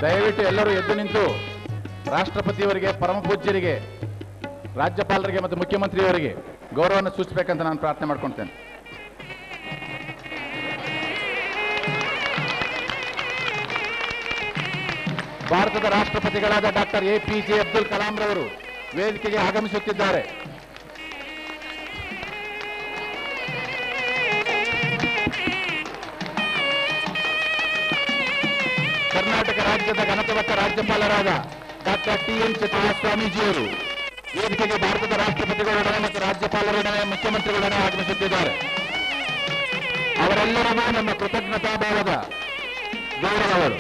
ದಯವಿಟ್ಟು ಎಲ್ಲರೂ ಎದ್ದು ನಿಂತು ರಾಷ್ಟ್ರಪತಿಯವರಿಗೆ, ಪರಮ ಪೂಜ್ಯರಿಗೆ, ರಾಜ್ಯಪಾಲರಿಗೆ ಮತ್ತು ಮುಖ್ಯಮಂತ್ರಿಯವರಿಗೆ ಗೌರವವನ್ನು ಸೂಚಿಸಬೇಕಂತ ನಾನು ಪ್ರಾರ್ಥನೆ ಮಾಡ್ಕೊಳ್ತೇನೆ. ಭಾರತದ ರಾಷ್ಟ್ರಪತಿಗಳಾದ ಡಾಕ್ಟರ್ APJ ಅಬ್ದುಲ್ ಕಲಾಂ ರವರು ವೇದಿಕೆಗೆ ಆಗಮಿಸುತ್ತಿದ್ದಾರೆ. ಕರ್ನಾಟಕ ರಾಜ್ಯದ ಘನತೆವತ್ತ ರಾಜ್ಯಪಾಲರಾದ ಡಾಕ್ಟರ್ T.M. ಸ್ವಾಮೀಜಿಯವರು ವೇದಿಕೆಗೆ ಭಾರತದ ರಾಷ್ಟ್ರಪತಿಗಳೊಡನೆ ಮತ್ತು ರಾಜ್ಯಪಾಲರೊಡನೆ, ಮುಖ್ಯಮಂತ್ರಿಗಳೊಡನೆ ಆಗಮಿಸುತ್ತಿದ್ದಾರೆ. ಅವರೆಲ್ಲರಿಗೂ ನಮ್ಮ ಕೃತಜ್ಞತಾಭಾವದ ಗೌರವಗಳು.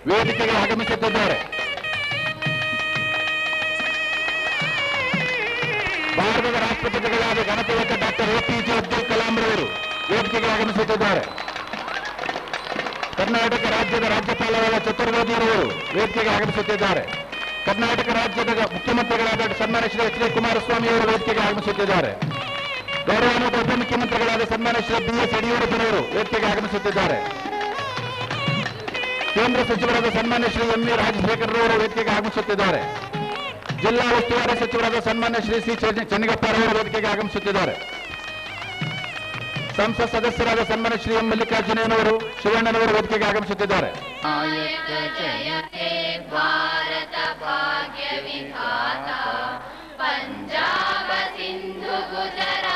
ವೇದಿಕೆಗೆ ಆಗಮಿಸುತ್ತಿದ್ದಾರೆ. ಭಾರತದ ರಾಷ್ಟ್ರಪತಿಗಳಾದ ಘನತೆವತ್ತ ಡಾಕ್ಟರ್ APJ ಅಬ್ದುಲ್ ಕಲಾಂ ರವರು ವೇದಿಕೆಗೆ ಆಗಮಿಸುತ್ತಿದ್ದಾರೆ. ಕರ್ನಾಟಕ ರಾಜ್ಯದ ರಾಜ್ಯಪಾಲರಾದ ಚತುರ್ವೇದಿಯರವರು ವೇದಿಕೆಗೆ ಆಗಮಿಸುತ್ತಿದ್ದಾರೆ. ಕರ್ನಾಟಕ ರಾಜ್ಯದ ಮುಖ್ಯಮಂತ್ರಿಗಳಾದ ಸನ್ಮಾನ್ಯ ಶ್ರೀ ಕುಮಾರಸ್ವಾಮಿ ಅವರು ವೇದಿಕೆಗೆ ಆಗಮಿಸುತ್ತಿದ್ದಾರೆ. ಗೌರವಾನ್ವಿತ ಉಪಮುಖ್ಯಮಂತ್ರಿಗಳಾದ ಸನ್ಮಾನ್ಯ ಶ್ರೀ BS ಯಡಿಯೂರಪ್ಪನವರು ವೇದಿಕೆಗೆ ಆಗಮಿಸುತ್ತಿದ್ದಾರೆ. ಕೇಂದ್ರ ಸಚಿವರಾದ ಸನ್ಮಾನ್ಯ ಶ್ರೀ MV ರಾಜಶೇಖರ್ ರವರು ವೇದಿಕೆಗೆ ಆಗಮಿಸುತ್ತಿದ್ದಾರೆ. ಜಿಲ್ಲಾ ಉಸ್ತುವಾರಿ ಸಚಿವರಾದ ಸನ್ಮಾನ್ಯ ಶ್ರೀ C. ಚೆನ್ನಗಪ್ಪರವರು ವೇದಿಕೆಗೆ ಆಗಮಿಸುತ್ತಿದ್ದಾರೆ. ಸಂಸತ್ ಸದಸ್ಯರಾದ ಸನ್ಮಾನ್ಯ ಶ್ರೀ M. ಮಲ್ಲಿಕಾರ್ಜುನಯ್ಯನವರು, ಶಿವಣ್ಣನವರು ವೇದಿಕೆಗೆ ಆಗಮಿಸುತ್ತಿದ್ದಾರೆ. ಪಂಜಾಬ ಸಿಂಧು ಗುಜರಾತ್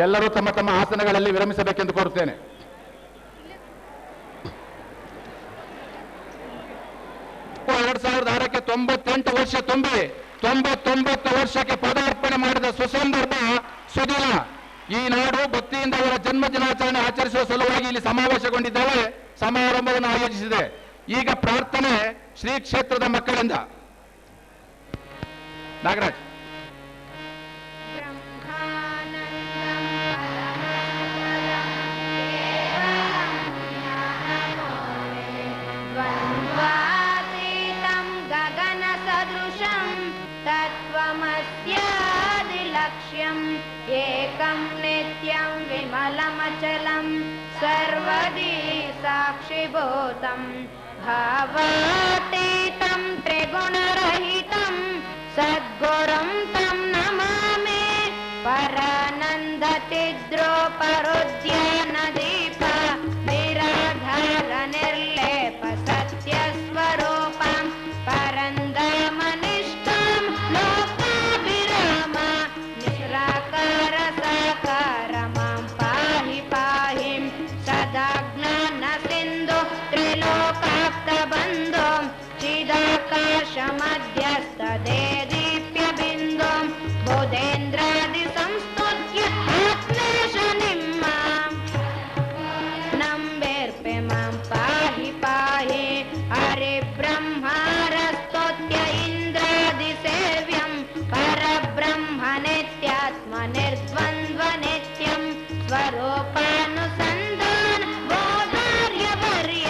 ಎಲ್ಲರೂ ತಮ್ಮ ತಮ್ಮ ಆಸನಗಳಲ್ಲಿ ವಿರಮಿಸಬೇಕೆಂದು ಕೋರುತ್ತೇನೆ. ಎರಡು 2006ಕ್ಕೆ 98 ವರ್ಷ ತುಂಬಿ 99 ವರ್ಷಕ್ಕೆ ಪದಾರ್ಪಣೆ ಮಾಡಿದ ಸುಸಂದರ್ಭ ಸುದಿನ. ಈ ನಾಡು ಭಕ್ತಿಯಿಂದ ಅವರ ಜನ್ಮ ದಿನಾಚರಣೆ ಆಚರಿಸುವ ಸಲುವಾಗಿ ಇಲ್ಲಿ ಸಮಾವೇಶಗೊಂಡಿದ್ದೇವೆ, ಸಮಾರಂಭವನ್ನು ಆಯೋಜಿಸಿದೆ. ಈಗ ಪ್ರಾರ್ಥನೆ ಶ್ರೀ ಕ್ಷೇತ್ರದ ಮಕ್ಕಳಿಂದ. ನಾಗರಾಜ್. एकं नित्यं विमलमचलं सर्वदी साक्षिभूतं भावातीतं त्रिगुणरहितं सद्गुरुं तं नमामि परानन्दचिद्रोपरुद्यानदीप निराधार निर्लेप सत्यस्वरूपं परन्दामनिष्ठं लोकाभिराम निराकार साकार मां पाहि पाहि सदा ज्ञानसिन्धु त्रिलोकाप्तबन्धुं चिदाकाशमध्यस्तदे दीप्यबिन्दुं बोधेन्द्रादिसंस्तुत्य आत्मेशनिं मां नम्बेर्पे मां पाहि पाहि हरिब्रह्मारस्तुत्य इन्द्रादिसेव्यं परब्रह्मनित्यात्मनिर्द्वन्द्वनित्यं स्वरूपानुसन्धान बोधार्यवर्य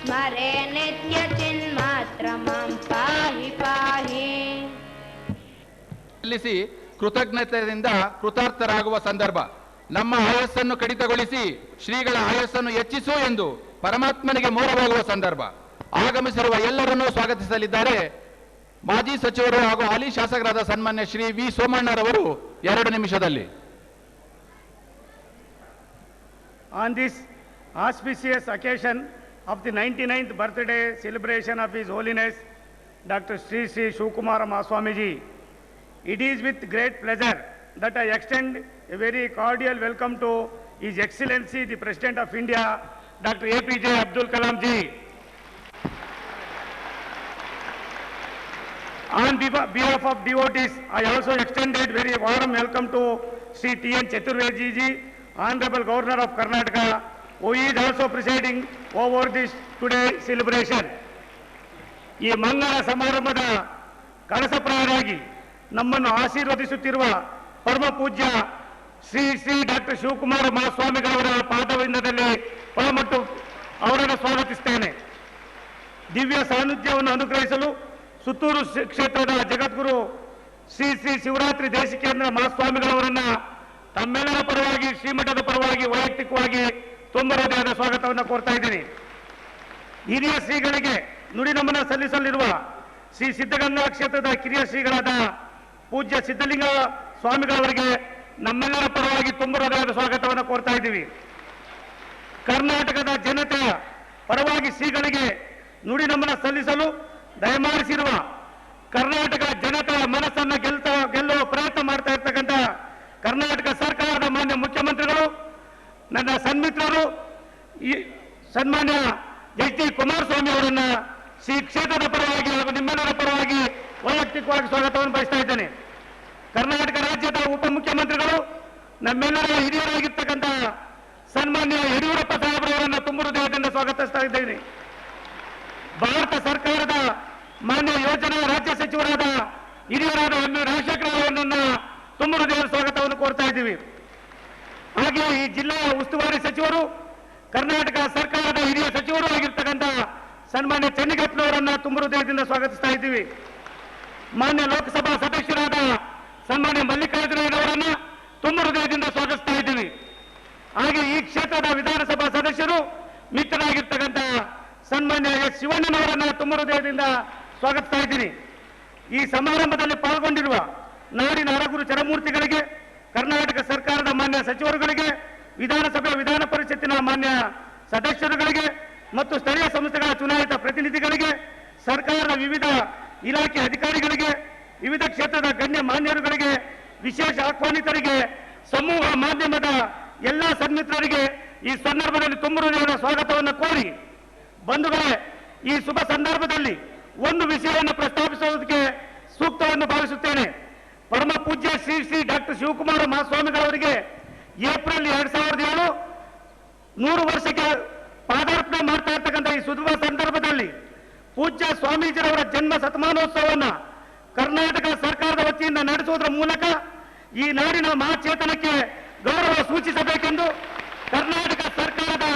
स्मरे नित्यचिन्मात्र मां पाहि पाहि. ಸಲ್ಲಿಸಿ ಕೃತಜ್ಞತೆಯಿಂದ ಕೃತಾರ್ಥರಾಗುವ ಸಂದರ್ಭ. ನಮ್ಮ ಆಯಸ್ಸನ್ನು ಕಡಿತಗೊಳಿಸಿ ಶ್ರೀಗಳ ಆಯಸ್ಸನ್ನು ಹೆಚ್ಚಿಸು ಎಂದು ಪರಮಾತ್ಮನಿಗೆ ಮೋರವಾಗುವ ಸಂದರ್ಭ. ಆಗಮಿಸಿರುವ ಎಲ್ಲರನ್ನೂ ಸ್ವಾಗತಿಸಲಿದ್ದಾರೆ ಮಾಜಿ ಸಚಿವರು ಹಾಗೂ ಹಾಲಿ ಶಾಸಕರಾದ ಸನ್ಮಾನ್ಯ ಶ್ರೀ ವಿ ಸೋಮಣ್ಣರವರು 2 ನಿಮಿಷದಲ್ಲಿ. On this auspicious occasion of the 99th birthday celebration of His Holiness Dr.Sree Sree Sivakumara Swamiji, it is with great pleasure that I extend a very cordial welcome to His Excellency the President of India, Dr. APJ Abdul Kalam ji. On behalf of devotees, I also extended very warm welcome to Sri T.N. Chaturvedi ji, Honorable Governor of Karnataka, who is also presiding over this today celebration. ಈ ಮಂಗಲ ಸಮಾರಂಭದ ಕಳಸಪ್ರಾಯರಾಗಿ ನಮ್ಮನ್ನು ಆಶೀರ್ವದಿಸುತ್ತಿರುವ ಪರಮ ಪೂಜ್ಯ Shri Shri doctor Shivakumara ಮಹಾಸ್ವಾಮಿಗಳವರ ಪಾದವಿಂದದಲ್ಲಿ ಒಳಮಟ್ಟು ಅವರನ್ನು ಸ್ವಾಗತಿಸ್ತೇನೆ. ದಿವ್ಯ ಸಾನ್ನಿಧ್ಯವನ್ನು ಅನುಗ್ರಹಿಸಲು ಸುತ್ತೂರು ಕ್ಷೇತ್ರದ ಜಗದ್ಗುರು ಶ್ರೀ ಶ್ರೀ ಶಿವರಾತ್ರಿ ದೇಶಿಕೇಂದ್ರ ಮಹಾಸ್ವಾಮಿಗಳವರನ್ನ ತಮ್ಮೆಲ್ಲರ ಪರವಾಗಿ ಶ್ರೀಮಠದ ಪರವಾಗಿ ವೈಯಕ್ತಿಕವಾಗಿ ತುಂಬ ಹೃದಯದ ಸ್ವಾಗತವನ್ನು ಕೋರ್ತಾ ಇದ್ದೀನಿ. ಹಿರಿಯ ಶ್ರೀಗಳಿಗೆ ನುಡಿ ನಮನ ಸಲ್ಲಿಸಲಿರುವ ಶ್ರೀ ಸಿದ್ಧಗಂಗಾ ಕ್ಷೇತ್ರದ ಕಿರಿಯ ಶ್ರೀಗಳಾದ ಪೂಜ್ಯ ಸಿದ್ಧಲಿಂಗ ಸ್ವಾಮಿಗಳವರಿಗೆ ನಮ್ಮೆಲ್ಲರ ಪರವಾಗಿ ತುಂಬ ಹೃದಯದ ಸ್ವಾಗತವನ್ನು ಕೋರ್ತಾ ಇದ್ದೀವಿ. ಕರ್ನಾಟಕದ ಜನತೆಯ ಪರವಾಗಿ ಶ್ರೀಗಳಿಗೆ ನುಡಿ ನಮನ ಸಲ್ಲಿಸಲು ದಯಮಾಡಿಸಿರುವ ಕರ್ನಾಟಕ ಜನತೆಯ ಮನಸ್ಸನ್ನು ಗೆಲ್ಲುವ ಪ್ರಯತ್ನ ಮಾಡ್ತಾ ಇರ್ತಕ್ಕಂಥ ಕರ್ನಾಟಕ ಸರ್ಕಾರದ ಮಾನ್ಯ ಮುಖ್ಯಮಂತ್ರಿಗಳು, ನನ್ನ ಸನ್ಮಿತ್ರರು, ಈ ಸನ್ಮಾನ್ಯ ಎಚ್ ಡಿ ಕುಮಾರಸ್ವಾಮಿ ಅವರನ್ನ ಶ್ರೀ ಕ್ಷೇತ್ರದ ಪರವಾಗಿ ಹಾಗೂ ನಿಮ್ಮೆಲ್ಲರ ಪರವಾಗಿ ವೈಯಕ್ತಿಕವಾಗಿ ಸ್ವಾಗತವನ್ನು ಬಯಸ್ತಾ ಇದ್ದೇನೆ. ಕರ್ನಾಟಕ ರಾಜ್ಯದ ಉಪಮುಖ್ಯಮಂತ್ರಿಗಳು, ನಮ್ಮೆಲ್ಲರ ಹಿರಿಯರಾಗಿರ್ತಕ್ಕಂಥ ಸನ್ಮಾನ್ಯ ಯಡಿಯೂರಪ್ಪ ಸಾಹೇಬರವರನ್ನು ತುಂಬ ಹೃದಯದಿಂದ ಸ್ವಾಗತಿಸ್ತಾ ಇದ್ದೇನೆ. ಭಾರತ ಸರ್ಕಾರದ ಮಾನ್ಯ ಯೋಜನಾ ರಾಜ್ಯ ಸಚಿವರಾದ ಹಿರಿಯರಾದ ರಾಜಶೇಖರ ಅವರನ್ನ ತುಂಬ ಹೃದಯದ ಸ್ವಾಗತವನ್ನು ಕೋರ್ತಾ ಇದ್ದೀವಿ. ಹಾಗೆ ಈ ಜಿಲ್ಲೆಯ ಉಸ್ತುವಾರಿ ಸಚಿವರು, ಕರ್ನಾಟಕ ಸರ್ಕಾರದ ಹಿರಿಯ ಸಚಿವರು ಆಗಿರ್ತಕ್ಕಂಥ ಸನ್ಮಾನ್ಯ ಚೆನ್ನಿಗಪ್ಪನವರನ್ನ ತುಂಬ ಹೃದಯದಿಂದ ಸ್ವಾಗತಿಸ್ತಾ ಇದ್ದೀವಿ. ಮಾನ್ಯ ಲೋಕಸಭಾ ಸದಸ್ಯರಾದ ಸನ್ಮಾನ್ಯ ಮಲ್ಲಿಕಾರ್ಜುನರವರನ್ನ ತುಂಬ ಹೃದಯದಿಂದ ಸ್ವಾಗತಿಸ್ತಾ ಇದ್ದೀವಿ. ಹಾಗೆ ಈ ಕ್ಷೇತ್ರದ ವಿಧಾನಸಭಾ ಸದಸ್ಯರು ಮಿತ್ರರಾಗಿರ್ತಕ್ಕಂಥ ಸನ್ಮಾನ್ಯ ಎಸ್ ಶಿವಣ್ಣನವರನ್ನ ತುಂಬ ಹೃದಯದಿಂದ ಸ್ವಾಗತಿಸ್ತಾ ಇದ್ದೀನಿ. ಈ ಸಮಾರಂಭದಲ್ಲಿ ಪಾಲ್ಗೊಂಡಿರುವ ನಾಡಿನ ಹರಗುರು ಚರಮೂರ್ತಿಗಳಿಗೆ, ಕರ್ನಾಟಕ ಸರ್ಕಾರದ ಮಾನ್ಯ ಸಚಿವರುಗಳಿಗೆ, ವಿಧಾನಸಭೆ ವಿಧಾನ ಪರಿಷತ್ತಿನ ಮಾನ್ಯ ಸದಸ್ಯರುಗಳಿಗೆ ಮತ್ತು ಸ್ಥಳೀಯ ಸಂಸ್ಥೆಗಳ ಚುನಾಯಿತ ಪ್ರತಿನಿಧಿಗಳಿಗೆ, ಸರ್ಕಾರದ ವಿವಿಧ ಇಲಾಖೆ ಅಧಿಕಾರಿಗಳಿಗೆ, ವಿವಿಧ ಕ್ಷೇತ್ರದ ಗಣ್ಯ ಮಾನ್ಯರುಗಳಿಗೆ, ವಿಶೇಷ ಆಹ್ವಾನಿತರಿಗೆ ಸಮೂಹ ಮಾಧ್ಯಮದ ಎಲ್ಲ ಸನ್ಮಿತ್ರರಿಗೆ ಈ ಸಂದರ್ಭದಲ್ಲಿ ತುಂಬ ಹೃದಯದ ಸ್ವಾಗತವನ್ನು ಕೋರಿ, ಬಂಧುಗಳೇ, ಈ ಶುಭ ಸಂದರ್ಭದಲ್ಲಿ ಒಂದು ವಿಷಯವನ್ನು ಪ್ರಸ್ತಾಪಿಸುವುದಕ್ಕೆ ಸೂಕ್ತವನ್ನು ಭಾವಿಸುತ್ತೇನೆ. ಪರಮ ಪೂಜ್ಯ ಶ್ರೀ ಶ್ರೀ ಡಾಕ್ಟರ್ ಶಿವಕುಮಾರ ಮಹಾಸ್ವಾಮಿಗಳವರಿಗೆ ಏಪ್ರಿಲ್ 2007 100 ವರ್ಷಕ್ಕೆ ಪಾದಾರ್ಪಣೆ ಮಾಡ್ತಾ ಇರ್ತಕ್ಕಂಥ ಈ ಶುಭ ಸಂದರ್ಭದಲ್ಲಿ ಪೂಜ್ಯ ಸ್ವಾಮೀಜಿರವರ ಜನ್ಮ ಶತಮಾನೋತ್ಸವವನ್ನು ಕರ್ನಾಟಕ ಸರ್ಕಾರದ ವತಿಯಿಂದ ನಡೆಸುವುದರ ಮೂಲಕ ಈ ನಾಡಿನ ಮಹಾಚೇತನಕ್ಕೆ ಗೌರವ ಸೂಚಿಸಬೇಕೆಂದು ಕರ್ನಾಟಕ ಸರ್ಕಾರದ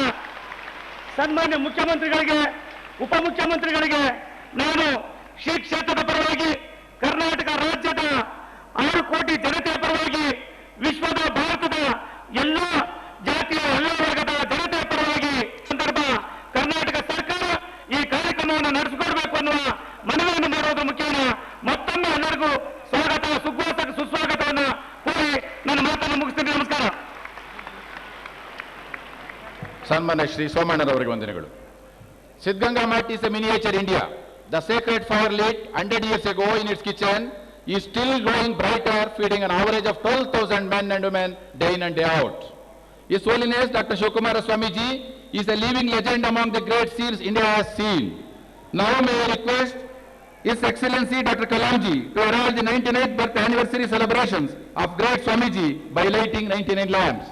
ಸನ್ಮಾನ್ಯ ಮುಖ್ಯಮಂತ್ರಿಗಳಿಗೆ, ಉಪಮುಖ್ಯಮಂತ್ರಿಗಳಿಗೆ ನಾನು ಶ್ರೀ ಕ್ಷೇತ್ರದ ಪರವಾಗಿ, ಕರ್ನಾಟಕ ರಾಜ್ಯದ 6 ಕೋಟಿ ಜನತೆಯ ಪರವಾಗಿ, ವಿಶ್ವದ ಭಾರತದ ಎಲ್ಲ ಜಾತಿಯ ಎಲ್ಲ ವರ್ಗದ ಜನತೆಯ ಪರವಾಗಿ ಸಂದರ್ಭ ಕರ್ನಾಟಕ ಸರ್ಕಾರ ಈ ಕಾರ್ಯಕ್ರಮವನ್ನು ನಡೆಸಿಕೊಡಬೇಕು ಅನ್ನುವ ಮನವಿಯನ್ನು ಮಾಡುವುದರ ಮುಖ್ಯನ ಮತ್ತೊಮ್ಮೆ ಎಲ್ಲರಿಗೂ ಸ್ವಾಗತ, ಸುಸ್ವಾಗತವನ್ನು ಕೋರಿ ನನ್ನ ಮಾತನ್ನು ಮುಗಿಸ್ತೀನಿ. ನಮಸ್ಕಾರ. ಸನ್ಮಾನ್ಯ ಶ್ರೀ ಸೋಮಣ್ಣರವರಿಗೆ ವಂದನೆಗಳು. Siddaganga mat is a miniature India. The sacred fire lit 100 years ago in its kitchen is still glowing brighter, feeding an average of 12,000 men and women day in and day out. His Holiness Dr. Sivakumara Swamiji is a living legend among the great seers India has seen. Now may I request His Excellency Dr. Kalamji to herald the 99th birth anniversary celebrations of great Swamiji by lighting 99 lamps.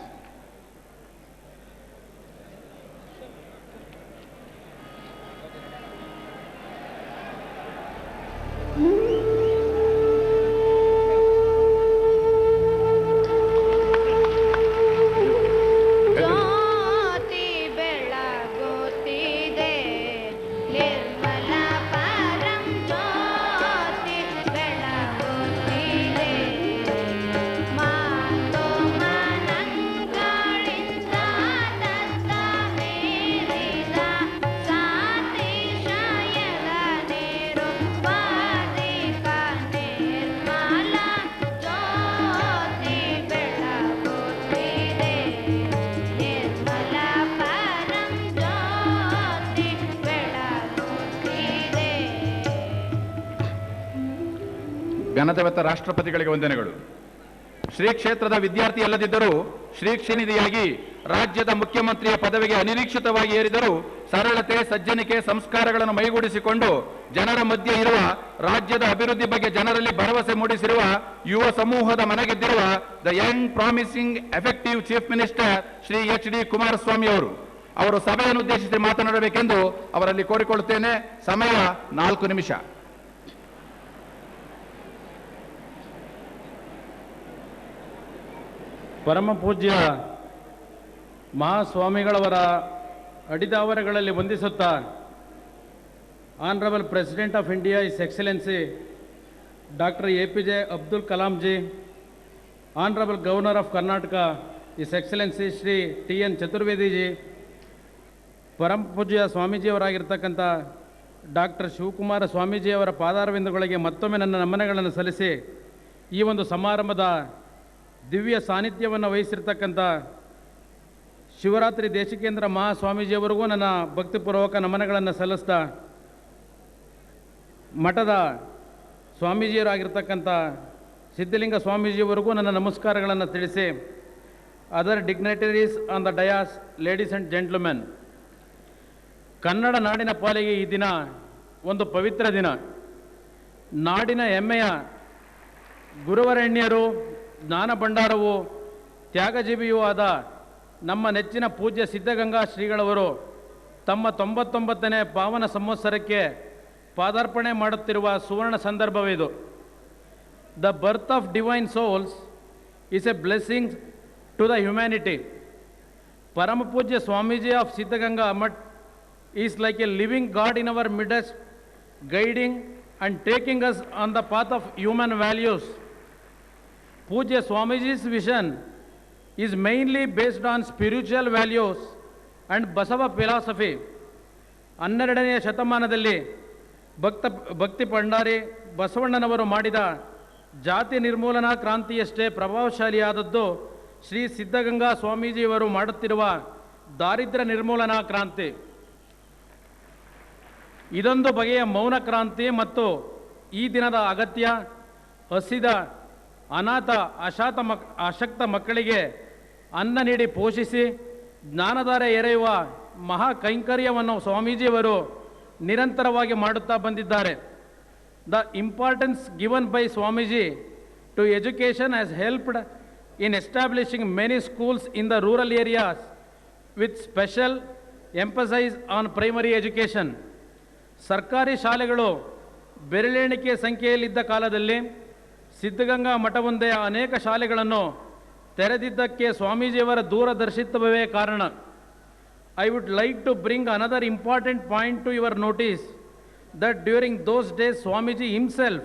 ಜ್ಯೋತಿ ಬೆಳಗುತ್ತಿದೆ ನಿರ್ಮಲ ಪರಂ ಜ್ಯೋತಿ ಬೆಳಗುತ್ತಿದೆ ಮಾತು ಮನಗಳಿಂದ ದತ್ತ ಮೀರಿದ ಸಾತಿಶಯದ ನಿರುಪಾಧಿಕ ನಿರ್ಮಲ ಜ್ಯೋತಿ ಬೆಳಗುತ್ತಿದೆ ನಿರ್ಮಲ ಪರಂ ಜ್ಯೋತಿ ಬೆಳಗುತ್ತಿದೆ. ಘನತೆವೆತ್ತ ರಾಷ್ಟ್ರಪತಿಗಳಿಗೆ ವಂದನೆಗಳು. ಶ್ರೀ ಕ್ಷೇತ್ರದ ವಿದ್ಯಾರ್ಥಿ ಅಲ್ಲದಿದ್ದರೂ ಶ್ರೀ ಕ್ಷಿನಿಧಿಯಾಗಿ ರಾಜ್ಯದ ಮುಖ್ಯಮಂತ್ರಿಯ ಪದವಿಗೆ ಅನಿರೀಕ್ಷಿತವಾಗಿ ಏರಿದರೂ ಸರಳತೆ, ಸಜ್ಜನಿಕೆ, ಸಂಸ್ಕಾರಗಳನ್ನು ಮೈಗೂಡಿಸಿಕೊಂಡು ಜನರ ಮಧ್ಯೆ ಇರುವ, ರಾಜ್ಯದ ಅಭಿವೃದ್ಧಿ ಬಗ್ಗೆ ಜನರಲ್ಲಿ ಭರವಸೆ ಮೂಡಿಸಿರುವ ಯುವ ಸಮೂಹದ ಮನೆಗೆದ್ದಿರುವ the young promising effective chief minister Shri H D. Kumaraswamy ಅವರು ಸಭೆಯನ್ನು ಉದ್ದೇಶಿಸಿ ಮಾತನಾಡಬೇಕೆಂದು ಅವರಲ್ಲಿ ಕೋರಿಕೊಳ್ಳುತ್ತೇನೆ. ಸಮಯ 4 ನಿಮಿಷ. ಪರಮ ಪೂಜ್ಯ ಮಹಾಸ್ವಾಮಿಗಳವರ ಅಡಿದಾವರಗಳಲ್ಲಿ ವಂದಿಸುತ್ತಾ, honourable president of India his excellency doctor APJ Abdul Kalam ji, honourable governor of Karnataka his excellency Shri TN Chaturvedi ji, ಪರಮ ಪೂಜ್ಯ ಸ್ವಾಮೀಜಿಯವರಾಗಿರ್ತಕ್ಕಂಥ ಡಾಕ್ಟರ್ ಶಿವಕುಮಾರ ಸ್ವಾಮೀಜಿಯವರ ಪಾದಾರವಿಂದಗಳಿಗೆ ಮತ್ತೊಮ್ಮೆ ನನ್ನ ನಮನಗಳನ್ನು ಸಲ್ಲಿಸಿ, ಈ ಒಂದು ಸಮಾರಂಭದ ದಿವ್ಯ ಸಾನ್ನಿಧ್ಯವನ್ನು ವಹಿಸಿರ್ತಕ್ಕಂಥ ಶಿವರಾತ್ರಿ ದೇಶಿಕೇಂದ್ರ ಮಹಾಸ್ವಾಮೀಜಿಯವರಿಗೂ ನನ್ನ ಭಕ್ತಿಪೂರ್ವಕ ನಮನಗಳನ್ನು ಸಲ್ಲಿಸ್ತಾ, ಮಠದ ಸ್ವಾಮೀಜಿಯವರಾಗಿರ್ತಕ್ಕಂಥ ಸಿದ್ಧಲಿಂಗ ಸ್ವಾಮೀಜಿಯವರಿಗೂ ನನ್ನ ನಮಸ್ಕಾರಗಳನ್ನು ತಿಳಿಸಿ, other dignitaries on the Dias, ladies and gentlemen, Kannada ನಾಡಿನ ಪಾಲಿಗೆ ಈ ದಿನ ಒಂದು ಪವಿತ್ರ ದಿನ. ನಾಡಿನ ಹೆಮ್ಮೆಯ ಗುರುವರೆಣ್ಯರು, ಜ್ಞಾನ ಭಂಡಾರವು, ತ್ಯಾಗಜೀವಿಯೂ ಆದ ನಮ್ಮ ನೆಚ್ಚಿನ ಪೂಜ್ಯ ಸಿದ್ಧಗಂಗಾ ಶ್ರೀಗಳವರು ತಮ್ಮ 99ನೇ ಪಾವನ ಸಂವತ್ಸರಕ್ಕೆ ಪಾದಾರ್ಪಣೆ ಮಾಡುತ್ತಿರುವ ಸುವರ್ಣ ಸಂದರ್ಭವಿದು. The birth of divine souls is a blessing to the humanity. ಪರಮ ಪೂಜ್ಯ Swamiji of Siddaganga Math is like a living god in our midst, guiding and taking us on the path of human values. Pujya Swamiji's vision is mainly based on spiritual values and Basava philosophy. 12ನೇ ಶತಮಾನದಲ್ಲಿ ಭಕ್ತಿ ಭಂಡಾರಿ ಬಸವಣ್ಣನವರು ಮಾಡಿದ ಜಾತಿ ನಿರ್ಮೂಲನಾ ಕ್ರಾಂತಿಯಷ್ಟೇ ಪ್ರಭಾವಶಾಲಿಯಾದದ್ದು ಶ್ರೀ ಸಿದ್ಧಗಂಗಾ ಸ್ವಾಮೀಜಿಯವರು ಮಾಡುತ್ತಿರುವ ದಾರಿದ್ರ್ಯ ನಿರ್ಮೂಲನಾ ಕ್ರಾಂತಿ. ಇದೊಂದು ಬಗೆಯ ಮೌನ ಕ್ರಾಂತಿ ಮತ್ತು ಈ ದಿನದ ಅಗತ್ಯ. ಹಸಿದ ಅನಾಥ ಅಶಕ್ತ ಮಕ್ಕಳಿಗೆ ಅನ್ನ ನೀಡಿ ಪೋಷಿಸಿ ಜ್ಞಾನಧಾರೆ ಎರೆಯುವ ಮಹಾ ಕೈಂಕರ್ಯವನ್ನು ಸ್ವಾಮೀಜಿಯವರು ನಿರಂತರವಾಗಿ ಮಾಡುತ್ತಾ ಬಂದಿದ್ದಾರೆ. The importance given by Swamiji to education has helped in establishing many schools in the rural areas with special emphasis on primary education. ಸರ್ಕಾರಿ ಶಾಲೆಗಳು ಬೆರಳೆಣಿಕೆ ಸಂಖ್ಯೆಯಲ್ಲಿದ್ದ ಕಾಲದಲ್ಲಿ ಸಿದ್ಧಗಂಗಾ ಮಠವೊಂದೇ ಅನೇಕ ಶಾಲೆಗಳನ್ನು ತೆರೆದಿದ್ದಕ್ಕೆ ಸ್ವಾಮೀಜಿಯವರ ದೂರದರ್ಶಿತ್ವವೇ ಕಾರಣ. I would like to bring another important point to your notice that during those days Swamiji himself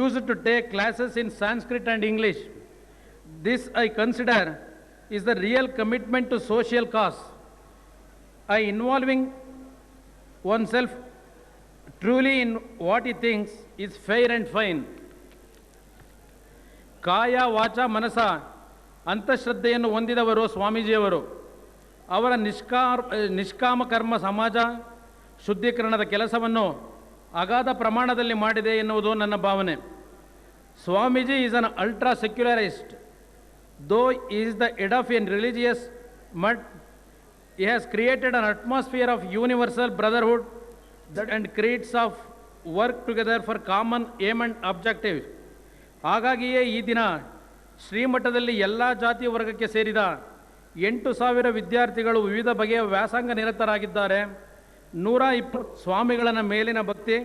used to take classes in Sanskrit and English. This I consider is the real commitment to social cause. Involving oneself truly in what he thinks is fair and fine. ಕಾಯ ವಾಚ ಮನಸ ಅಂತಃಶ್ರದ್ಧೆಯನ್ನು ಹೊಂದಿದವರು ಸ್ವಾಮೀಜಿಯವರು. ಅವರ ನಿಷ್ಕಾಮ ಕರ್ಮ ಸಮಾಜ ಶುದ್ಧೀಕರಣದ ಕೆಲಸವನ್ನು ಅಗಾಧ ಪ್ರಮಾಣದಲ್ಲಿ ಮಾಡಿದೆ ಎನ್ನುವುದು ನನ್ನ ಭಾವನೆ. Swamiji is an ultra secularist. Though is the head of an religious mutt, he has created an atmosphere of universal brotherhood and creeds of work together for common aim and objective. ಹಾಗಾಗಿಯೇ ಈ ದಿನ ಶ್ರೀಮಠದಲ್ಲಿ ಎಲ್ಲ ಜಾತಿ ವರ್ಗಕ್ಕೆ ಸೇರಿದ 8,000 ವಿದ್ಯಾರ್ಥಿಗಳು ವಿವಿಧ ಬಗೆಯ ವ್ಯಾಸಂಗ ನಿರತರಾಗಿದ್ದಾರೆ. 120 ಸ್ವಾಮಿಗಳನ್ನ ಮೇಲಿನ ಭಕ್ತಿ,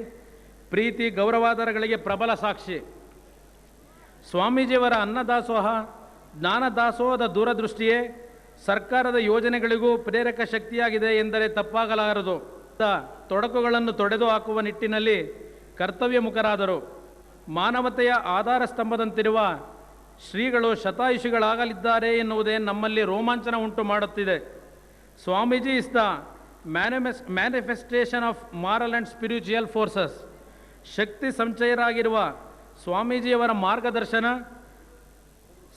ಪ್ರೀತಿ, ಗೌರವಾಧಾರಗಳಿಗೆ ಪ್ರಬಲ ಸಾಕ್ಷಿ. ಸ್ವಾಮೀಜಿಯವರ ಅನ್ನದಾಸೋಹ, ಜ್ಞಾನದಾಸೋಹದ ದೂರದೃಷ್ಟಿಯೇ ಸರ್ಕಾರದ ಯೋಜನೆಗಳಿಗೂ ಪ್ರೇರಕ ಶಕ್ತಿಯಾಗಿದೆ ಎಂದರೆ ತಪ್ಪಾಗಲಾರದು. ತೊಡಕುಗಳನ್ನು ತೊಡೆದು ಹಾಕುವ ನಿಟ್ಟಿನಲ್ಲಿ ಕರ್ತವ್ಯ ಮುಖರಾದರು. ಮಾನವತೆಯ ಆಧಾರ ಸ್ತಂಭದಂತಿರುವ ಶ್ರೀಗಳು ಶತಾಯುಷಿಗಳಾಗಲಿದ್ದಾರೆ ಎನ್ನುವುದೇ ನಮ್ಮಲ್ಲಿ ರೋಮಾಂಚನ ಉಂಟು ಮಾಡುತ್ತಿದೆ. Swamiji is the manifestation of moral and spiritual forces. ಶಕ್ತಿ ಸಂಚಯರಾಗಿರುವ ಸ್ವಾಮೀಜಿಯವರ ಮಾರ್ಗದರ್ಶನ,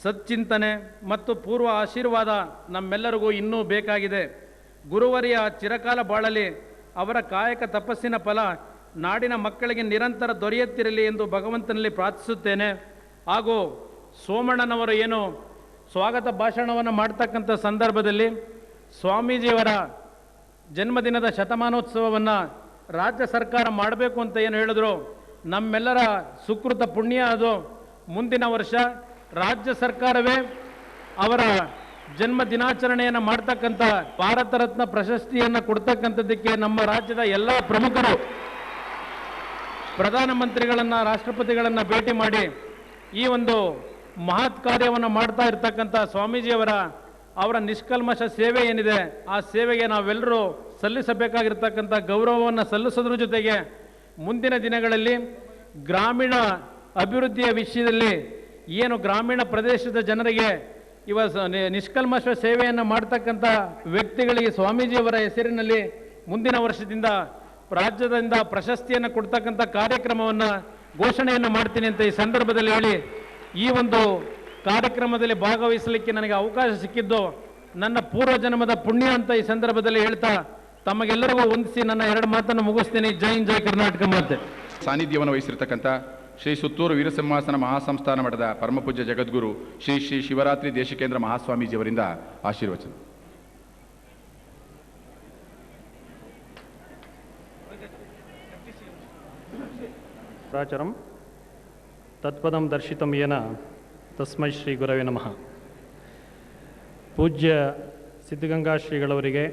ಸಚ್ಚಿಂತನೆ ಮತ್ತು ಪೂರ್ವ ಆಶೀರ್ವಾದ ನಮ್ಮೆಲ್ಲರಿಗೂ ಇನ್ನೂ ಬೇಕಾಗಿದೆ. ಗುರುವರಿಯ ಚಿರಕಾಲ ಬಾಳಲಿ. ಅವರ ಕಾಯಕ ತಪಸ್ಸಿನ ಫಲ ನಾಡಿನ ಮಕ್ಕಳಿಗೆ ನಿರಂತರ ದೊರೆಯುತ್ತಿರಲಿ ಎಂದು ಭಗವಂತನಲ್ಲಿ ಪ್ರಾರ್ಥಿಸುತ್ತೇನೆ. ಹಾಗೂ ಸೋಮಣ್ಣನವರು ಏನು ಸ್ವಾಗತ ಭಾಷಣವನ್ನು ಮಾಡ್ತಕ್ಕಂಥ ಸಂದರ್ಭದಲ್ಲಿ ಸ್ವಾಮೀಜಿಯವರ ಜನ್ಮದಿನದ ಶತಮಾನೋತ್ಸವವನ್ನು ರಾಜ್ಯ ಸರ್ಕಾರ ಮಾಡಬೇಕು ಅಂತ ಏನು ಹೇಳಿದ್ರು, ನಮ್ಮೆಲ್ಲರ ಸುಕೃತ ಪುಣ್ಯ ಅದು. ಮುಂದಿನ ವರ್ಷ ರಾಜ್ಯ ಸರ್ಕಾರವೇ ಅವರ ಜನ್ಮ ದಿನಾಚರಣೆಯನ್ನು ಮಾಡ್ತಕ್ಕಂಥ ಭಾರತ ರತ್ನ ಪ್ರಶಸ್ತಿಯನ್ನು ಕೊಡ್ತಕ್ಕಂಥದ್ದಕ್ಕೆ ನಮ್ಮ ರಾಜ್ಯದ ಎಲ್ಲ ಪ್ರಮುಖರು ಪ್ರಧಾನಮಂತ್ರಿಗಳನ್ನು, ರಾಷ್ಟ್ರಪತಿಗಳನ್ನು ಭೇಟಿ ಮಾಡಿ ಈ ಒಂದು ಮಹತ್ ಕಾರ್ಯವನ್ನು ಮಾಡ್ತಾ ಇರ್ತಕ್ಕಂಥ ಸ್ವಾಮೀಜಿಯವರ ನಿಷ್ಕಲ್ಮಶ ಸೇವೆ ಏನಿದೆ ಆ ಸೇವೆಗೆ ನಾವೆಲ್ಲರೂ ಸಲ್ಲಿಸಬೇಕಾಗಿರ್ತಕ್ಕಂಥ ಗೌರವವನ್ನು ಸಲ್ಲಿಸೋದ್ರ ಜೊತೆಗೆ ಮುಂದಿನ ದಿನಗಳಲ್ಲಿ ಗ್ರಾಮೀಣ ಅಭಿವೃದ್ಧಿಯ ವಿಷಯದಲ್ಲಿ ಏನು ಗ್ರಾಮೀಣ ಪ್ರದೇಶದ ಜನರಿಗೆ ನಿಷ್ಕಲ್ಮಶ ಸೇವೆಯನ್ನು ಮಾಡ್ತಕ್ಕಂಥ ವ್ಯಕ್ತಿಗಳಿಗೆ ಸ್ವಾಮೀಜಿಯವರ ಹೆಸರಿನಲ್ಲಿ ಮುಂದಿನ ವರ್ಷದಿಂದ ರಾಜ್ಯದಿಂದ ಪ್ರಶಸ್ತಿಯನ್ನು ಕೊಡ್ತಕ್ಕಂಥ ಕಾರ್ಯಕ್ರಮವನ್ನು ಘೋಷಣೆಯನ್ನು ಮಾಡ್ತೀನಿ ಅಂತ ಈ ಸಂದರ್ಭದಲ್ಲಿ ಹೇಳಿ, ಈ ಒಂದು ಕಾರ್ಯಕ್ರಮದಲ್ಲಿ ಭಾಗವಹಿಸಲಿಕ್ಕೆ ನನಗೆ ಅವಕಾಶ ಸಿಕ್ಕಿದ್ದು ನನ್ನ ಪೂರ್ವ ಜನ್ಮದ ಪುಣ್ಯ ಅಂತ ಈ ಸಂದರ್ಭದಲ್ಲಿ ಹೇಳ್ತಾ ತಮಗೆಲ್ಲರಿಗೂ ವಂದಿಸಿ ನನ್ನ 2 ಮಾತನ್ನು ಮುಗಿಸ್ತೀನಿ. ಜೈ ಹಿಂದ್, ಜೈ ಕರ್ನಾಟಕ ಮಾತೆ. ಸಾನ್ನಿಧ್ಯವನ್ನು ವಹಿಸಿರ್ತಕ್ಕಂಥ ಶ್ರೀ ಸುತ್ತೂರು ವೀರಸಿಂಹಾಸನ ಮಹಾಸಂಸ್ಥಾನ ಮಠದ ಪರಮಪೂಜ್ಯ ಜಗದ್ಗುರು ಶ್ರೀ ಶ್ರೀ ಶಿವರಾತ್ರಿ ದೇಶಿಕೇಂದ್ರ ಮಹಾಸ್ವಾಮೀಜಿಯವರಿಂದ ಆಶೀರ್ವಚನ. ಪ್ರಾಚರಂ ತತ್ಪದಂ ದರ್ಶಿತಂ ಯೇನ ತಸ್ಮೈ ಶ್ರೀ ಗುರವೇ ನಮಃ. ಪೂಜ್ಯ ಸಿದ್ಧಗಂಗಾ ಶ್ರೀಗಳವರಿಗೆ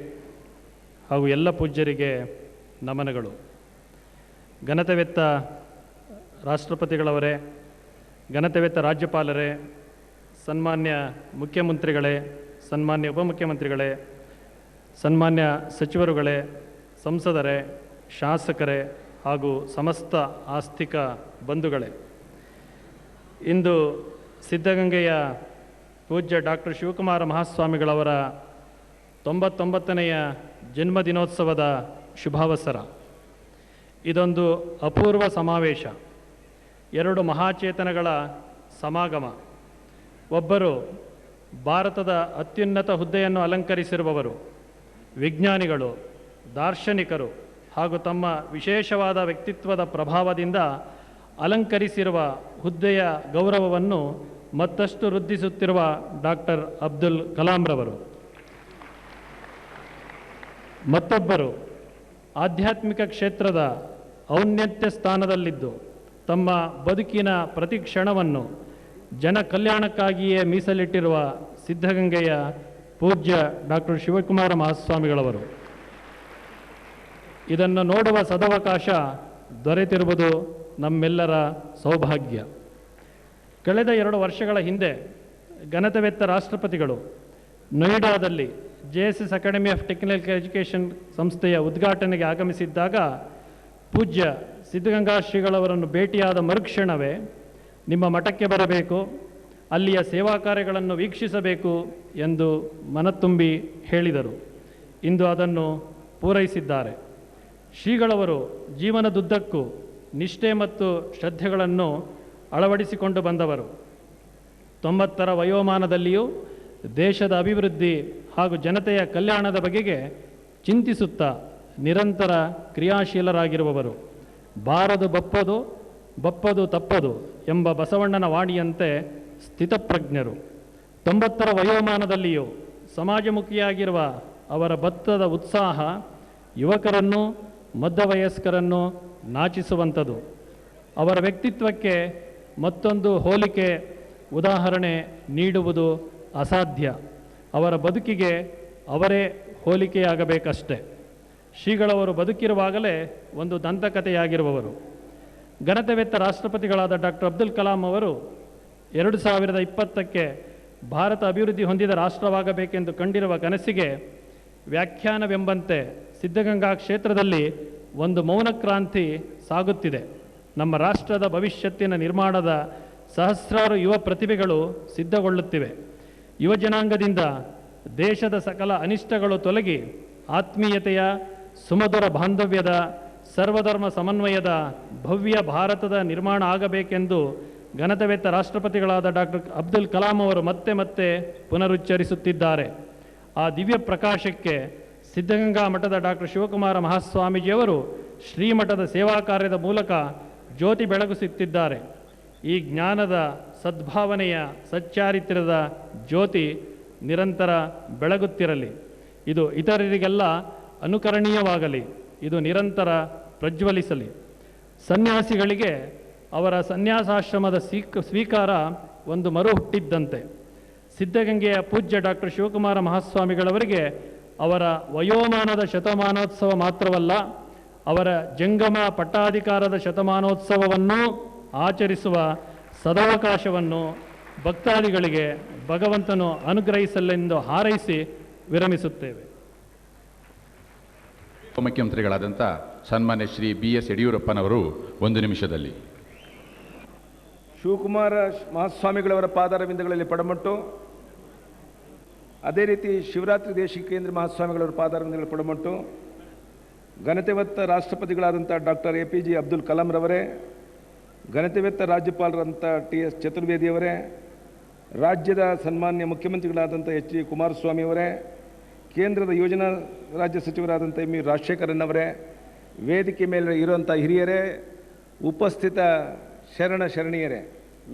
ಹಾಗೂ ಎಲ್ಲ ಪೂಜ್ಯರಿಗೆ ನಮನಗಳು. ಘನತೆವೆತ್ತ ರಾಷ್ಟ್ರಪತಿಗಳವರೇ, ಘನತೆವೆತ್ತ ರಾಜ್ಯಪಾಲರೇ, ಸನ್ಮಾನ್ಯ ಮುಖ್ಯಮಂತ್ರಿಗಳೇ, ಸನ್ಮಾನ್ಯ ಉಪಮುಖ್ಯಮಂತ್ರಿಗಳೇ, ಸನ್ಮಾನ್ಯ ಸಚಿವರುಗಳೇ, ಸಂಸದರೇ, ಶಾಸಕರೇ ಹಾಗೂ ಸಮಸ್ತ ಆಸ್ತಿಕ ಬಂಧುಗಳೇ, ಇಂದು ಸಿದ್ಧಗಂಗೆಯ ಪೂಜ್ಯ ಡಾಕ್ಟರ್ ಶಿವಕುಮಾರ ಮಹಾಸ್ವಾಮಿಗಳವರ 99ನೆಯ ಜನ್ಮದಿನೋತ್ಸವದ ಶುಭಾವಸರ. ಇದೊಂದು ಅಪೂರ್ವ ಸಮಾವೇಶ, 2 ಮಹಾಚೇತನಗಳ ಸಮಾಗಮ. ಒಬ್ಬರು ಭಾರತದ ಅತ್ಯುನ್ನತ ಹುದ್ದೆಯನ್ನು ಅಲಂಕರಿಸಿರುವವರು, ವಿಜ್ಞಾನಿಗಳು, ದಾರ್ಶನಿಕರು ಹಾಗೂ ತಮ್ಮ ವಿಶೇಷವಾದ ವ್ಯಕ್ತಿತ್ವದ ಪ್ರಭಾವದಿಂದ ಅಲಂಕರಿಸಿರುವ ಹುದ್ದೆಯ ಗೌರವವನ್ನು ಮತ್ತಷ್ಟು ವೃದ್ಧಿಸುತ್ತಿರುವ ಡಾಕ್ಟರ್ ಅಬ್ದುಲ್ ಕಲಾಂರವರು. ಮತ್ತೊಬ್ಬರು ಆಧ್ಯಾತ್ಮಿಕ ಕ್ಷೇತ್ರದ ಔನ್ನತ್ಯ ಸ್ಥಾನದಲ್ಲಿದ್ದು ತಮ್ಮ ಬದುಕಿನ ಪ್ರತಿ ಕ್ಷಣವನ್ನು ಜನ ಕಲ್ಯಾಣಕ್ಕಾಗಿಯೇ ಮೀಸಲಿಟ್ಟಿರುವ ಸಿದ್ಧಗಂಗೆಯ ಪೂಜ್ಯ ಡಾಕ್ಟರ್ ಶಿವಕುಮಾರ ಮಹಾಸ್ವಾಮಿಗಳವರು. ಇದನ್ನು ನೋಡುವ ಸದವಕಾಶ ದೊರೆತಿರುವುದು ನಮ್ಮೆಲ್ಲರ ಸೌಭಾಗ್ಯ. ಕಳೆದ 2 ವರ್ಷಗಳ ಹಿಂದೆ ಘನತೆವೆತ್ತ ರಾಷ್ಟ್ರಪತಿಗಳು ನೋಯ್ಡಾದಲ್ಲಿ JSS academy of technical education ಸಂಸ್ಥೆಯ ಉದ್ಘಾಟನೆಗೆ ಆಗಮಿಸಿದ್ದಾಗ ಪೂಜ್ಯ ಸಿದ್ಧಗಂಗಾ ಶ್ರೀಗಳವರನ್ನು ಭೇಟಿಯಾದ ಮರುಕ್ಷಣವೇ ನಿಮ್ಮ ಮಠಕ್ಕೆ ಬರಬೇಕು, ಅಲ್ಲಿಯ ಸೇವಾ ಕಾರ್ಯಗಳನ್ನು ವೀಕ್ಷಿಸಬೇಕು ಎಂದು ಮನತುಂಬಿ ಹೇಳಿದರು. ಇಂದು ಅದನ್ನು ಪೂರೈಸಿದ್ದಾರೆ. ಶ್ರೀಗಳವರು ಜೀವನದುದ್ದಕ್ಕೂ ನಿಷ್ಠೆ ಮತ್ತು ಶ್ರದ್ಧೆಗಳನ್ನು ಅಳವಡಿಸಿಕೊಂಡು ಬಂದವರು. 90ರ ವಯೋಮಾನದಲ್ಲಿಯೂ ದೇಶದ ಅಭಿವೃದ್ಧಿ ಹಾಗೂ ಜನತೆಯ ಕಲ್ಯಾಣದ ಬಗೆಗೆ ಚಿಂತಿಸುತ್ತಾ ನಿರಂತರ ಕ್ರಿಯಾಶೀಲರಾಗಿರುವವರು. ಬಾರದು ಬಪ್ಪದು, ಬಪ್ಪದು ತಪ್ಪದು ಎಂಬ ಬಸವಣ್ಣನ ವಾಣಿಯಂತೆ ಸ್ಥಿತಪ್ರಜ್ಞರು. 90ರ ವಯೋಮಾನದಲ್ಲಿಯೂ ಸಮಾಜಮುಖಿಯಾಗಿರುವ ಅವರ ಬತ್ತದ ಉತ್ಸಾಹ ಯುವಕರನ್ನು ಮಧ್ಯವಯಸ್ಕರನ್ನು ನಾಚಿಸುವಂಥದ್ದು. ಅವರ ವ್ಯಕ್ತಿತ್ವಕ್ಕೆ ಮತ್ತೊಂದು ಹೋಲಿಕೆ ಉದಾಹರಣೆ ನೀಡುವುದು ಅಸಾಧ್ಯ. ಅವರ ಬದುಕಿಗೆ ಅವರೇ ಹೋಲಿಕೆಯಾಗಬೇಕಷ್ಟೆ. ಶ್ರೀಗಳವರು ಬದುಕಿರುವಾಗಲೇ ಒಂದು ದಂತಕಥೆಯಾಗಿರುವವರು. ಘನತೆವೆತ್ತ ರಾಷ್ಟ್ರಪತಿಗಳಾದ ಡಾಕ್ಟರ್ ಅಬ್ದುಲ್ ಕಲಾಂ ಅವರು 2020ಕ್ಕೆ ಭಾರತ ಅಭಿವೃದ್ಧಿ ಹೊಂದಿದ ರಾಷ್ಟ್ರವಾಗಬೇಕೆಂದು ಕಂಡಿರುವ ಕನಸಿಗೆ ವ್ಯಾಖ್ಯಾನವೆಂಬಂತೆ ಸಿದ್ಧಗಂಗಾ ಕ್ಷೇತ್ರದಲ್ಲಿ ಒಂದು ಮೌನ ಕ್ರಾಂತಿ ಸಾಗುತ್ತಿದೆ. ನಮ್ಮ ರಾಷ್ಟ್ರದ ಭವಿಷ್ಯತ್ತಿನ ನಿರ್ಮಾಣದ ಸಹಸ್ರಾರು ಯುವ ಪ್ರತಿಭೆಗಳು ಸಿದ್ಧಗೊಳ್ಳುತ್ತಿವೆ. ಯುವ ಜನಾಂಗದಿಂದ ದೇಶದ ಸಕಲ ಅನಿಷ್ಟಗಳು ತೊಲಗಿ ಆತ್ಮೀಯತೆಯ, ಸುಮಧುರ ಬಾಂಧವ್ಯದ, ಸರ್ವಧರ್ಮ ಸಮನ್ವಯದ ಭವ್ಯ ಭಾರತದ ನಿರ್ಮಾಣ ಆಗಬೇಕೆಂದು ಘನತೆವೆತ್ತ ರಾಷ್ಟ್ರಪತಿಗಳಾದ ಡಾಕ್ಟರ್ ಅಬ್ದುಲ್ ಕಲಾಂ ಅವರು ಮತ್ತೆ ಮತ್ತೆ ಪುನರುಚ್ಚರಿಸುತ್ತಿದ್ದಾರೆ. ಆ ದಿವ್ಯ ಪ್ರಕಾಶಕ್ಕೆ ಸಿದ್ಧಗಂಗಾ ಮಠದ ಡಾಕ್ಟರ್ ಶಿವಕುಮಾರ ಮಹಾಸ್ವಾಮೀಜಿಯವರು ಶ್ರೀಮಠದ ಸೇವಾ ಕಾರ್ಯದ ಮೂಲಕ ಜ್ಯೋತಿ ಬೆಳಗಿಸುತ್ತಿದ್ದಾರೆ. ಈ ಜ್ಞಾನದ, ಸದ್ಭಾವನೆಯ, ಸಚ್ಚಾರಿತ್ರ್ಯದ ಜ್ಯೋತಿ ನಿರಂತರ ಬೆಳಗುತ್ತಿರಲಿ. ಇದು ಇತರರಿಗೆಲ್ಲ ಅನುಕರಣೀಯವಾಗಲಿ. ಇದು ನಿರಂತರ ಪ್ರಜ್ವಲಿಸಲಿ. ಸನ್ಯಾಸಿಗಳಿಗೆ ಅವರ ಸನ್ಯಾಸಾಶ್ರಮದ ಸ್ವೀಕಾರ ಒಂದು ಮರು ಹುಟ್ಟಿದ್ದಂತೆ. ಸಿದ್ಧಗಂಗೆಯ ಪೂಜ್ಯ ಡಾಕ್ಟರ್ ಶಿವಕುಮಾರ ಮಹಾಸ್ವಾಮಿಗಳವರಿಗೆ ಅವರ ವಯೋಮಾನದ ಶತಮಾನೋತ್ಸವ ಮಾತ್ರವಲ್ಲ, ಅವರ ಜಂಗಮ ಪಟ್ಟಾಧಿಕಾರದ ಶತಮಾನೋತ್ಸವವನ್ನು ಆಚರಿಸುವ ಸದವಕಾಶವನ್ನು ಭಕ್ತಾದಿಗಳಿಗೆ ಭಗವಂತನು ಅನುಗ್ರಹಿಸಲೆಂದು ಹಾರೈಸಿ ವಿರಮಿಸುತ್ತೇವೆ. ಮುಖ್ಯಮಂತ್ರಿಗಳಾದಂಥ ಸನ್ಮಾನ್ಯ ಶ್ರೀ BS ಯಡಿಯೂರಪ್ಪನವರು 1 ನಿಮಿಷದಲ್ಲಿ. ಶಿವಕುಮಾರ ಮಹಾಸ್ವಾಮಿಗಳವರ ಪಾದಾರವಿಂದಗಳಲ್ಲಿ ಪಡಮಟ್ಟು, ಅದೇ ರೀತಿ ಶಿವರಾತ್ರಿ ದೇಶಿಕೇಂದ್ರ ಮಹಾಸ್ವಾಮಿಗಳವರ ಪಾದಾರವಿಂದಗಳಲ್ಲಿ ಪಡಮಟ್ಟು, ಘನತೆವೆತ್ತ ರಾಷ್ಟ್ರಪತಿಗಳಾದಂಥ ಡಾಕ್ಟರ್ APJ ಅಬ್ದುಲ್ ಕಲಾಂ ರವರೇ, ಘನತೆವೆತ್ತ ರಾಜ್ಯಪಾಲರಂಥ TS ಚತುರ್ವೇದಿಯವರೇ, ರಾಜ್ಯದ ಸನ್ಮಾನ್ಯ ಮುಖ್ಯಮಂತ್ರಿಗಳಾದಂಥ HD ಕುಮಾರಸ್ವಾಮಿಯವರೇ, ಕೇಂದ್ರದ ಯೋಜನಾ ರಾಜ್ಯ ಸಚಿವರಾದಂಥ ME ರಾಜಶೇಖರನ್ ಅವರೇ, ವೇದಿಕೆ ಮೇಲೆ ಇರುವಂಥ ಹಿರಿಯರೇ, ಉಪಸ್ಥಿತ ಶರಣೀಯರೇ,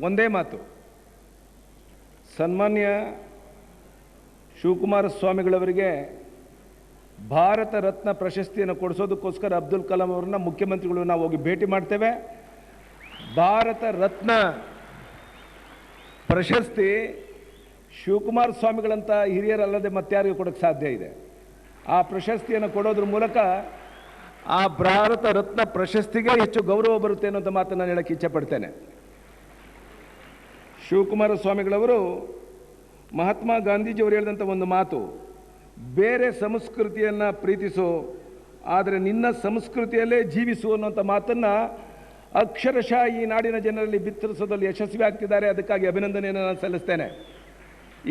ಒಂದೇ ಮಾತು, ಸನ್ಮಾನ್ಯ ಶಿವಕುಮಾರ ಸ್ವಾಮಿಗಳವರಿಗೆ ಭಾರತ ರತ್ನ ಪ್ರಶಸ್ತಿಯನ್ನು ಕೊಡಿಸೋದಕ್ಕೋಸ್ಕರ ಅಬ್ದುಲ್ ಕಲಾಂ ಅವರನ್ನ ಮುಖ್ಯಮಂತ್ರಿಗಳು ನಾವು ಹೋಗಿ ಭೇಟಿ ಮಾಡ್ತೇವೆ. ಭಾರತ ರತ್ನ ಪ್ರಶಸ್ತಿ ಶಿವಕುಮಾರ ಸ್ವಾಮಿಗಳಂಥ ಹಿರಿಯರಲ್ಲದೆ ಮತ್ತಾರಿಗೂ ಕೊಡೋಕ್ಕೆ ಸಾಧ್ಯ ಇದೆ. ಆ ಪ್ರಶಸ್ತಿಯನ್ನು ಕೊಡೋದ್ರ ಮೂಲಕ ಆ ಭಾರತ ರತ್ನ ಪ್ರಶಸ್ತಿಗೆ ಹೆಚ್ಚು ಗೌರವ ಬರುತ್ತೆ ಅನ್ನೋಂಥ ಮಾತನ್ನು ನಾನು ಹೇಳಕ್ಕೆ ಇಚ್ಛೆ ಪಡ್ತೇನೆ. ಶಿವಕುಮಾರ ಸ್ವಾಮಿಗಳವರು ಮಹಾತ್ಮ ಗಾಂಧೀಜಿಯವರು ಹೇಳಿದಂಥ ಒಂದು ಮಾತು, ಬೇರೆ ಸಂಸ್ಕೃತಿಯನ್ನು ಪ್ರೀತಿಸು, ಆದರೆ ನಿನ್ನ ಸಂಸ್ಕೃತಿಯಲ್ಲೇ ಜೀವಿಸು ಅನ್ನೋಂಥ ಮಾತನ್ನು ಅಕ್ಷರಶಃ ಈ ನಾಡಿನ ಜನರಲ್ಲಿ ಬಿತ್ತರಿಸೋದ್ರಲ್ಲಿ ಯಶಸ್ವಿ ಆಗ್ತಿದ್ದಾರೆ. ಅದಕ್ಕಾಗಿ ಅಭಿನಂದನೆಯನ್ನು ನಾನು ಸಲ್ಲಿಸ್ತೇನೆ.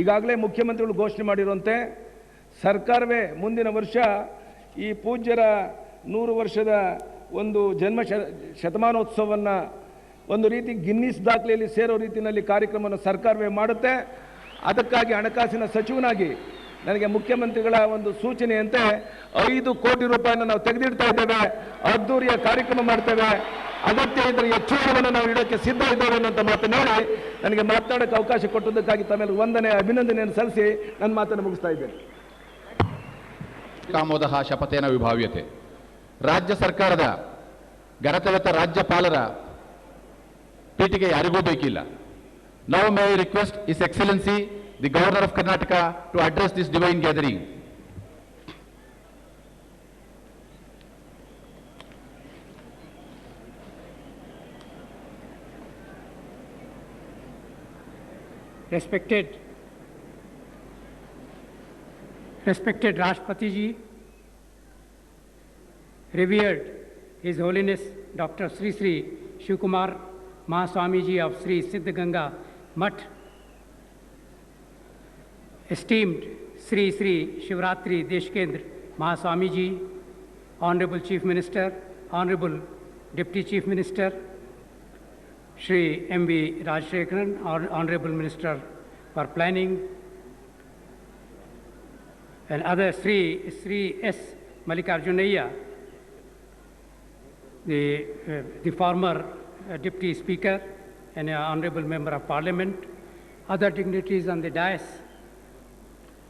ಈಗಾಗಲೇ ಮುಖ್ಯಮಂತ್ರಿಗಳು ಘೋಷಣೆ ಮಾಡಿರುವಂತೆ ಸರ್ಕಾರವೇ ಮುಂದಿನ ವರ್ಷ ಈ ಪೂಜ್ಯರ 100 ವರ್ಷದ ಒಂದು ಶತಮಾನೋತ್ಸವವನ್ನು ಒಂದು ರೀತಿ ಗಿನ್ನಿಸ್ ದಾಖಲೆಯಲ್ಲಿ ಸೇರೋ ರೀತಿಯಲ್ಲಿ ಕಾರ್ಯಕ್ರಮವನ್ನು ಸರ್ಕಾರವೇ ಮಾಡುತ್ತೆ. ಅದಕ್ಕಾಗಿ ಹಣಕಾಸಿನ ಸಚಿವನಾಗಿ ನನಗೆ ಮುಖ್ಯಮಂತ್ರಿಗಳ ಒಂದು ಸೂಚನೆಯಂತೆ 5 ಕೋಟಿ ರೂಪಾಯಿನ ನಾವು ತೆಗೆದಿಡ್ತಾ ಇದ್ದೇವೆ. ಅದ್ದೂರಿಯ ಕಾರ್ಯಕ್ರಮ ಮಾಡ್ತೇವೆ. ಅಗತ್ಯ ಇದ್ದರೆ ಹೆಚ್ಚುವರಿಯನ್ನು ನಾವು ಇಡೋಕ್ಕೆ ಸಿದ್ಧ ಇದ್ದೇವೆ ಅನ್ನೋಂಥ ಮಾತನ್ನು ಹೇಳಿ ನನಗೆ ಮಾತನಾಡೋಕ್ಕೆ ಅವಕಾಶ ಕೊಟ್ಟದ್ದಕ್ಕಾಗಿ ತಮ್ಮೆಲ್ಲ ವಂದನೆ ಅಭಿನಂದನೆಯನ್ನು ಸಲ್ಲಿಸಿ ನನ್ನ ಮಾತನ್ನು ಮುಗಿಸ್ತಾ ಇದ್ದೇನೆ. ಕಾಮೋದಹ ಶಪಥೇನ ವಿಭಾವ್ಯತೆ. ರಾಜ್ಯ ಸರ್ಕಾರದ ಘನತೆವೆತ್ತ ರಾಜ್ಯಪಾಲರ ಪೀಠಿಗೆ ಯಾರಿಗೂ ಬೇಕಿಲ್ಲ. Now may I request His Excellency the Governor of Karnataka to address this divine gathering. Respected Rashtrapati Ji, revered His Holiness Dr.Sree Sree Sivakumara Swamiji of Sree Siddaganga Mutt, esteemed Sree Sree Shivaratri Deshkendra Swamiji, Honorable Chief Minister, Honorable Deputy Chief Minister, Shri M.V. Rajshekharan, Honorable Minister for Planning, and other Sri S. Mallikarjunayya, the former Deputy Speaker and Honorable Member of Parliament, other dignitaries on the dais,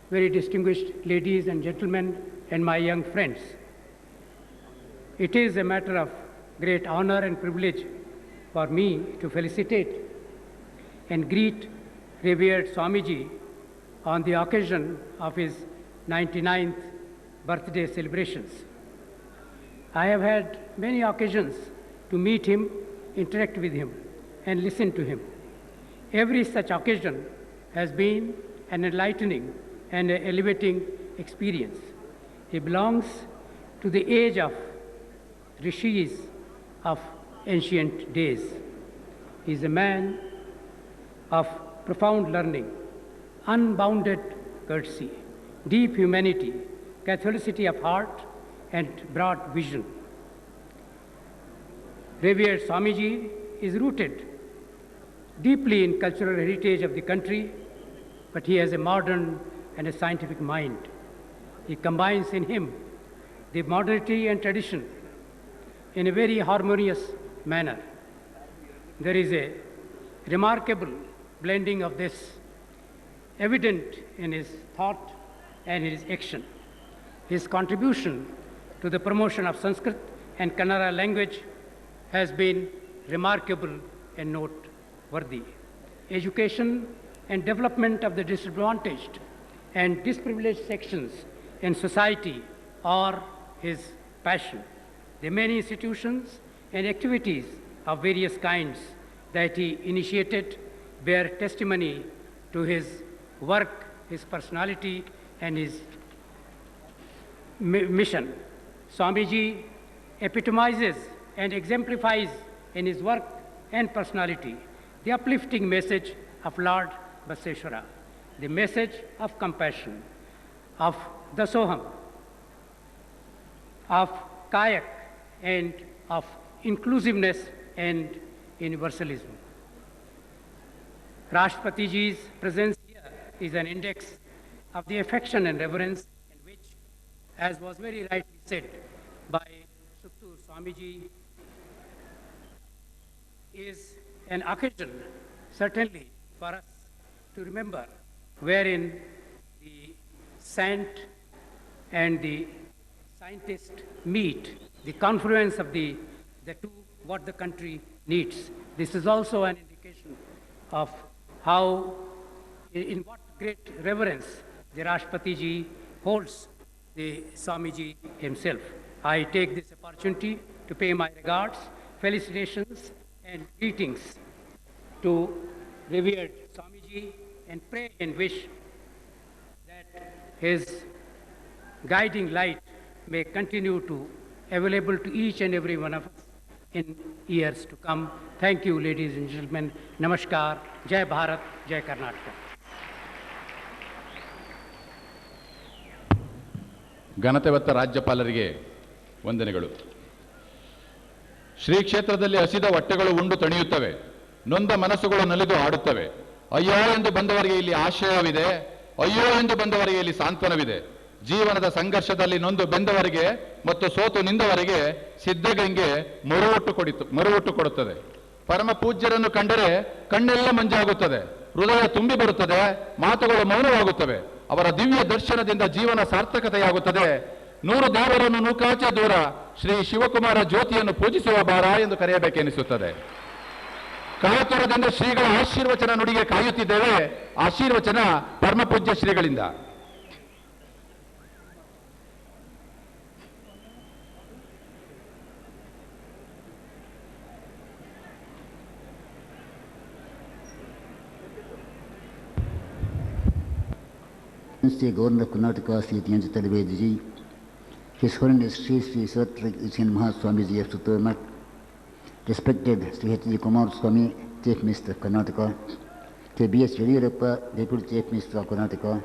very distinguished ladies and gentlemen, and my young friends. It is a matter of great honor and privilege for me to felicitate and greet revered Swamiji on the occasion of his 99th birthday celebrations. I have had many occasions to meet him, interact with him, and listen to him. Every such occasion has been an enlightening and elevating experience. He belongs to the age of rishis of ancient days. He is a man of profound learning, unbounded courtesy, deep humanity, catholicity of heart, and broad vision. Revered Swamiji is rooted deeply in cultural heritage of the country, but he has a modern and a scientific mind. He combines in him the modernity and tradition in a very harmonious manner. There is a remarkable blending of this evident in his thought and his action. His contribution to the promotion of Sanskrit and Kannada language has been remarkable and noteworthy. Education and development of the disadvantaged and disprivileged sections in society are his passion. The many institutions and activities of various kinds that he initiated bear testimony to his work, his personality, and his mission. Swamiji epitomizes and exemplifies in his work and personality the uplifting message of Lord Baseshwara, the message of compassion, of Dasoham, of Kayak, and of inclusiveness and universalism. Rashtrapati Ji's presence here is an index of the affection and reverence in which, as was very rightly said by Suttur Swamiji, is an occasion certainly for us to remember, wherein the saint and the scientist meet, the confluence of the two, what the country needs. This is also an indication of how, in what great reverence the Rashtrapati Ji holds the Swamiji himself. I take this opportunity to pay my regards, felicitations, and greetings to revered Swamiji and pray and wish that his guiding light may continue to available to each and every one of us in years to come. Thank you, ladies and gentlemen. Namaskar. Jai Bharat. Jai Karnataka. ಘನತೆವತ್ತ ರಾಜ್ಯಪಾಲರಿಗೆ ವಂದನೆಗಳು. ಶ್ರೀ ಕ್ಷೇತ್ರದಲ್ಲಿ ಹಸಿದ ಹೊಟ್ಟೆಗಳು ಉಂಡು ತಣಿಯುತ್ತವೆ, ನೊಂದ ಮನಸ್ಸುಗಳು ನಲಿದು ಆಡುತ್ತವೆ. ಅಯ್ಯೋ ಎಂದು ಬಂದವರಿಗೆ ಇಲ್ಲಿ ಆಶ್ರಯವಿದೆ, ಅಯ್ಯೋ ಎಂದು ಬಂದವರಿಗೆ ಇಲ್ಲಿ ಸಾಂತ್ವನವಿದೆ. ಜೀವನದ ಸಂಘರ್ಷದಲ್ಲಿ ನೊಂದು ಬೆಂದವರಿಗೆ ಮತ್ತು ಸೋತು ನಿಂದವರಿಗೆ ಸಿದ್ಧಗಂಗೆ ಮರುಹುಟ್ಟು ಕೊಡುತ್ತದೆ. ಪರಮ ಪೂಜ್ಯರನ್ನು ಕಂಡರೆ ಕಣ್ಣೆಲ್ಲ ಮಂಜಾಗುತ್ತದೆ, ಹೃದಯ ತುಂಬಿ ಬರುತ್ತದೆ, ಮಾತುಗಳು ಮೌನವಾಗುತ್ತವೆ. ಅವರ ದಿವ್ಯ ದರ್ಶನದಿಂದ ಜೀವನ ಸಾರ್ಥಕತೆಯಾಗುತ್ತದೆ. 100 ದೇವರನ್ನು ನೂಕಾಚೆ ದೂರ ಶ್ರೀ ಶಿವಕುಮಾರ ಜ್ಯೋತಿಯನ್ನು ಪೂಜಿಸುವ ಬಾರ ಎಂದು ಕರೆಯಬೇಕೆನಿಸುತ್ತದೆ. ಕಾತುರದಿಂದ ಶ್ರೀಗಳ ಆಶೀರ್ವಚನ ನುಡಿಗೆ ಕಾಯುತ್ತಿದ್ದೇವೆ. ಆಶೀರ್ವಚನ ಪರಮಪೂಜ್ಯ ಶ್ರೀಗಳಿಂದ. State Governor of Karnataka, Sree Sivakumara, His Holiness Sree Sree Sivakumara Swamiji of Tumkur, respected Sree Sivakumara Swami, Chief Minister of Karnataka, Sri B.S. Yediyurappa, Deputy Chief Minister of Karnataka,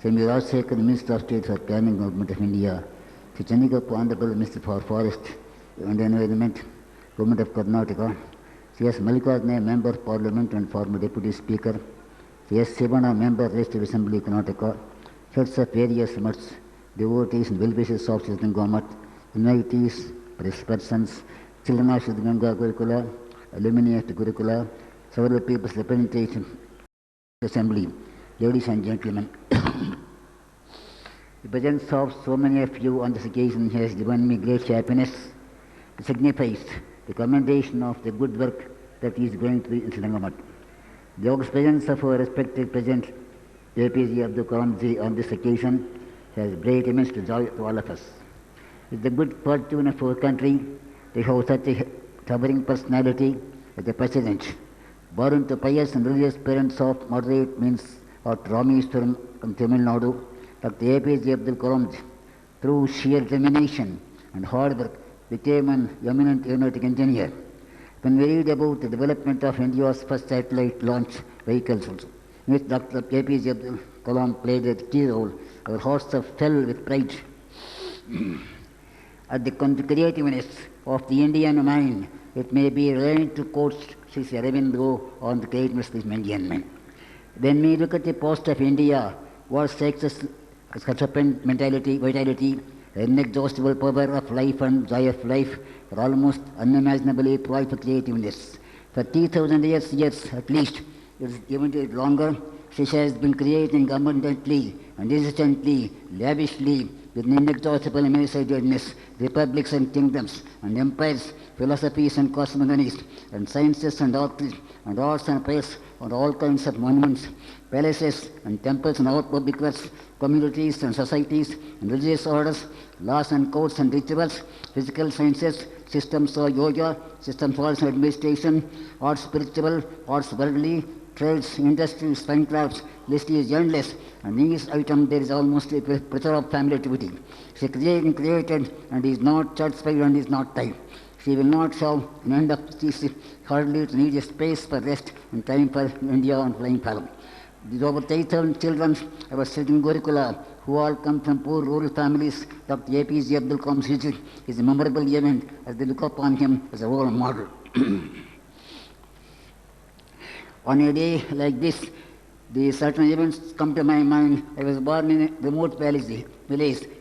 Sri Rajsekhar, Minister of State for Planning Government of India, Sri Channigappa, Honorable Minister for Forest and Environment, Government of Karnataka, Sri S. Mallikarjuna, Member of Parliament and former Deputy Speaker, Sri Sivana, Member, Legislative Assembly, Karnataka, heads of various much, devotees and well-wishers of Siddaganga, invitees, press persons, children of Siddaganga Gurukula, alumni of the Gurukula, several people's representation assembly, ladies and gentlemen. The presence of so many of you on this occasion has given me great happiness. It signifies the commendation of the good work that is going to be in Siddaganga. The august presence of our respected President APJ Abdul Kalam Ji on this occasion has brought immense joy to all of us. It's the good fortune of our country to have such a towering personality as the President, born to pious and religious parents of moderate means of Rameswaram from Tamil Nadu. Dr. APJ Abdul Kalam Ji, through sheer determination and hard work, became an eminent aeronautic engineer. When we read about the development of India's first satellite launch vehicles also, in which Dr. APJ Abdul Kalam played a key role, our hearts are filled with pride at the creativeness of the Indian mind. It may be relevant to quote Sri Aurobindo on the greatness of the Indian mind. When we look at the past of India, what strikes us as vitality, inexhaustible power of life and joy of life are almost unimaginably poised for creativeness. For 3,000 years at least, it is even longer, she has been creating abundantly and resistantly, lavishly, with inexhaustible many-sidedness, republics and kingdoms and empires, philosophies and cosmogonies, and sciences and arts and prayers, and all kinds of monuments, palaces and temples and all public works, communities and societies and religious orders, laws and codes and rituals, physical sciences, systems of yoga, systems of administration, arts spiritual, arts worldly, trades, industries, fine crafts, list is endless, and in each item there is almost a pressure of family activity. She created and is not satisfied and is not tired. She will not have an end of this, hardly to need a space for rest and time for India on flying column. These over 3,000 children our sitting Gurukula, who all come from poor rural families. Dr. APJ Abdul Kalam's visit is a memorable event as they look upon him as a role model. On a day like this, the certain events come to my mind. I was born in a remote village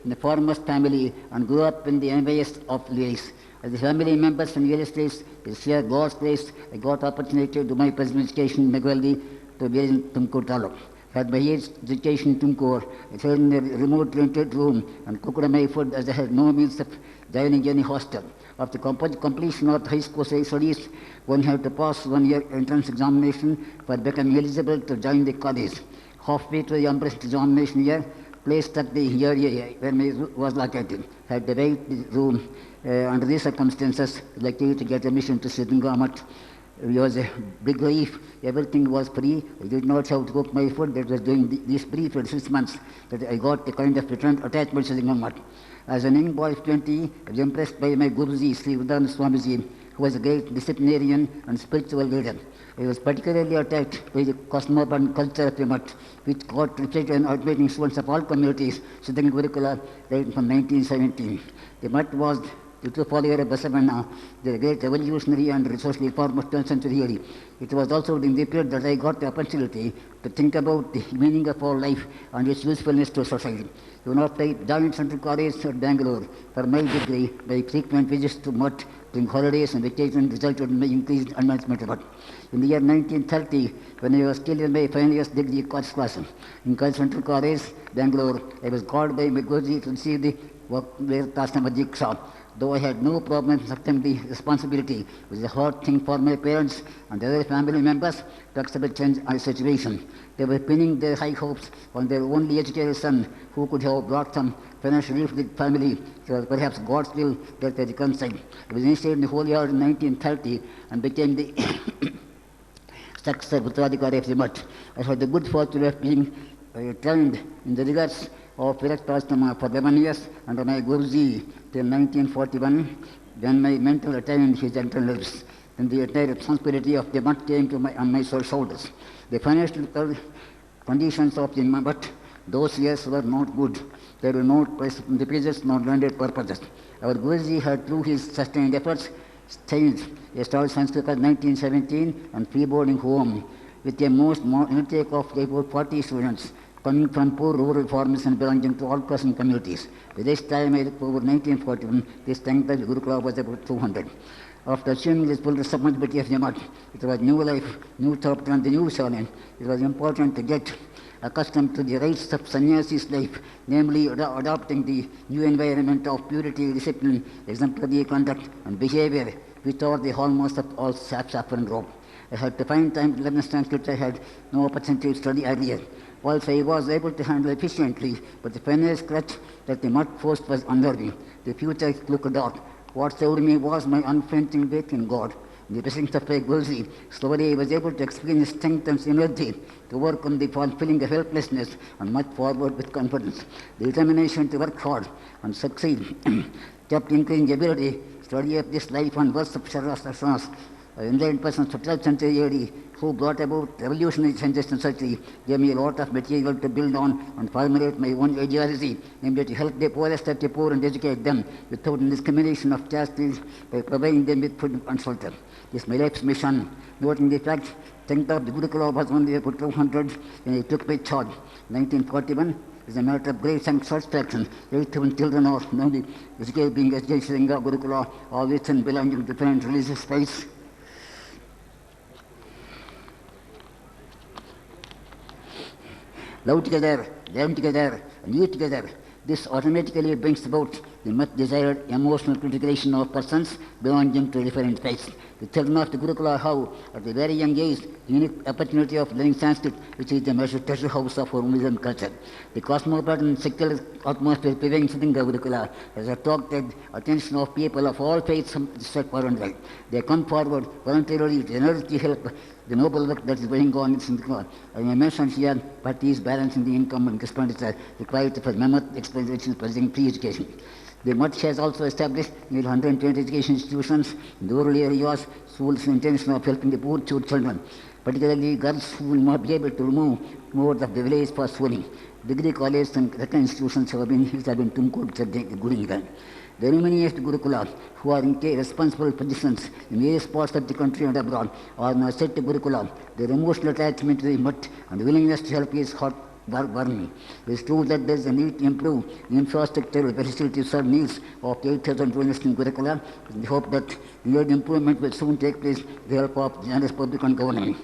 in a farmer's family and grew up in the envious of village. As the family members and various days, to share God's grace, I got opportunity to do my present education in Meghalli to be in Tumkur Taluk. Had my education in Tumkur, I stayed in a remote rented room and cooked my food as I had no means of joining any hostel. After completion of high school studies, one had to pass 1 year entrance examination for becoming eligible to join the college. Halfway to the entrance examination year, placed at the area where I was located. Had to wait the room. Under these circumstances, lucky to get admission to Siddaganga. It was a big relief. Everything was free. I did not have to cook my food. That was doing this brief for 6 months that I got a kind of return attachment to Siddaganga. As an young boy of 20, I was impressed by my Guruji, Sree Guruvandana Swamiji, who was a great disciplinarian and spiritual leader. I was particularly attacked by the cosmopolitan culture of the Mutt, which got reflected in admitting students of all communities, Siddaganga Gurukula, right from 1917. The Mutt was The true follower of Basavana, the great revolutionary and social reformer of 12th century. It was also in the period that I got the opportunity to think about the meaning of our life and its usefulness to society. Even after I joined Central College at Bangalore for my degree, my frequent visits to Mutt during holidays and vacations resulted in my increased advancement of Mutt. In the year 1930, when I was still in my final year's degree course class in Central College, Bangalore, I was called by my Guruji to receive the Tasnama Diksha. Though I had no problem accepting the responsibility, it was a hard thing for my parents and other family members to accept a change in situation. They were pinning their high hopes on their only educated son, who could have brought some financial relief to the family. It was perhaps God's will that they reconciled. I was initiated in the Holy Order in 1930 and became the successor Uttradhikari of the Mutt. I had the good fortune of being trained in the regards of Virat for 11 years under my Guruji till 1941, when my mental attained his gentle lips. Then the entire responsibility of the Mutt came to on my shoulders. The financial conditions of the Mutt those years were not good. There were no packages, no landed purposes. Our Guruji had, through his sustained efforts, changed a stall Sanskrit in 1917 and free boarding home with a most intake of about 40 students coming from poor rural farmers and belonging to all class and communities. By this time, over 1941, this strength of the Gurukula was about 200. After achieving this full responsibility of the Mutt, it was new life, new chapter and the new challenge. It was important to get accustomed to the rites of sannyasi's life, namely adopting the new environment of purity, discipline, exemplary conduct and behavior, which are the hallmarks of all saffron robe. I had to find time to learn Sanskrit. I had no opportunity to study earlier. Also, I was able to handle efficiently, but the financial scratch that the Mutt forced was unnerving. The future looked dark. What saved me was my unflinching faith in God. In the presence of my Guruji, slowly I was able to experience strength and energy to work on the feeling of helplessness and march forward with confidence. The determination to work hard and succeed kept increasing ability. Study of this life and works of Sarasas, enlightened persons of 12th century AD who brought about revolutionary changes in society, gave me a lot of material to build on and formulate my own ideology, namely to help the poorest of the poor and educate them without discrimination of castes by providing them with food and shelter. This is my life's mission. Noting the fact, strength of the Gurukula was only about 200 when I took my charge. 1941 is a matter of great satisfaction. 8,000 children are now being educated in Gurukula, all which belonging to different religious faiths. Love together, learn together, and eat together. This automatically brings about the much desired emotional integration of persons belonging to different faiths. The children of the Gurukula have, at a very young age, the unique opportunity of learning Sanskrit, which is the measured treasure house of our Muslim culture. The cosmopolitan secular atmosphere prevailing in the Gurukula has attracted attention of people of all faiths from the set far and wide. They come forward voluntarily to generously help the noble work that is going on in Sindhkar. I may mention here parties balancing the income and expenditure required for mammoth expeditions pursuing free education. The Mutt has also established nearly 120 education institutions in the rural areas, schools with the intention of helping the poor children, particularly girls who will not be able to remove more of the village for schooling. Degree colleges and other institutions have been Tumkur, Guruvandana. There are many Gurukula who are in responsible positions in various parts of the country and abroad are now set to Gurukula. Their emotional attachment to the Mutt and willingness to help is hot burning. It is true that there is a need to improve the infrastructure facilities to serve needs of 8,000 students in Gurukula. We hope that the improvement will soon take place with the help of generous public and government.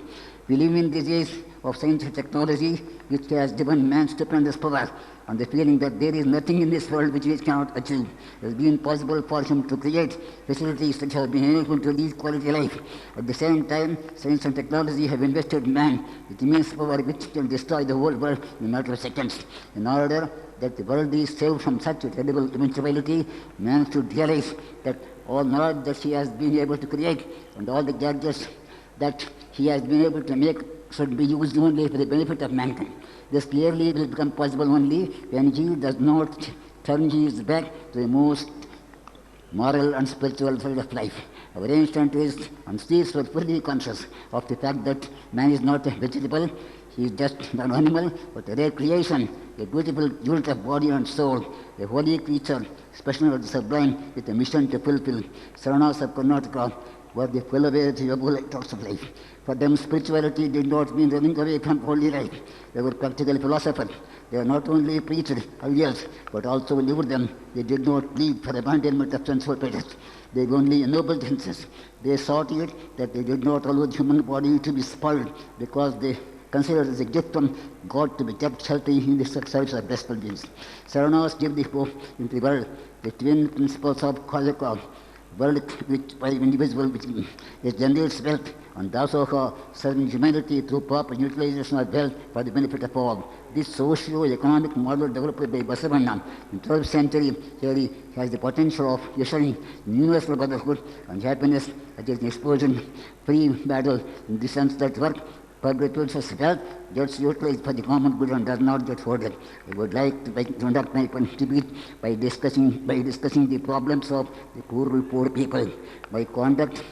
We live in this age of science and technology which has given man stupendous power, and the feeling that there is nothing in this world which we cannot achieve. It has been possible for him to create facilities which have been able to lead quality life. At the same time, science and technology have invested in man with immense power which can destroy the whole world in a matter of seconds. In order that the world is saved from such a terrible eventuality, man should realize that all knowledge that he has been able to create and all the gadgets that he has been able to make should be used only for the benefit of mankind. This clearly will become possible only when he does not turn his back to the most moral and spiritual side of life. Our ancient is and Srees were fully conscious of the fact that man is not a vegetable, he is just an animal, but a rare creation, a beautiful unit of body and soul, a holy creature, special of the sublime, with a mission to fulfill. Saranas of Karnataka were the followers of the thoughts of life. For them, spirituality did not mean running away from holy life. They were practical philosophers. They not only preached ideals, but also lived them. They did not plead for abandonment of sensual pleasures. They only ennobled senses. They sought it that they did not allow the human body to be spoiled, because they considered as a gift from God to be kept healthy in the service of blessed beings. Saranas give the hope into the world, the twin principles of Karnataka, world which by individual which is generates wealth, and Dasoha serving humanity through proper utilization of wealth for the benefit of all. This socio-economic model developed by Basavanna in 12th century theory has the potential of ushering universal brotherhood and happiness as an explosion, free battle in the sense that work perpetuates wealth, gets utilized for the common good and does not get hoarded. I would like to conduct my debate by discussing the problems of the poor people. My conduct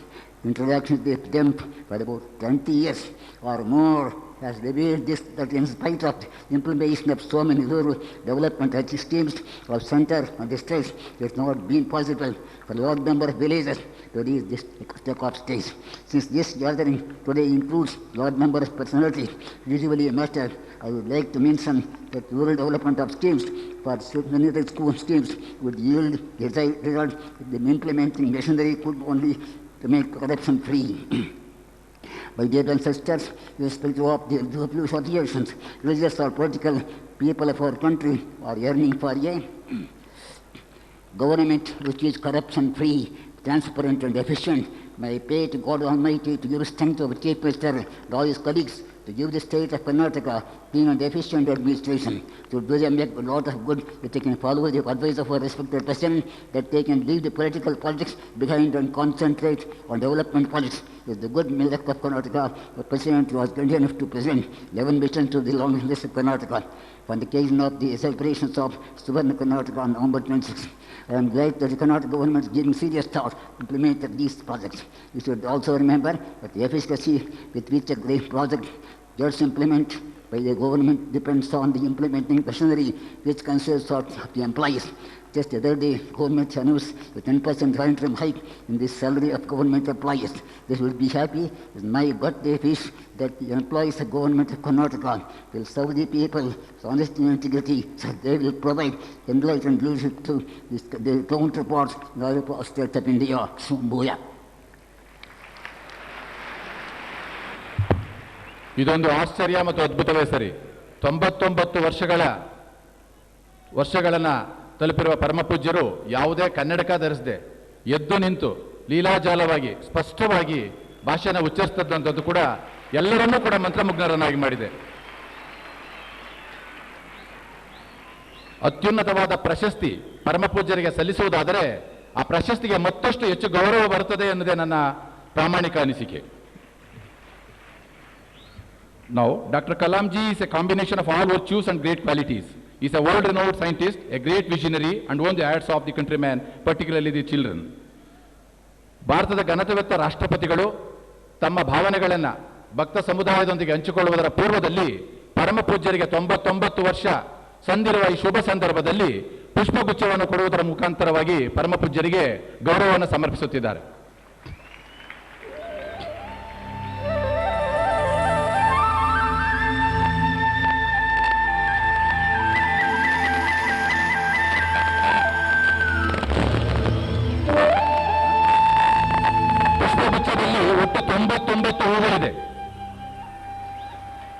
interactions with them for about 20 years or more has revealed this, that in spite of the implementation of so many rural development schemes of center and districts, it has not been possible for a large number of villages to reach this take-off stage. Since this gathering today includes a large number of personalities usually mastered, I would like to mention that rural development of schemes for many of the school schemes would yield desired result if the implementing machinery could only to make corruption free. My dear ancestors, irrespective of the views or reactions, religious or political people of our country are yearning for a government which is corruption free, transparent and efficient. May I pray to God Almighty to give strength to our Chief Minister and all his colleagues to give the state of Karnataka clean and efficient administration. To do them make a lot of good, that they can follow the advice of our respected President, that they can leave the political politics behind and concentrate on development politics. With the good milk of Karnataka, the President was kind enough to present 11 missions to the long list of Karnataka on the occasion of the celebrations of Suvarna Karnataka on November 26. I am glad that the Karnataka government is giving serious thought to implement these projects. We should also remember that the efficacy with which a great project gets implemented by the government depends on the implementing machinery which consists of the employees. Just the other day, government announced a 10% interim hike in the salary of government employees. They will be happy. It's my birthday wish that the employees of government of Karnataka will serve the people with honesty and integrity, so they will provide enlightened leadership to the counterparts in other states of India. Booyah. ಇದೊಂದು ಆಶ್ಚರ್ಯ ಮತ್ತು ಅದ್ಭುತವೇ ಸರಿ. 99 ವರ್ಷಗಳನ್ನು ತಲುಪಿರುವ ಪರಮಪೂಜ್ಯರು ಯಾವುದೇ ಕನ್ನಡಕ ಧರಿಸದೆ ಎದ್ದು ನಿಂತು ಲೀಲಾಜಾಲವಾಗಿ ಸ್ಪಷ್ಟವಾಗಿ ಭಾಷೆನ ಉಚ್ಚರಿಸ್ತಕ್ಕಂಥದ್ದು ಕೂಡ ಎಲ್ಲರನ್ನೂ ಕೂಡ ಮಂತ್ರಮುಗ್ಧರನ್ನಾಗಿ ಮಾಡಿದೆ. ಅತ್ಯುನ್ನತವಾದ ಪ್ರಶಸ್ತಿ ಪರಮಪೂಜ್ಯರಿಗೆ ಸಲ್ಲಿಸುವುದಾದರೆ ಆ ಪ್ರಶಸ್ತಿಗೆ ಮತ್ತಷ್ಟು ಹೆಚ್ಚು ಗೌರವ ಬರುತ್ತದೆ ಎನ್ನುವುದೇ ನನ್ನ ಪ್ರಾಮಾಣಿಕ ಅನಿಸಿಕೆ. Now, Dr. Kalamji is a combination of all virtues and great qualities. He is a world-renowned scientist, a great visionary, and won the hearts of the countrymen, particularly the children. ಭಾರತದ ಘನತೆವೆತ್ತ ರಾಷ್ಟ್ರಪತಿಗಳು ತಮ್ಮ ಭಾವನೆಗಳನ್ನು ಭಕ್ತ ಸಮುದಾಯದೊಂದಿಗೆ ಹಂಚಿಕೊಳ್ಳುವುದರ ಪೂರ್ವದಲ್ಲಿ ಪರಮಪೂಜ್ಯರಿಗೆ 99 ವರ್ಷ ಸಂದಿರುವ ಈ ಶುಭ ಸಂದರ್ಭದಲ್ಲಿ ಪುಷ್ಪಗುಚ್ಛವನ್ನು ಕೊಡುವುದರ ಮುಖಾಂತರವಾಗಿ ಪರಮಪೂಜ್ಯರಿಗೆ ಗೌರವವನ್ನು ಸಮರ್ಪಿಸುತ್ತಿದ್ದಾರೆ.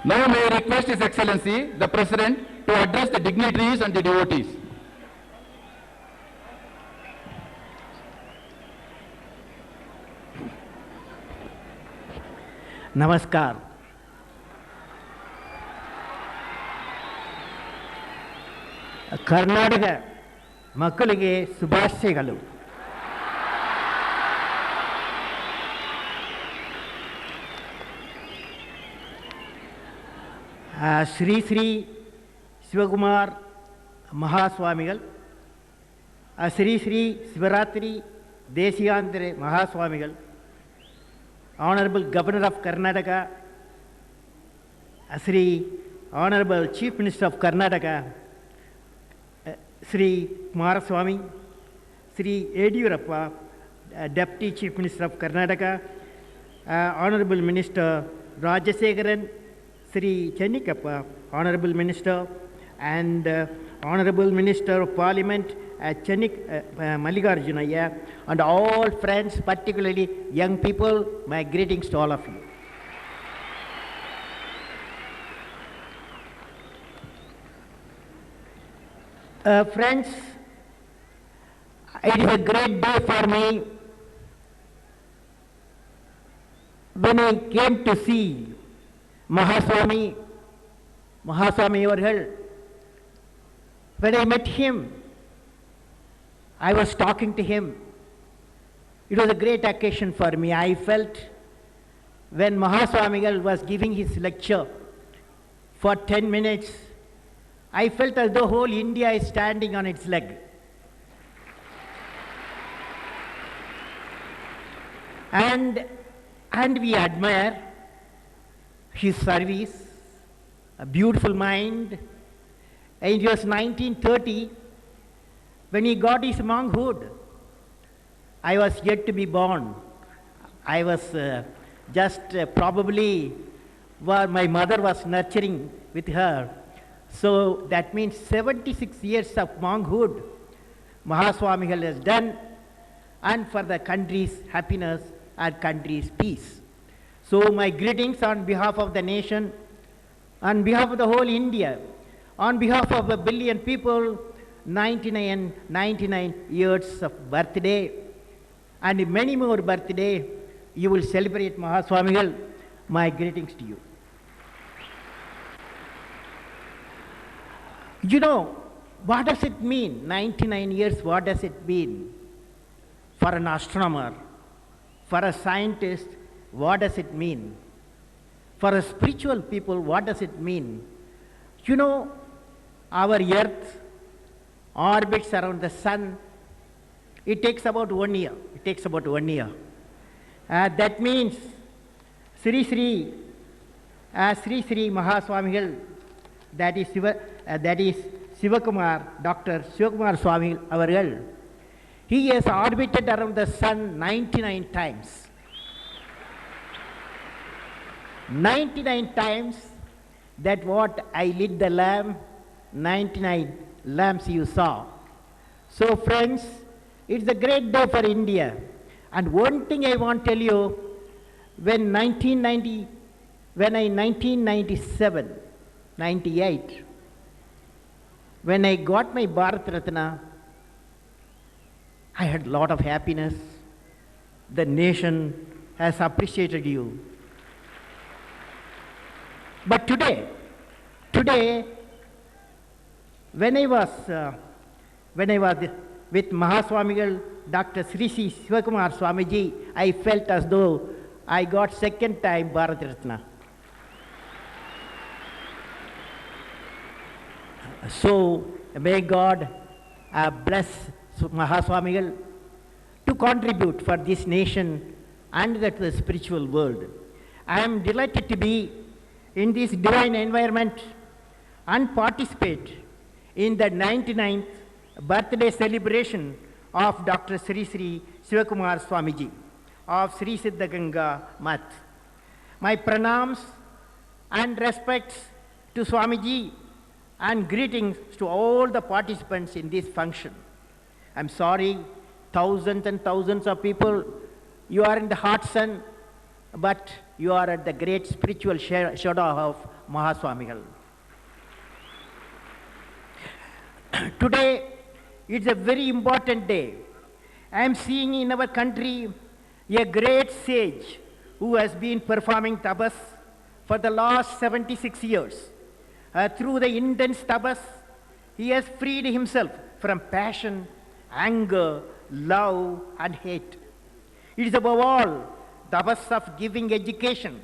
Now may I request His Excellency, the President, to address the dignitaries and the devotees. Namaskar. Karnataka ಮಕ್ಕಳಿಗೆ ಶುಭಾಶಯಗಳು. ಶ್ರೀ ಶ್ರೀ ಶಿವಕುಮಾರ್ ಮಹಾಸ್ವಾಮಿಗಳು Shri Shri Shivaratri Deshiyantre Mahaswamigal, Honorable Governor of Karnataka, Sri Honorable Chief Minister of Karnataka, Sree Kumara Swami, Sri Yediyurappa, Deputy Chief Minister of Karnataka, Honorable Minister Rajasekaran, Sri Chennikappe, Honorable Minister, and Honorable Minister of Parliament Mallikarjunaya, and all friends, particularly young people, my greetings to all of you. Friends, it is a great day for me when I came to see Mahaswami Avargal. When I met him, I was talking to him. It was a great occasion for me. I felt when Mahaswamigal was giving his lecture for 10 minutes, I felt as though whole India is standing on its leg. And we admire his service, a beautiful mind. And it was 1930 when he got his monkhood. I was yet to be born. I was probably where my mother was nurturing with her. So that means 76 years of monkhood Mahaswamigal has done, and for the country's happiness and country's peace. So my greetings on behalf of the nation, on behalf of the whole India, on behalf of 1 billion people, 99 years of birthday, and many more birthday you will celebrate Mahaswamigal. My greetings to you. You know, what does it mean? 99 years, what does it mean? For an astronomer, for a scientist, what does it mean? For a spiritual people, what does it mean? You know, our earth orbits around the sun. It takes about 1 year. It takes about 1 year. That means Sree Sree Mahaswamigal, that is Sivakumar, Dr. Sivakumara Swami Avargal. He has orbited around the sun 99 times. 99 times, that what I lit the lamp, 99 lamps you saw. So friends, it's a great day for India. And one thing I want to tell you, when 1997, 98, when I got my Bharat Ratna, I had a lot of happiness. The nation has appreciated you. But today, when I was with Mahaswamigal, Dr.Sree Sree Sivakumara Swamiji, I felt as though I got second time Bharat Ratna. So may God bless Mahaswamigal to contribute for this nation and the spiritual world. I am delighted to be in this divine environment and participate in the 99th birthday celebration of Dr. Sree Sree Sivakumara Swamiji of Sri Siddaganga Math. My pranams and respects to Swamiji and greetings to all the participants in this function. I'm sorry, thousands and thousands of people, you are in the hot sun, but you are at the great spiritual shadow of Mahaswamigal. Today, it's a very important day. I am seeing in our country a great sage who has been performing tapas for the last 76 years. Through the intense tapas, he has freed himself from passion, anger, love, and hate. It is above all tapas of giving education,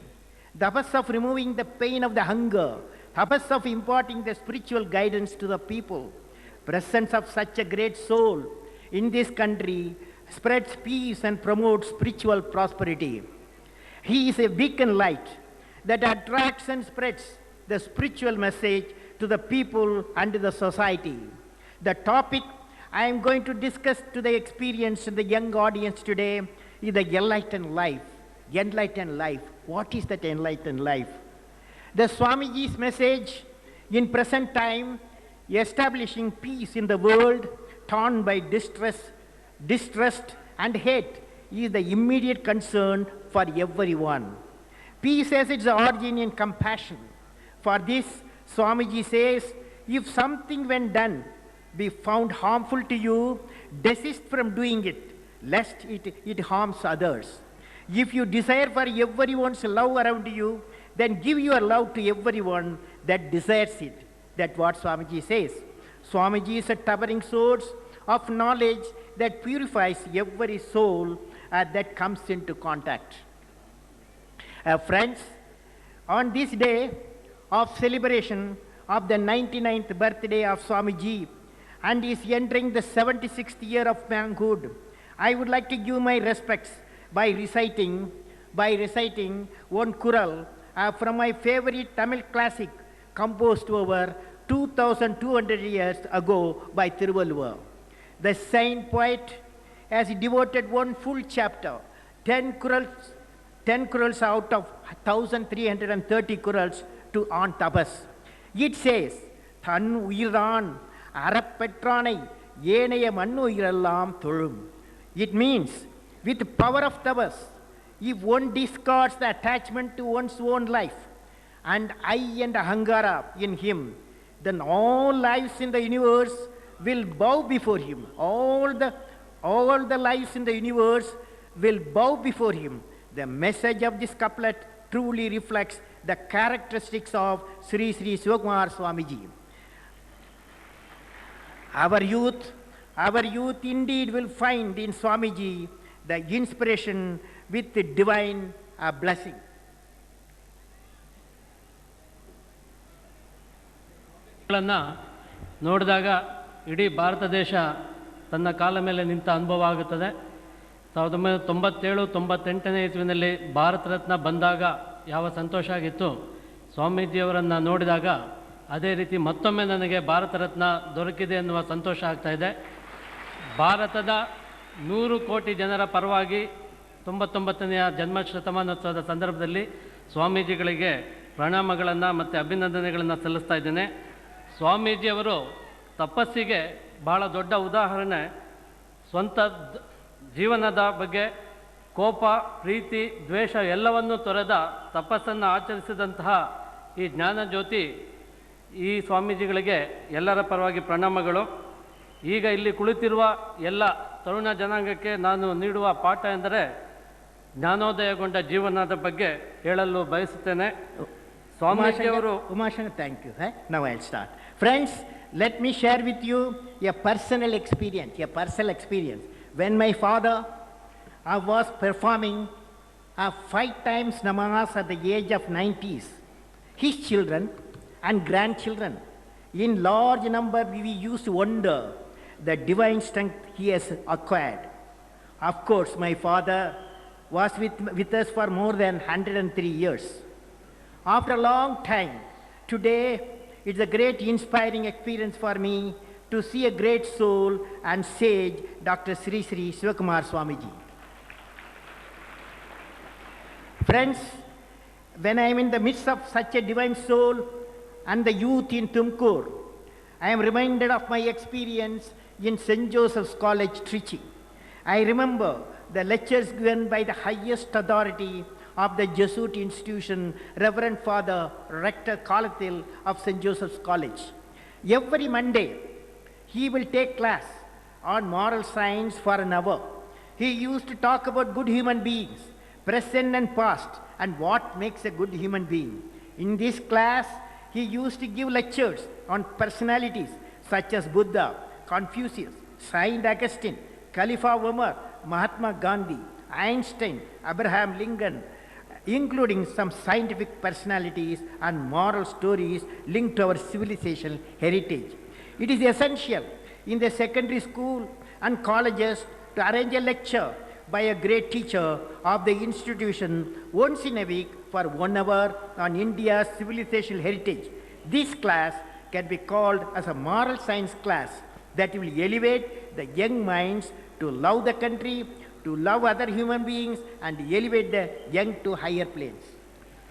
tapas of removing the pain of the hunger, tapas of imparting the spiritual guidance to the people. Presence of such a great soul in this country spreads peace and promotes spiritual prosperity. He is a beacon light that attracts and spreads the spiritual message to the people and to the society. The topic I am going to discuss to the experience of the young audience today is the enlightened life. Enlightened life. What is that enlightened life? The Swamiji's message in present time, establishing peace in the world torn by distrust and hate, is the immediate concern for everyone. Peace has its origin in compassion. For this, Swamiji says, if something when done be found harmful to you, desist from doing it, lest it harms others. If you desire for everyone's love around you, then give your love to everyone that desires it. That's what Swamiji says. Swamiji is a towering source of knowledge that purifies every soul that comes into contact. Friends, on this day of celebration of the 99th birthday of Swamiji and is entering the 76th year of manhood, I would like to give my respects by reciting one kural from my favorite Tamil classic composed over 2,200 years ago by Thiruvalluvar. The saint poet has devoted one full chapter, 10 kurals out of 1,330 kurals to on tapas. It says, Than uyiran arapetranai yenaya mannu irallam thozhum. It means, with power of tapas, if one discards the attachment to one's own life and I and ahangara in him, then all lives in the universe will bow before him. All the lives in the universe will bow before him. The message of this couplet truly reflects the characteristics of Sree Sree Sivakumara Swamiji. Our youth indeed will find in Swamiji the inspiration with the divine blessing. ನೋಡಿದಾಗ ಇಡೀ ಭಾರತ ದೇಶ ತನ್ನ ಕಾಲ ಮೇಲೆ ನಿಂತ ಅನುಭವ ಆಗುತ್ತದೆ. 1997-98ನೇ ಇಸ್ವಿನಲ್ಲಿ ಭಾರತ ರತ್ನ ಬಂದಾಗ ಯಾವ ಸಂತೋಷ ಆಗಿತ್ತು, ಸ್ವಾಮೀಜಿಯವರನ್ನು ನೋಡಿದಾಗ ಅದೇ ರೀತಿ ಮತ್ತೊಮ್ಮೆ ನನಗೆ ಭಾರತ ರತ್ನ ದೊರಕಿದೆ ಎನ್ನುವ ಸಂತೋಷ ಆಗ್ತಾಯಿದೆ. ಭಾರತದ 100 ಕೋಟಿ ಜನರ ಪರವಾಗಿ 99ನೇ ಜನ್ಮ ಶತಮಾನೋತ್ಸವದ ಸಂದರ್ಭದಲ್ಲಿ ಸ್ವಾಮೀಜಿಗಳಿಗೆ ಪ್ರಣಾಮಗಳನ್ನು ಮತ್ತು ಅಭಿನಂದನೆಗಳನ್ನು ಸಲ್ಲಿಸ್ತಾ ಇದ್ದೇನೆ. ಸ್ವಾಮೀಜಿಯವರು ತಪಸ್ಸಿಗೆ ಭಾಳ ದೊಡ್ಡ ಉದಾಹರಣೆ. ಸ್ವಂತ ಜೀವನದ ಬಗ್ಗೆ ಕೋಪ, ಪ್ರೀತಿ, ದ್ವೇಷ ಎಲ್ಲವನ್ನೂ ತೊರೆದ ತಪಸ್ಸನ್ನು ಆಚರಿಸಿದಂತಹ ಈ ಜ್ಞಾನಜ್ಯೋತಿ ಈ ಸ್ವಾಮೀಜಿಗಳಿಗೆ ಎಲ್ಲರ ಪರವಾಗಿ ಪ್ರಣಾಮಗಳು. ಈಗ ಇಲ್ಲಿ ಕುಳಿತಿರುವ ಎಲ್ಲ ತರುಣ ಜನಾಂಗಕ್ಕೆ ನಾನು ನೀಡುವ ಪಾಠ ಎಂದರೆ ಜ್ಞಾನೋದಯಗೊಂಡ ಜೀವನದ ಬಗ್ಗೆ ಹೇಳಲು ಬಯಸುತ್ತೇನೆ. ಸ್ವಾಮೀಜಿಯವರು thank you. Now I'll start. Friends, let me share with you a personal experience. When my father was performing 5 times namaz at the age of 90s, his children and grandchildren in large number, we used to wonder the divine strength he has acquired. Of course, my father was with us for more than 103 years. After a long time, today it's a great inspiring experience for me to see a great soul and sage, Dr.Sree Sree Sivakumara Swamiji. Friends, when I am in the midst of such a divine soul and the youth in Tumkur, I am reminded of my experience in St. Joseph's College, Trichy. I remember the lectures given by the highest authority of the Jesuit institution, Reverend Father Rector Kalathil of St. Joseph's College. Every Monday, he will take class on moral science for an hour. He used to talk about good human beings, present and past, and what makes a good human being. In this class, he used to give lectures on personalities such as Buddha, Confucius, Saint Augustine, Khalifa Umar, Mahatma Gandhi, Einstein, Abraham Lincoln, including some scientific personalities and moral stories linked to our civilization heritage. It is essential in the secondary school and colleges to arrange a lecture by a great teacher of the institution once in a week for 1 hour on India's civilizational heritage. This class can be called as a moral science class that will elevate the young minds to love the country, to love other human beings, and elevate the young to higher planes.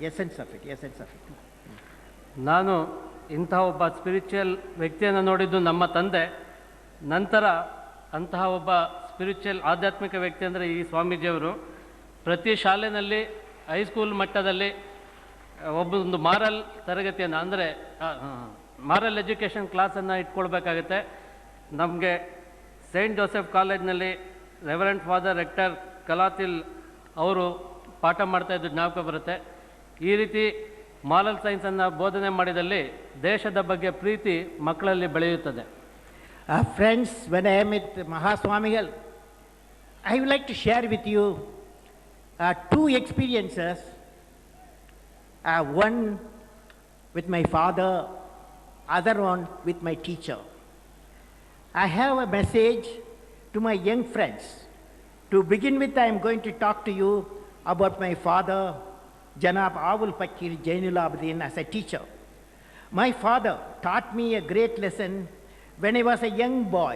Essence of it, essence of it. ನಾನು ಇಂತಹ ಒಬ್ಬ spiritual ವ್ಯಕ್ತಿಯನ್ನು ನೋಡಿದ್ದು ನಮ್ಮ ತಂದೆ. ನಂತರ ಅಂತಹ ಒಬ್ಬ ಸ್ಪಿರಿಚುವಲ್ ಆಧ್ಯಾತ್ಮಿಕ ವ್ಯಕ್ತಿ ಅಂದರೆ ಈ ಸ್ವಾಮೀಜಿಯವರು ಪ್ರತಿ ಶಾಲೆಯಲ್ಲಿ ಹೈಸ್ಕೂಲ್ ಮಟ್ಟದಲ್ಲಿ ಒಂದು ಮಾರಲ್ ತರಗತಿಯನ್ನು ಅಂದರೆ ಮಾರಲ್ ಎಜುಕೇಷನ್ ಕ್ಲಾಸನ್ನು ಇಟ್ಕೊಳ್ಬೇಕಾಗತ್ತೆ. ನಮಗೆ ಸೈಂಟ್ ಜೋಸೆಫ್ ಕಾಲೇಜ್ನಲ್ಲಿ ರೆವರೆಂಟ್ ಫಾದರ್ ರೆಕ್ಟರ್ ಕಲಾತಿಲ್ ಅವರು ಪಾಠ ಮಾಡ್ತಾಯಿದ್ದು ಜ್ಞಾಪಕ ಬರುತ್ತೆ. ಈ ರೀತಿ ಮಾರಲ್ ಸೈನ್ಸನ್ನು ಬೋಧನೆ ಮಾಡಿದಲ್ಲಿ ದೇಶದ ಬಗ್ಗೆ ಪ್ರೀತಿ ಮಕ್ಕಳಲ್ಲಿ ಬೆಳೆಯುತ್ತದೆ. Friends, when I am with Mahaswamigal, I would like to share with you two experiences. One with my father, other one with my teacher. I have a message to my young friends. To begin with, I am going to talk to you about my father, Janab Awul Fakir Jainul Abidin, as a teacher. My father taught me a great lesson when I was a young boy.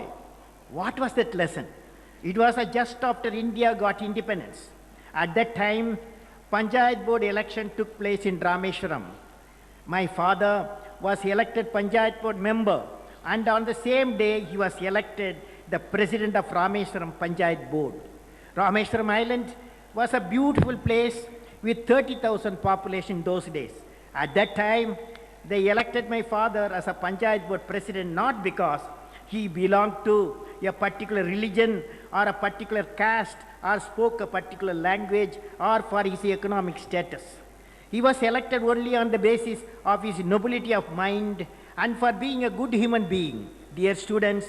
What was that lesson? It was just after India got independence. At that time, Panchayat Board election took place in Rameshwaram. My father was elected Panchayat Board member, and on the same day he was elected the president of Rameshwaram Panchayat Board. Rameshwaram Island was a beautiful place with 30,000 population those days. At that time, they elected my father as a Panchayat Board president not because he belonged to a particular religion or a particular caste or spoke a particular language or for his economic status. He was elected only on the basis of his nobility of mind and for being a good human being. Dear students,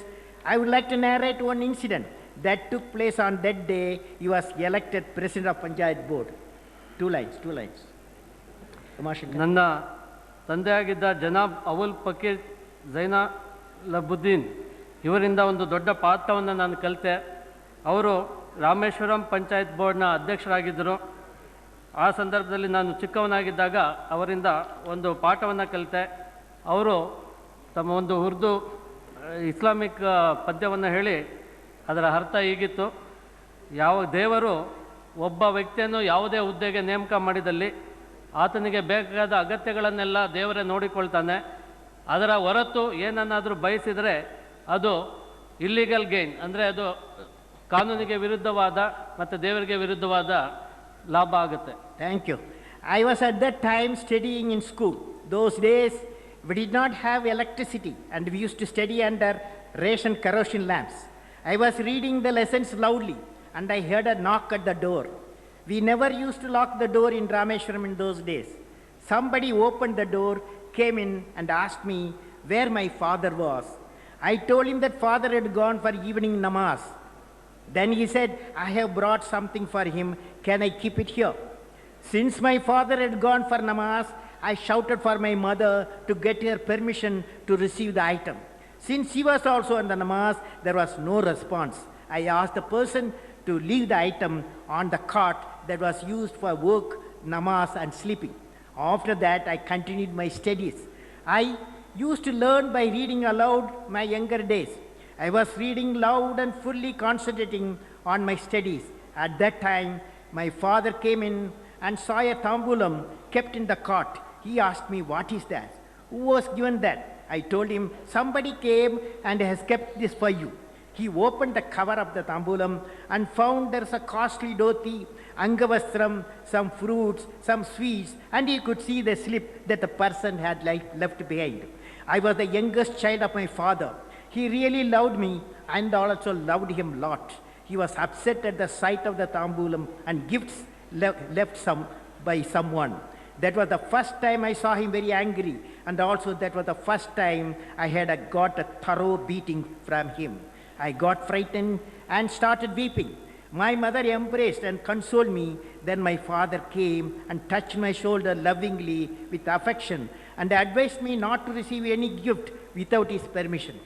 I would like to narrate one incident that took place on that day he was elected president of Panchayat Board. Two lines. ನನ್ನ ತಂದೆಯಾಗಿದ್ದ ಜನಾಬ್ ಅವಲ್ ಫಕೀರ್ ಜೈನಲಬುದ್ದೀನ್ ಇವರಿಂದ ಒಂದು ದೊಡ್ಡ ಪಾಠವನ್ನು ನಾನು ಕಲಿತೆ. ಅವರು ರಾಮೇಶ್ವರಂ ಪಂಚಾಯತ್ ಬೋರ್ಡ್ನ ಅಧ್ಯಕ್ಷರಾಗಿದ್ದರು. ಆ ಸಂದರ್ಭದಲ್ಲಿ ನಾನು ಚಿಕ್ಕವನಾಗಿದ್ದಾಗ ಅವರಿಂದ ಒಂದು ಪಾಠವನ್ನು ಕಲಿತೆ. ಅವರು ತಮ್ಮ ಒಂದು ಉರ್ದು ಇಸ್ಲಾಮಿಕ್ ಪದ್ಯವನ್ನು ಹೇಳಿ ಅದರ ಅರ್ಥ ಹೀಗಿತ್ತು: ಯಾವ ದೇವರು ಒಬ್ಬ ವ್ಯಕ್ತಿಯನ್ನು ಯಾವುದೇ ಹುದ್ದೆಗೆ ನೇಮಕ ಮಾಡಿದಲ್ಲಿ ಆತನಿಗೆ ಬೇಕಾದ ಅಗತ್ಯಗಳನ್ನೆಲ್ಲ ದೇವರೇ ನೋಡಿಕೊಳ್ತಾನೆ. ಅದರ ಹೊರತು ಏನನ್ನಾದರೂ ಬಯಸಿದರೆ ಅದು ಇಲ್ಲಿಗಲ್ ಗೇನ್, ಅಂದರೆ ಅದು ಕಾನೂನಿಗೆ ವಿರುದ್ಧವಾದ ಮತ್ತು ದೇವರಿಗೆ ವಿರುದ್ಧವಾದ ಲಾಭ ಆಗುತ್ತೆ. Thank you. I was at that time studying in school. Those days we did not have electricity and we used to study under ration kerosene lamps. I was reading the lessons loudly and I heard a knock at the door. We never used to lock the door in Rameshwaram in those days. Somebody opened the door, came in and asked me where my father was. I told him that father had gone for evening namaz. Then he said, I have brought something for him, can I keep it here? Since my father had gone for namaz, I shouted for my mother to get her permission to receive the item. Since she was also on the namaz, there was no response. I asked the person to leave the item on the cot that was used for work, namaz and sleeping. After that, I continued my studies. I used to learn by reading aloud my younger days. I was reading loud and fully concentrating on my studies. At that time, my father came in and saw a tambulam kept in the cot. He asked me, what is that? Who was given that? I told him, somebody came and has kept this for you. He opened the cover of the tambulam and found there's a costly dhoti, angavastram, some fruits, some sweets, and he could see the slip that the person had left behind. I was the youngest child of my father. He really loved me and also loved him a lot. He was upset at the sight of the tambulam and gifts left by someone. That was the first time I saw him very angry, and also that was the first time I had got a thorough beating from him. I got frightened and started weeping. My mother embraced and consoled me. Then my father came and touched my shoulder lovingly with affection and advised me not to receive any gift without his permission.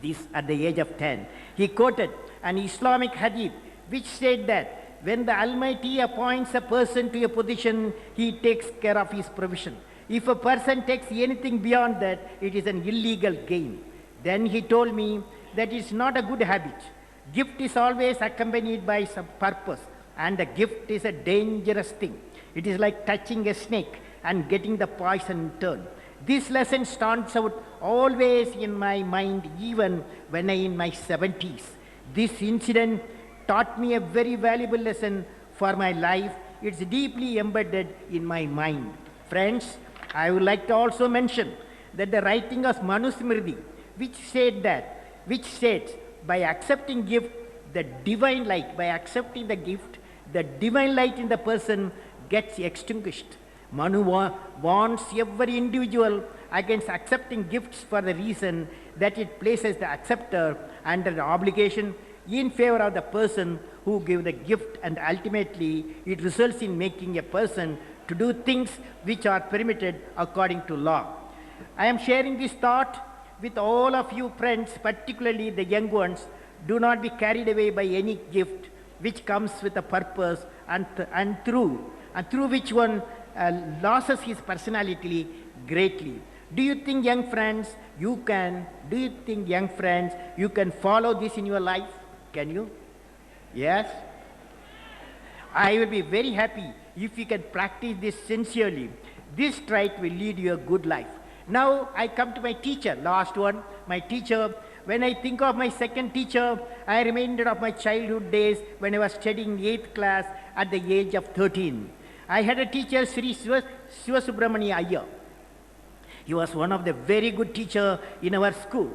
this at the age of 10. He quoted an Islamic hadith which said that when the Almighty appoints a person to a position, he takes care of his provision. If a person takes anything beyond that, it is an illegal gain. Then he told me that it's not a good habit. Gift is always accompanied by some purpose, and a gift is a dangerous thing. It is like touching a snake and getting the poison in turn. This lesson stands out always in my mind, even when I in my 70s. This incident taught me a very valuable lesson for my life. It's deeply embedded in my mind. Friends, I would like to also mention that the writing of Manusmriti, which says, by accepting gift, the divine light, by accepting the gift, the divine light in the person gets extinguished. Manu warns every individual against accepting gifts for the reason that it places the acceptor under the obligation in favor of the person who gave the gift, and ultimately it results in making a person to do things which are permitted according to law. I am sharing this thought with all of you friends, particularly the young ones. Do not be carried away by any gift which comes with a purpose and through which one loses his personality greatly. Do you think, young friends, you can follow this in your life? Can you? Yes? I will be very happy if you can practice this sincerely. This trait will lead you a good life. Now I come to my teacher, last one, my teacher. When I think of my second teacher, I am reminded of my childhood days when I was studying 8th class at the age of 13. I had a teacher, Sree Sivakumara. He was one of the very good teachers in our school.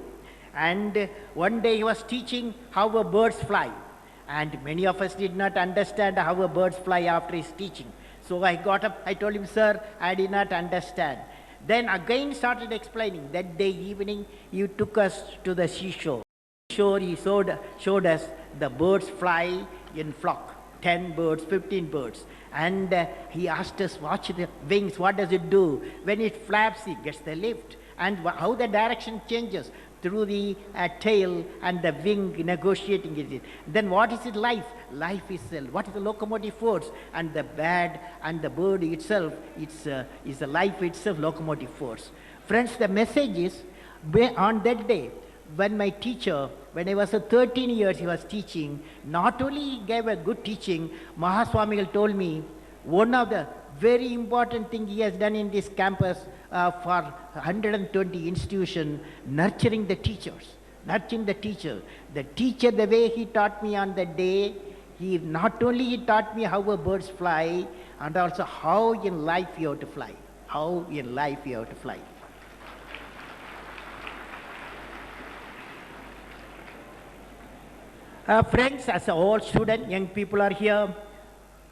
And one day he was teaching how birds fly. And many of us did not understand how birds fly after his teaching. So I got up, I told him, sir, I did not understand. Then again started explaining. That day evening, he took us to the seashore. He showed us the birds fly in flock, 10 birds, 15 birds. And he asked us, watch the wings, what does it do? When it flaps, it gets the lift. And how the direction changes through the tail and the wing negotiating it. Then what is it life? Life is what is the locomotive force? And the bird itself, is the life itself locomotive force. Friends, the message is, on that day, when my teacher, when I was 13 years, he was teaching, not only he gave a good teaching, Mahaswamigal told me, one of the very important thing he has done in this campus for 120 institutions, nurturing the teachers. Nurturing the teacher. The teacher, the way he taught me on that day, he taught me how birds fly, and also how in life you have to fly. How in life you have to fly. Friends, as all students, young people are here.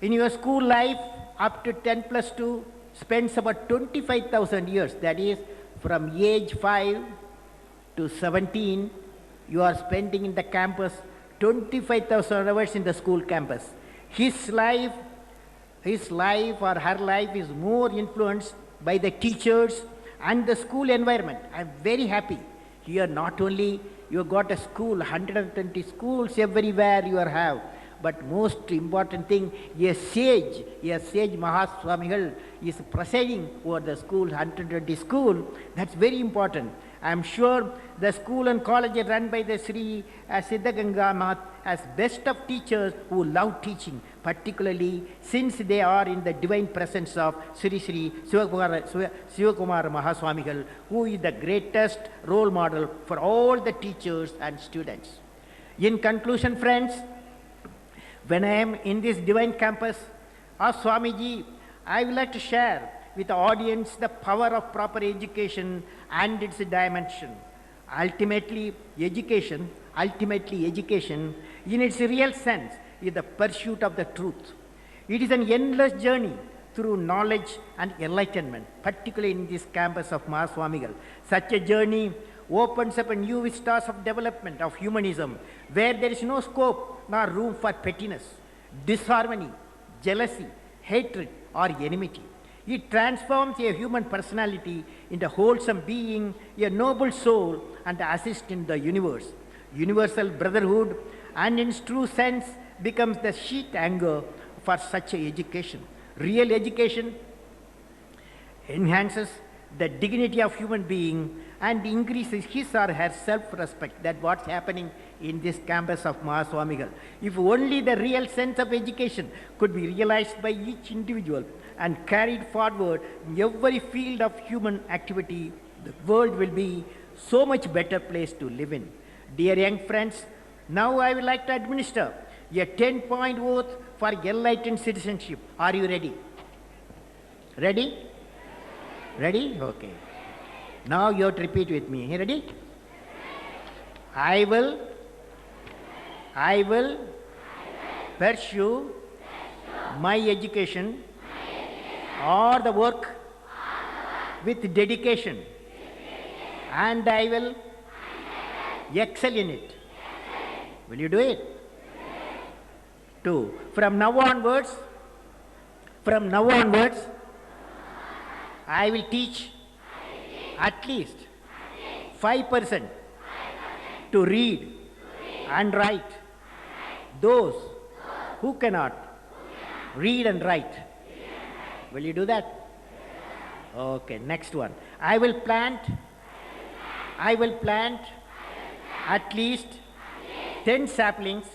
In your school life, up to 10 plus 2, spends about 25,000 years. That is, from age 5 to 17, you are spending in the campus 25,000 hours in the school campus. His life or her life is more influenced by the teachers and the school environment. I am very happy. Here not only you got a school, 120 schools everywhere you have, but most important thing, a sage Mahaswamigal is presiding over the school, 120 school. That's very important. I am sure the school and college run by the Sree Siddaganga has best of teachers who love teaching, particularly since they are in the divine presence of Sree Sree Sivakumara Mahaswamigal, who is the greatest role model for all the teachers and students. In conclusion, friends, when I am in this divine campus of Swamiji, I would like to share with the audience the power of proper education and its dimension. Ultimately, education, in its real sense, is the pursuit of the truth. It is an endless journey through knowledge and enlightenment, particularly in this campus of Mahaswamigal. Such a journey opens up a new vistas of development of humanism, where there is no scope nor room for pettiness, disharmony, jealousy, hatred, or enmity. It transforms a human personality into a wholesome being, a noble soul, and assist in the universe. Universal brotherhood, and in its true sense, becomes the sheet anchor for such a education. Real education enhances the dignity of human being and increases his or her self-respect. That's what's happening in this campus of Mahaswamigal. If only the real sense of education could be realized by each individual and carried forward in every field of human activity, the world will be so much better place to live in. Dear young friends, now I would like to administer a 10-point oath for enlightened citizenship. Are you ready? Ready? Ready? Okay. Now you have to repeat with me. You ready? I will pursue my education or the work with dedication, and I will excel in it. Will you do it? 2. From now onwards, I will teach at least 5% to read and write those who cannot read and write. Will you do that? Okay, next one. I will plant at least 10 saplings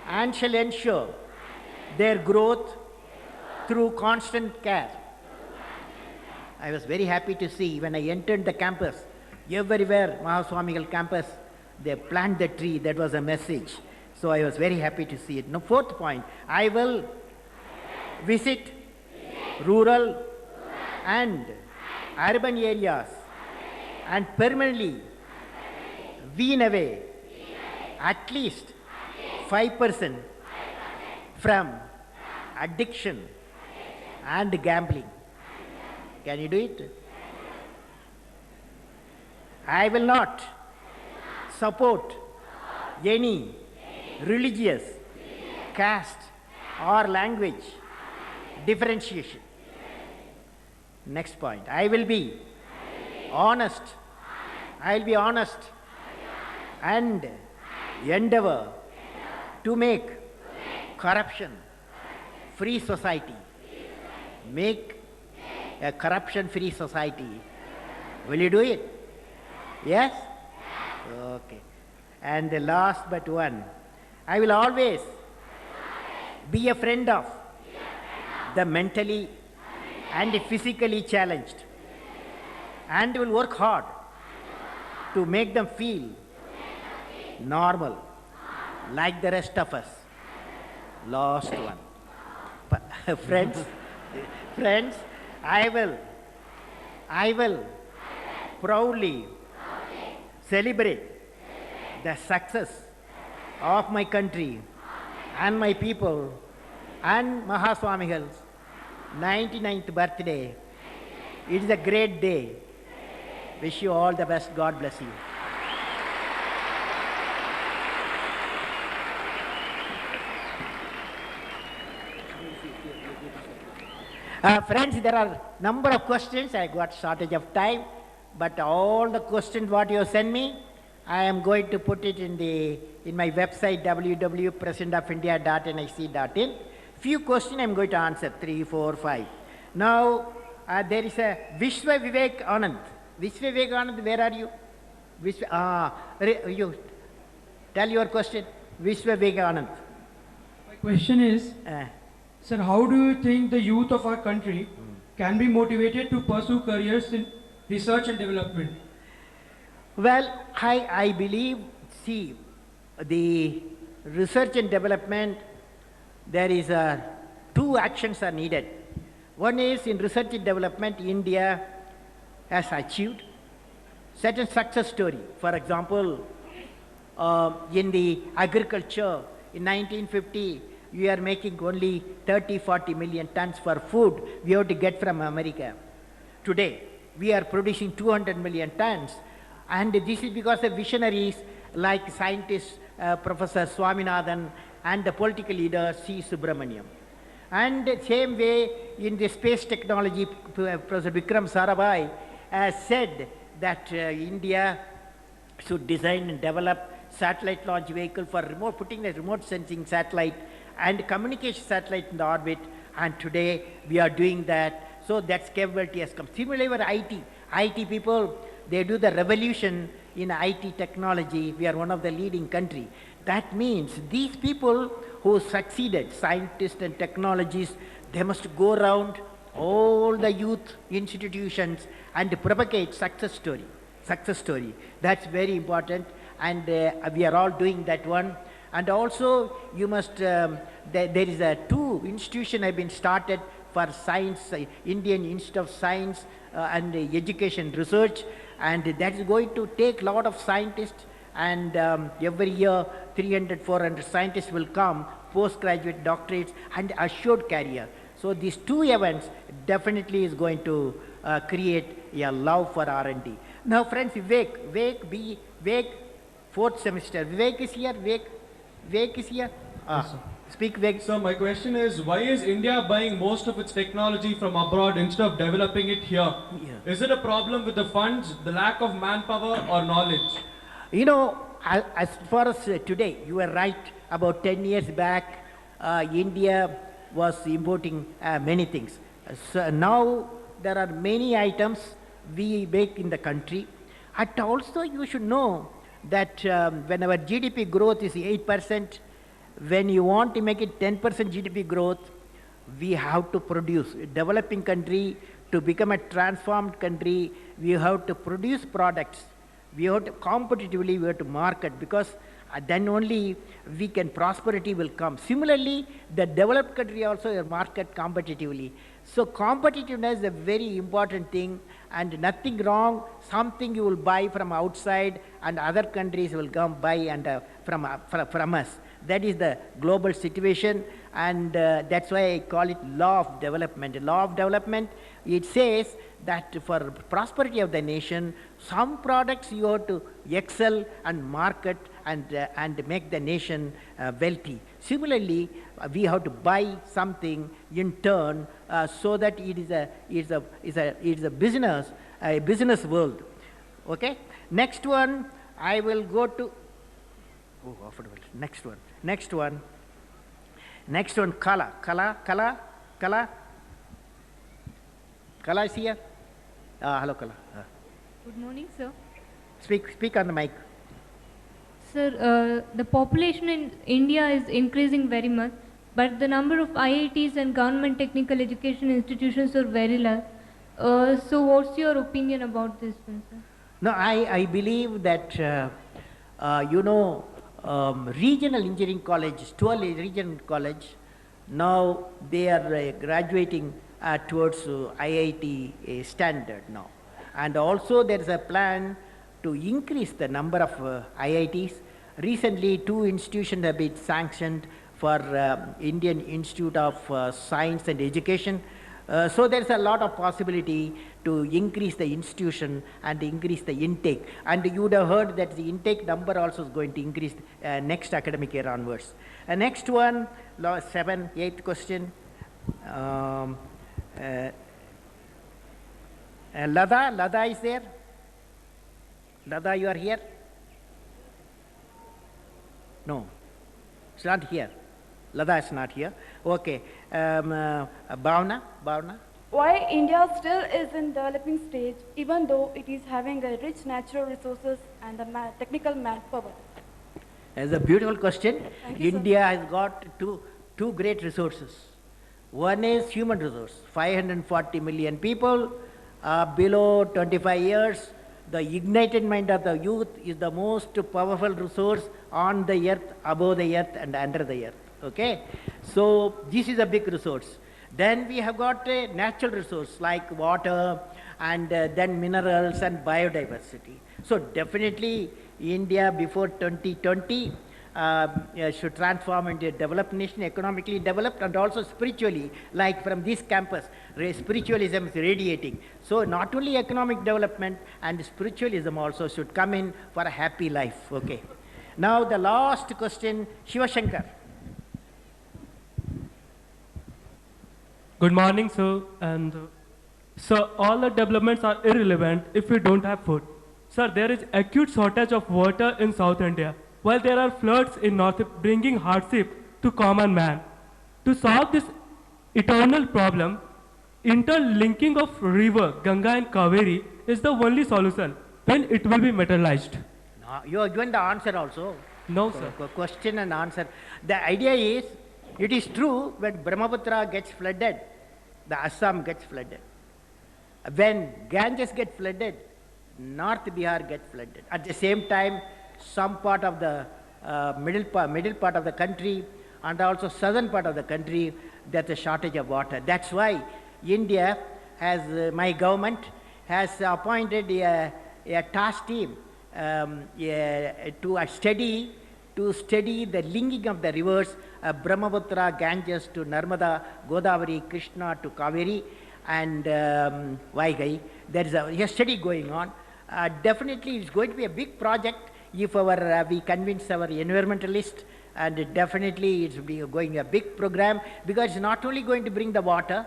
and shall ensure their growth through constant care. I was very happy to see when I entered the campus, everywhere, Mahaswamigal campus, they plant the tree. That was a message. So I was very happy to see it. Now, 4th point, I will visit rural and urban areas and permanently wean away at least 5% from addiction and gambling. Can you do it? I will not support any religious, caste or language differentiation. Next point, I will be honest. I will be honest and endeavor to make corruption free society. Make a corruption-free society. Will you do it? Yes? Okay. And the last but one, I will always be a friend of the mentally and physically challenged, and will work hard to make them feel normal like the rest of us. Last one. Friends, I will proudly celebrate the success of my country and my people and Mahaswamigal's 99th birthday. It is a great day. Wish you all the best. God bless you. Friends, there are number of questions. I got shortage of time, but all the questions what you send me, I am going to put it in my website www.presidentofindia.nic.in. Few questions I am going to answer, 3, 4, 5. Now there is a Vishwa Vivek Anand. Vishwa Vivek Anand, where are you? You tell your question. Vishwa Vivek Anand. My question is, sir, how do you think the youth of our country can be motivated to pursue careers in research and development? Well, I believe, see, the research and development, there is two actions are needed. One is in research and development, India has achieved certain success story. For example, in the agriculture, in 1950, we are making only 30-40 million tons for food we have to get from America. Today, we are producing 200 million tons, and this is because of visionaries like scientists, Professor Swaminathan, and the political leader C. Subramaniam. And same way in the space technology, Professor Vikram Sarabhai has said that India should design and develop satellite launch vehicle for putting the remote sensing satellite and communication satellite in the orbit, and today we are doing that. So that's capability has come. Similarly, for IT people, they do the revolution in IT technology. We are one of the leading country. That means these people who succeeded, scientists and technologists, they must go around all the youth institutions and propagate success story. That's very important, and we are all doing that one. And also you must, there is a 2 institution have been started for science, Indian Institute of Science and Education Research, and that is going to take a lot of scientists, and every year 300, 400 scientists will come, postgraduate doctorates and assured career. So these 2 events definitely is going to create a love for R&D. Now friends, Vivek, 4th semester. Vivek is here. Vivek is here. Speak, Vivek. So my question is, why is India buying most of its technology from abroad instead of developing it here? Yeah. Is it a problem with the funds, the lack of manpower, or knowledge? You know, as far as today, you are right. About 10 years back, India was importing many things. So now there are many items we make in the country. And also you should know that when our GDP growth is 8%, when you want to make it 10% GDP growth, we have to produce. A developing country, to become a transformed country, we have to produce products. We have to competitively, we have to market, because then only we can, prosperity will come. Similarly, the developed country also market competitively. So competitiveness is a very important thing, and nothing wrong. Something you will buy from outside and other countries will come buy and from us. That is the global situation, and that's why I call it law of development. Law of development, it says that for prosperity of the nation, some products you have to excel and market and make the nation wealthy. Similarly, we have to buy something in turn so that it is a business world. Okay. Next one, I will go to. Oh, affordable. Next one. Kala is here. Hello, Kala. Good morning, sir. Speak on the mic. Sir, the population in India is increasing very much, but the number of IITs and government technical education institutions are very less. So what's your opinion about this one, sir? No, I believe that, regional engineering colleges, 12 regional college, now they are graduating towards IIT standard now. And also there is a plan to increase the number of IITs. Recently, 2 institutions have been sanctioned for Indian Institute of Science and Education. So there is a lot of possibility to increase the institution and increase the intake. And you would have heard that the intake number also is going to increase next academic year onwards. Next one, 8th question. Lada is there? Lada, you are here? No, it's not here. Lada is not here. Okay. Bhavna? Why India still is in developing stage, even though it is having a rich natural resources and a technical manpower? That's a beautiful question. India has got two great resources. One is human resource. 540 million people below 25 years. The ignited mind of the youth is the most powerful resource on the earth, above the earth and under the earth. Okay, so this is a big resource. Then we have got a natural resource like water, and then minerals and biodiversity. So definitely India before 2020 should transform into a developed nation, economically developed and also spiritually, like from this campus, spiritualism is radiating. So not only economic development and spiritualism also should come in for a happy life. Okay. Now the last question, Shiva Shankar. Good morning, sir. And sir, all the developments are irrelevant if we don't have food. Sir, there is acute shortage of water in South India, while there are floods in North, bringing hardship to common man. To solve this eternal problem, interlinking of river Ganga and Kaveri is the only solution when it will be materialized. No, you are given the answer also. No, sir. Question and answer. The idea is, it is true when Brahmaputra gets flooded, the Assam gets flooded. When Ganges gets flooded, North Bihar gets flooded. At the same time, some part of the middle part of the country and also southern part of the country, there's a shortage of water. That's why India has, my government has appointed a task team to study the linking of the rivers Brahmaputra, Ganges to Narmada, Godavari, Krishna to Kaveri and Vaigai. There is a study going on. Definitely it's going to be a big project if we convince our environmentalists, and definitely it's going to be a big program, because it's not only going to bring the water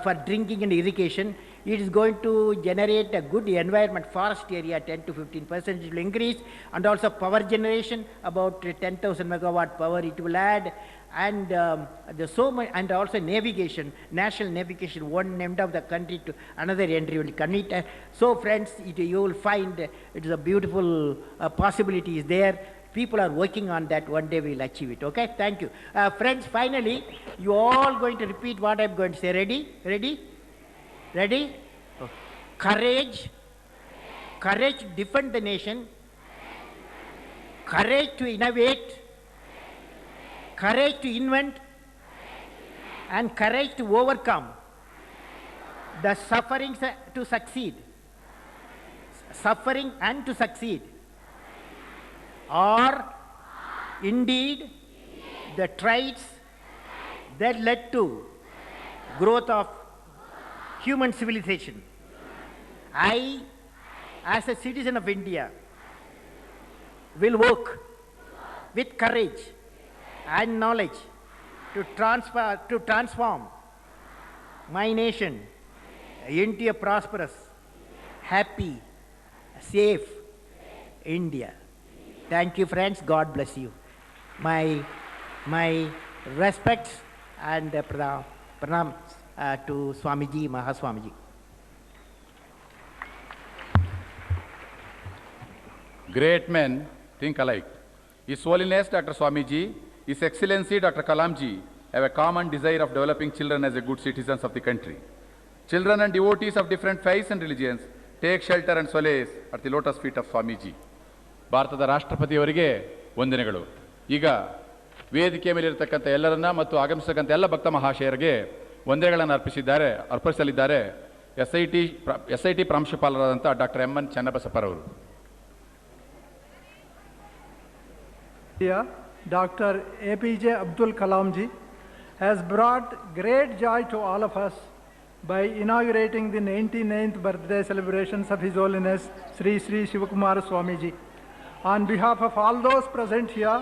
for drinking and irrigation, it is going to generate a good environment, forest area 10 to 15% it will increase, and also power generation about 10,000 megawatt power it will add, and and also navigation, national navigation, one end of the country to another end will connect. So friends, you will find it is a beautiful possibility is there. People are working on that. One day we will achieve it. Okay, thank you. Friends, finally, you all going to repeat what I am going to say. Ready? Ready? Ready? Okay. Courage. Courage to defend the nation. Courage to innovate. Courage to invent. And courage to overcome the sufferings to succeed. Suffering and to succeed are indeed the traits that led to growth of human civilization. I, as a citizen of India, will work with courage and knowledge to transform my nation into a prosperous, happy, safe India. Thank you, friends. God bless you. My respects and pranam to Swamiji, Mahaswamiji. Great men think alike. His Holiness Dr. Swamiji, His Excellency Dr. Kalamji have a common desire of developing children as a good citizens of the country. Children and devotees of different faiths and religions take shelter and solace at the lotus feet of Swamiji. ಭಾರತದ ರಾಷ್ಟ್ರಪತಿಯವರಿಗೆ ವಂದನೆಗಳು. ಈಗ ವೇದಿಕೆ ಮೇಲಿರತಕ್ಕಂಥ ಎಲ್ಲರನ್ನ ಮತ್ತು ಆಗಮಿಸತಕ್ಕಂಥ ಎಲ್ಲ ಭಕ್ತ ಮಹಾಶಯರಿಗೆ ವಂದನೆಗಳನ್ನು ಅರ್ಪಿಸಲಿದ್ದಾರೆ ಎಸ್ಐಟಿ ಪ್ರಾಂಶುಪಾಲರಾದಂಥ ಡಾಕ್ಟರ್ ಎಂ.ಎನ್. ಚನ್ನಬಸಪ್ಪರವರು. Dr. APJ Abdul Kalamji has brought great joy to all of us by inaugurating the 99th birthday celebrations of His Holiness Sree Sree Sivakumara Swamiji. On behalf of all those present here,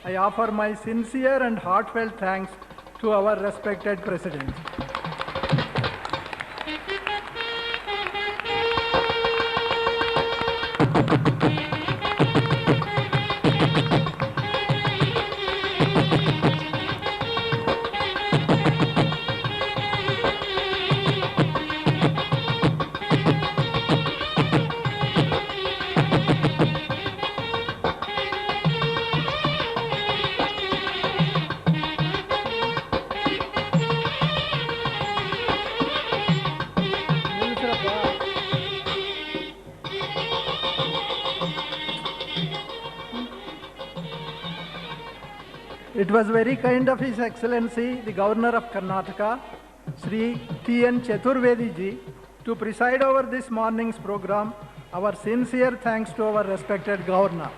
I offer my sincere and heartfelt thanks to our respected President. It was very kind of His Excellency, the Governor of Karnataka, Sri T.N. Chaturvedi ji, to preside over this morning's program. Our sincere thanks to our respected Governor.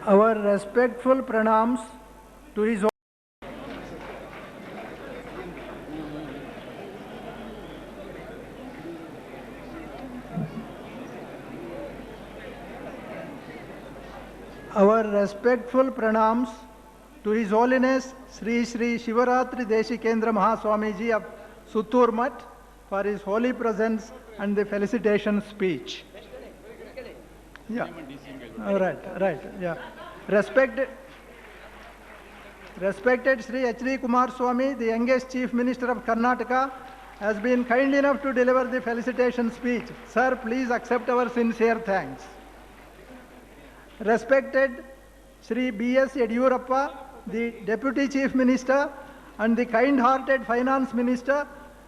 Our respectful pranams to His Our respectful pranams to His Holiness Sree Sree Sivaratri Deshikendra Mahaswamiji of Suttur Mutt for his holy presence and the felicitation speech. Yeah. All right. Yeah. Respected Sree Sree Kumara Swamiji, the youngest Chief Minister of Karnataka, has been kind enough to deliver the felicitation speech. Sir, please accept our sincere thanks. Respected Sri B.S. Yediyurappa, the Deputy Chief Minister and the kind-hearted Finance Minister,